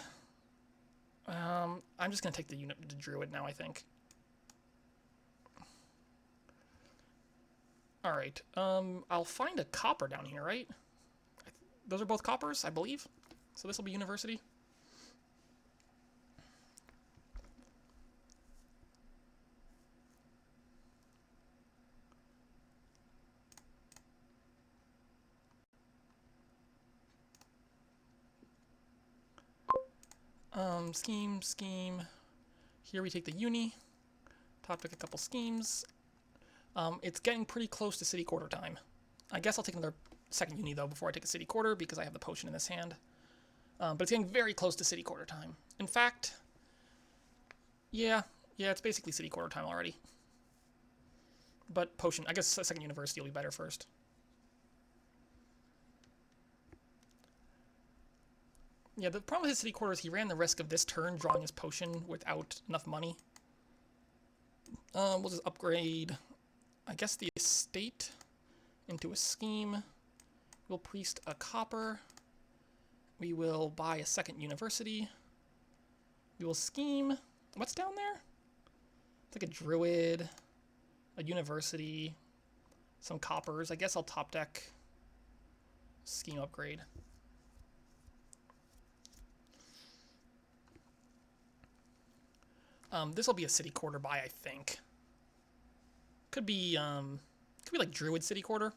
S1: I'm just gonna take the druid now, I think. Alright, I'll find a copper down here, right? Those are both coppers, I believe. So this will be university. Scheme. Here we take the uni. Top pick a couple schemes. It's getting pretty close to city quarter time. I guess I'll take another second uni, though, before I take a city quarter, because I have the potion in this hand. But it's getting very close to city quarter time. In fact, yeah, it's basically city quarter time already. But potion, I guess a second university will be better first. Yeah, the problem with his city quarter is he ran the risk of this turn drawing his potion without enough money. We'll just upgrade, I guess, the estate into a scheme. We'll priest a copper. We will buy a second university. We will scheme. What's down there? It's like a druid, a university, some coppers. I guess I'll top deck scheme upgrade. This will be a city quarter buy, I think. Could be like Druid city quarter.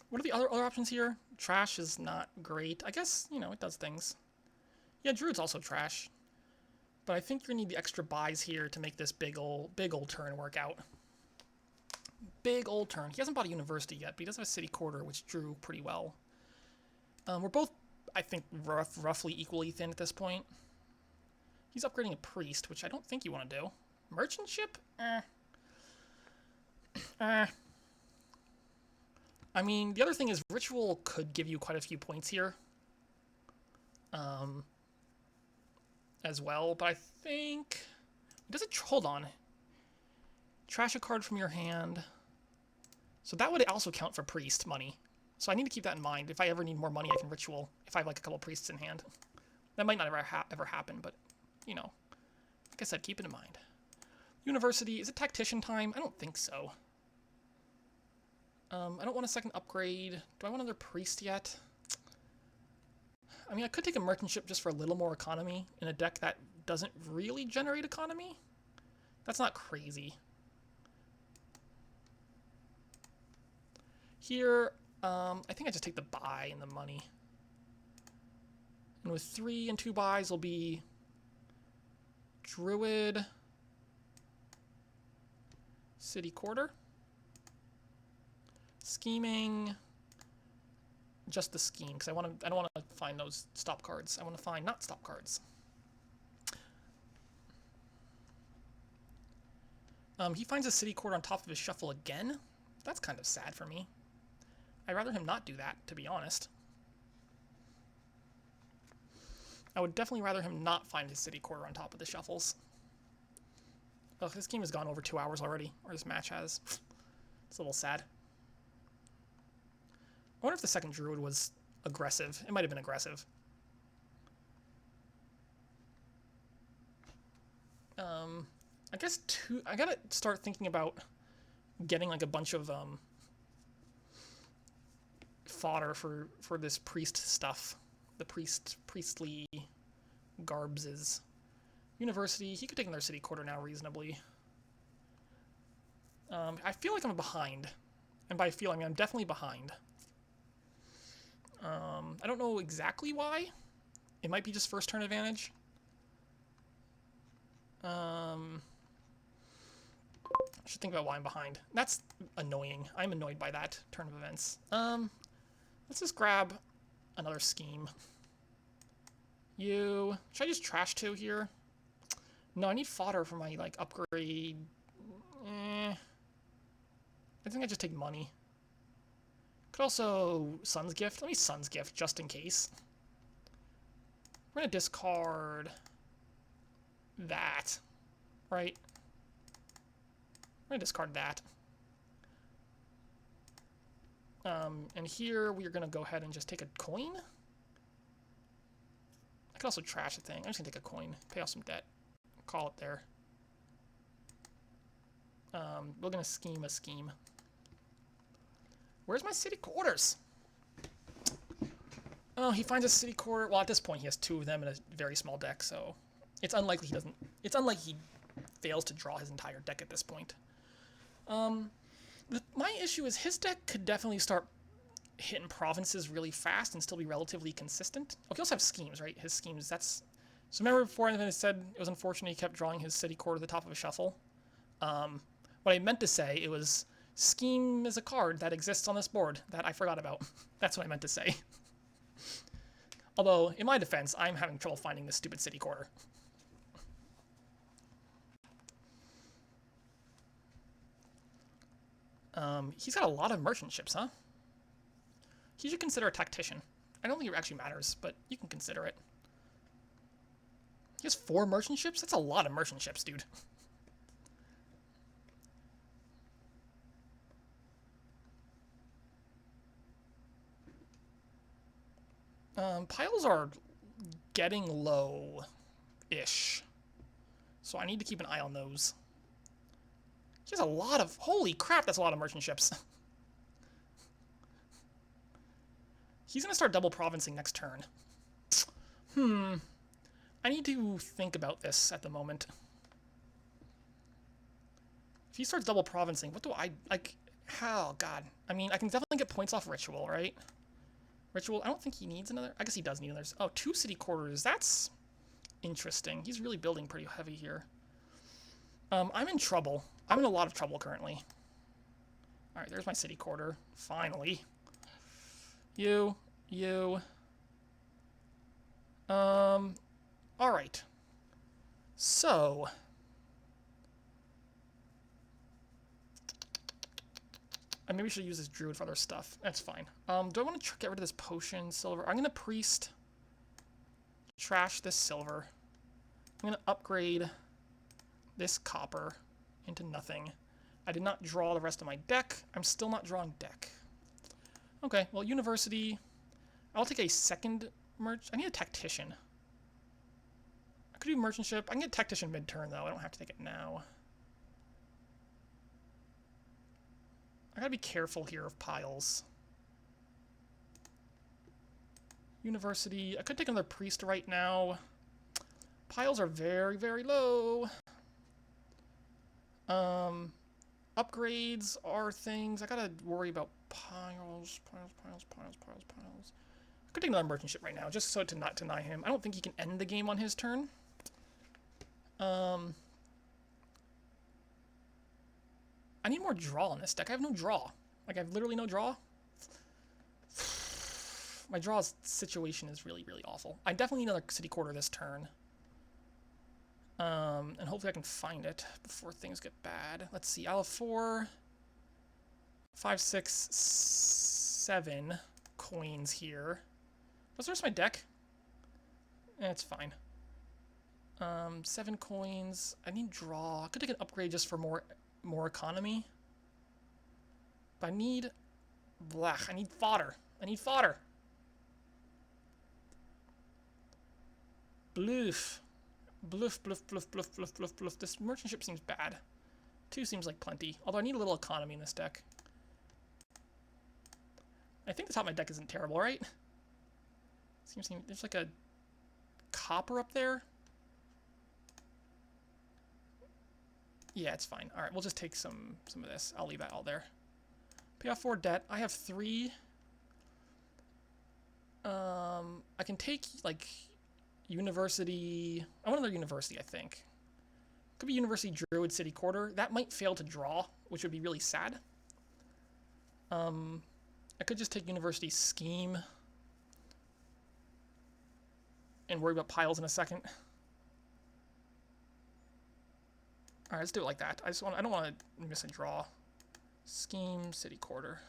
S1: What are the other options here? Trash is not great. I guess, you know, it does things. Yeah, Druid's also trash. But I think you're gonna need the extra buys here to make this big old turn work out. Big old turn. He hasn't bought a university yet, but he does have a city quarter, which drew pretty well. We're both, I think, roughly equally thin at this point. He's upgrading a priest, which I don't think you want to do. Merchant ship? I mean, the other thing is Ritual could give you quite a few points here as well, but I think... Does it... Hold on. Trash a card from your hand. So that would also count for priest money. So I need to keep that in mind. If I ever need more money, I can Ritual if I have like a couple priests in hand. That might not ever happen, but, you know. Like I said, keep it in mind. University, is it Tactician time? I don't think so. I don't want a second upgrade. Do I want another priest yet? I mean, I could take a merchant ship just for a little more economy in a deck that doesn't really generate economy. That's not crazy. Here, I think I just take the buy and the money. And with 3 and 2 buys will be Druid, City Quarter, Scheming, just the scheme, because I don't want to find those stop cards. I want to find not stop cards. He finds a City Quarter on top of his shuffle again. That's kind of sad for me. I'd rather him not do that, to be honest. I would definitely rather him not find his City Quarter on top of the shuffles. Ugh, this game has gone over 2 hours already, or this match has. It's a little sad. I wonder if the second Druid was aggressive. It might have been aggressive. I guess I gotta start thinking about getting like a bunch of fodder for this priest stuff. The priestly garbses. University, he could take another City Quarter now reasonably. I feel like I'm behind. And by feel, I mean I'm definitely behind. I don't know exactly why. It might be just first turn advantage. I should think about why I'm behind. That's annoying. I'm annoyed by that turn of events. Let's just grab another scheme. Should I just trash 2 here? No, I need fodder for my, like, upgrade. I think I just take money. Could also Sun's Gift. Let me Sun's Gift, just in case. We're going to discard that, right? We're going to discard that. And here we are going to go ahead and just take a coin. I could also trash a thing. I'm just going to take a coin, pay off some debt, call it there. We're going to scheme a scheme. Where's my City Quarters? Oh, he finds a City Quarter. Well, at this point, he has 2 of them in a very small deck, so it's unlikely he doesn't. It's unlikely he fails to draw his entire deck at this point. My issue is his deck could definitely start hitting provinces really fast and still be relatively consistent. Oh, he also has schemes, right? His schemes. So remember before I said it was unfortunate he kept drawing his City Quarter to the top of a shuffle. What I meant to say, it was scheme is a card that exists on this board that I forgot about. That's what I meant to say. Although, in my defense, I'm having trouble finding this stupid City Quarter. He's got a lot of merchant ships, huh? He should consider a tactician. I don't think it actually matters, but you can consider it. He has 4 merchant ships? That's a lot of merchant ships, dude. Piles are getting low-ish. So I need to keep an eye on those. He has a lot of... Holy crap, that's a lot of merchant ships. He's going to start double provincing next turn. I need to think about this at the moment. If he starts double provincing, what do I... Like, oh, God. I mean, I can definitely get points off Ritual, right? Ritual, I don't think he needs another... I guess he does need another... Oh, 2 City Quarters. That's interesting. He's really building pretty heavy here. I'm in trouble. I'm in a lot of trouble currently. Alright, there's my City Quarter. Finally. You. Alright. So... I maybe should use this druid for other stuff. That's fine. Do I want to get rid of this potion silver? I'm gonna priest trash this silver. I'm gonna upgrade this copper into nothing. I did not draw the rest of my deck. I'm still not drawing deck. Okay, well, university. I'll take a second merch. I need a tactician. I could do merchantship. I can get tactician mid-turn, though. I don't have to take it now. I gotta be careful here of piles. University. I could take another priest right now. Piles are very, very low. Upgrades are things. I gotta worry about piles. I could take another merchant ship right now, just so to not deny him. I don't think he can end the game on his turn. I need more draw on this deck. I have no draw. Like, I have literally no draw. My draw situation is really, really awful. I definitely need another city quarter this turn. And hopefully I can find it before things get bad. Let's see. I'll have 4, 5, 6, 7 coins here. What's the rest of my deck? It's fine. 7 coins. I need draw. I could take an upgrade just for more economy. But I need... Blech. I need fodder. I need fodder. Bloof. Bluff, bluff, bluff, bluff, bluff, bluff, bluff. This merchant ship seems bad. 2 seems like plenty. Although I need a little economy in this deck. I think the top of my deck isn't terrible, right? Seems there's like a copper up there. Yeah, it's fine. Alright, we'll just take some of this. I'll leave that all there. Pay off 4 debt. I have 3. I can take, like... University... I want another university, I think. Could be University Druid City Quarter. That might fail to draw, which would be really sad. I could just take University Scheme. And worry about piles in a second. Alright, let's do it like that. I don't want to miss a draw. Scheme, City Quarter.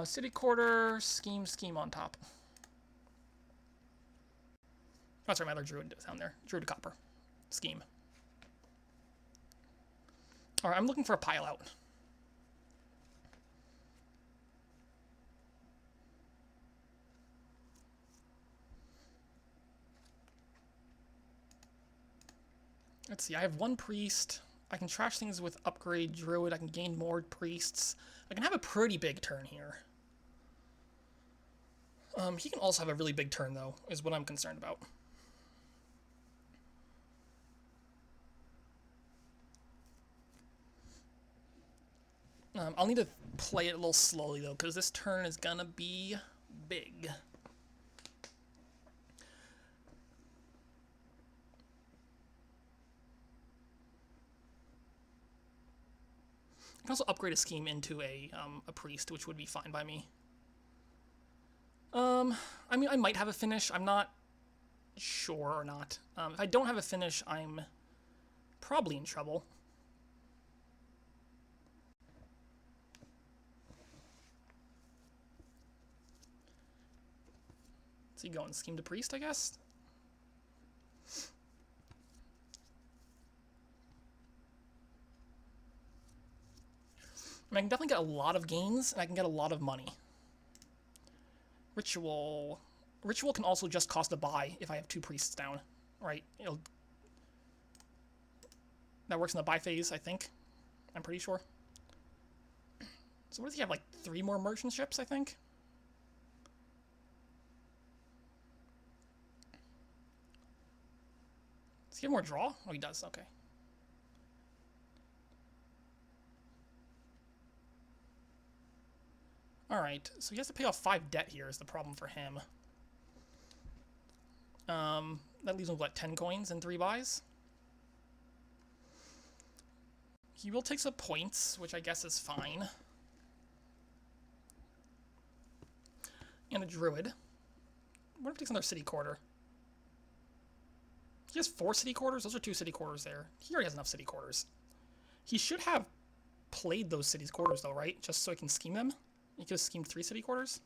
S1: City Quarter, Scheme, Scheme on top. Oh, sorry, my other Druid down there. Druid Copper. Scheme. Alright, I'm looking for a pile out. Let's see, I have 1 priest. I can trash things with upgrade Druid. I can gain more priests. I can have a pretty big turn here. He can also have a really big turn, though, is what I'm concerned about. I'll need to play it a little slowly, though, because this turn is gonna be big. I can also upgrade a scheme into a priest, which would be fine by me. I mean, I might have a finish. I'm not sure or not. If I don't have a finish, I'm probably in trouble. So you go and scheme to priest, I guess? I mean, I can definitely get a lot of gains, and I can get a lot of money. Ritual. Ritual can also just cost a buy if I have 2 priests down. Right? That works in the buy phase, I think. I'm pretty sure. So what does he have, like 3 more merchant ships, I think? Does he have more draw? Oh, he does. Okay. Alright, so he has to pay off 5 debt here is the problem for him. That leaves him with, what, 10 coins and 3 buys? He will take some points, which I guess is fine. And a druid. What if he takes another city quarter? He has 4 city quarters? Those are 2 city quarters there. He already has enough city quarters. He should have played those cities quarters though, right? Just so I can scheme them. You could have schemed 3 city quarters.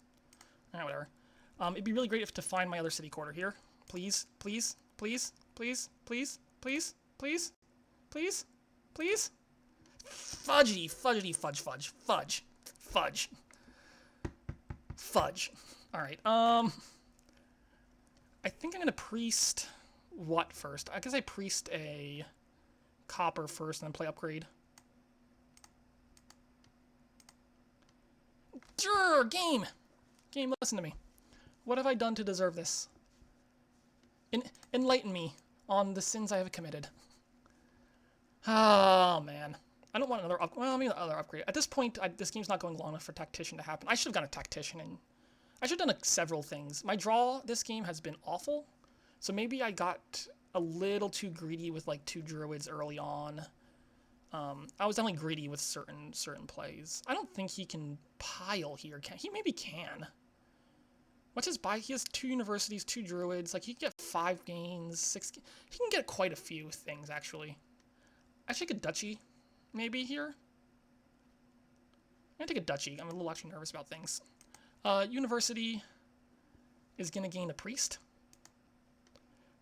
S1: Whatever. It'd be really great if to find my other city quarter here. Please, please, please, please, please, please, please, please, please. Fudgy, fudgy, fudge, fudge, fudge, fudge, fudge. All right. I think I'm gonna priest what first? I guess I priest a copper first and then play upgrade. Sure, game, listen to me. What have I done to deserve this? Enlighten me on the sins I have committed. Oh man, I don't want another well, I mean another upgrade. At this point, this game's not going long enough for tactician to happen. I should have gone a tactician, and I should have done several things. My draw this game has been awful, so maybe I got a little too greedy with like 2 druids early on. I was definitely greedy with certain plays. I don't think he can pile here. He maybe can. What's his buy? He has 2 universities, 2 druids. Like he can get 5 gains, 6. He can get quite a few things actually. I should take a duchy, maybe here. I'm gonna take a duchy. I'm a little actually nervous about things. University is gonna gain a priest.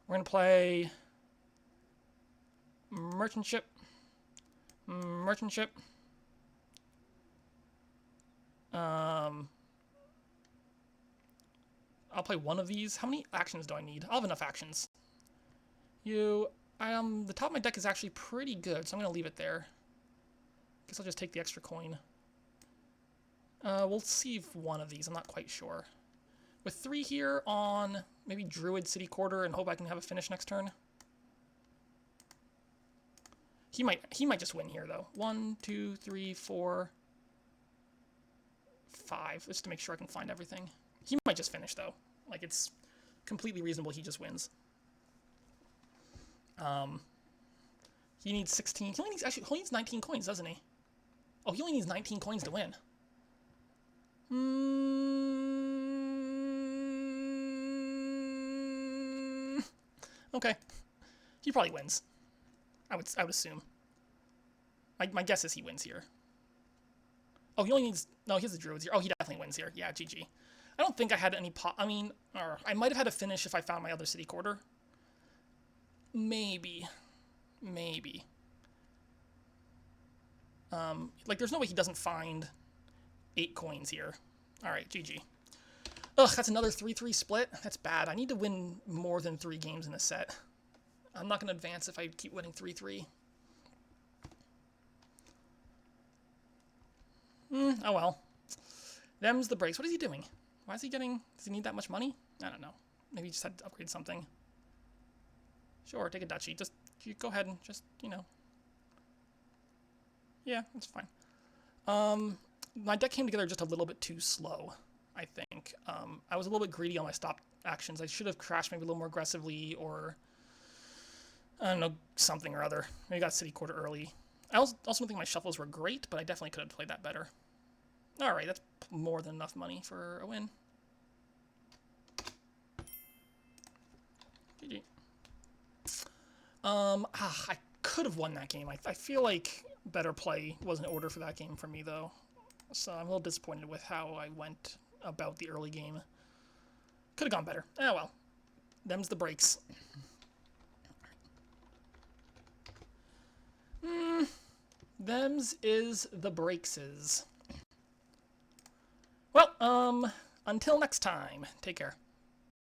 S1: We're gonna play merchantship. Merchantship. I'll play one of these. How many actions do I need? I'll have enough actions. The top of my deck is actually pretty good, so I'm gonna leave it there. Guess I'll just take the extra coin. We'll save one of these. I'm not quite sure. With 3 here on maybe Druid City Quarter and hope I can have a finish next turn. He might just win here though. 1, 2, 3, 4, 5, just to make sure I can find everything. He might just finish though. Like it's completely reasonable he just wins. He needs 16. He only needs 19 coins, doesn't he? Oh, he only needs 19 coins to win. Okay. He probably wins. I would assume. My guess is he wins here. Oh, he only needs... No, he has the druids here. Oh, he definitely wins here. Yeah, GG. I don't think I had any I mean, or I might have had a finish if I found my other city quarter. Maybe. Maybe. Like, there's no way he doesn't find 8 coins here. Alright, GG. Ugh, that's another 3-3 split. That's bad. I need to win more than 3 games in a set. I'm not going to advance if I keep winning 3-3. Oh well. Them's the breaks. What is he doing? Why is he getting... Does he need that much money? I don't know. Maybe he just had to upgrade something. Sure, take a duchy. Just go ahead and just, you know. Yeah, that's fine. My deck came together just a little bit too slow, I think. I was a little bit greedy on my stop actions. I should have crashed maybe a little more aggressively, or I don't know, something or other. Maybe got city quarter early. I also don't think my shuffles were great, but I definitely could have played that better. Alright, that's more than enough money for a win. GG. I could have won that game. I feel like better play was in order for that game for me, though. So I'm a little disappointed with how I went about the early game. Could have gone better. Ah, well. Them's the breaks. Them's is the breakses. Well, until next time, take care.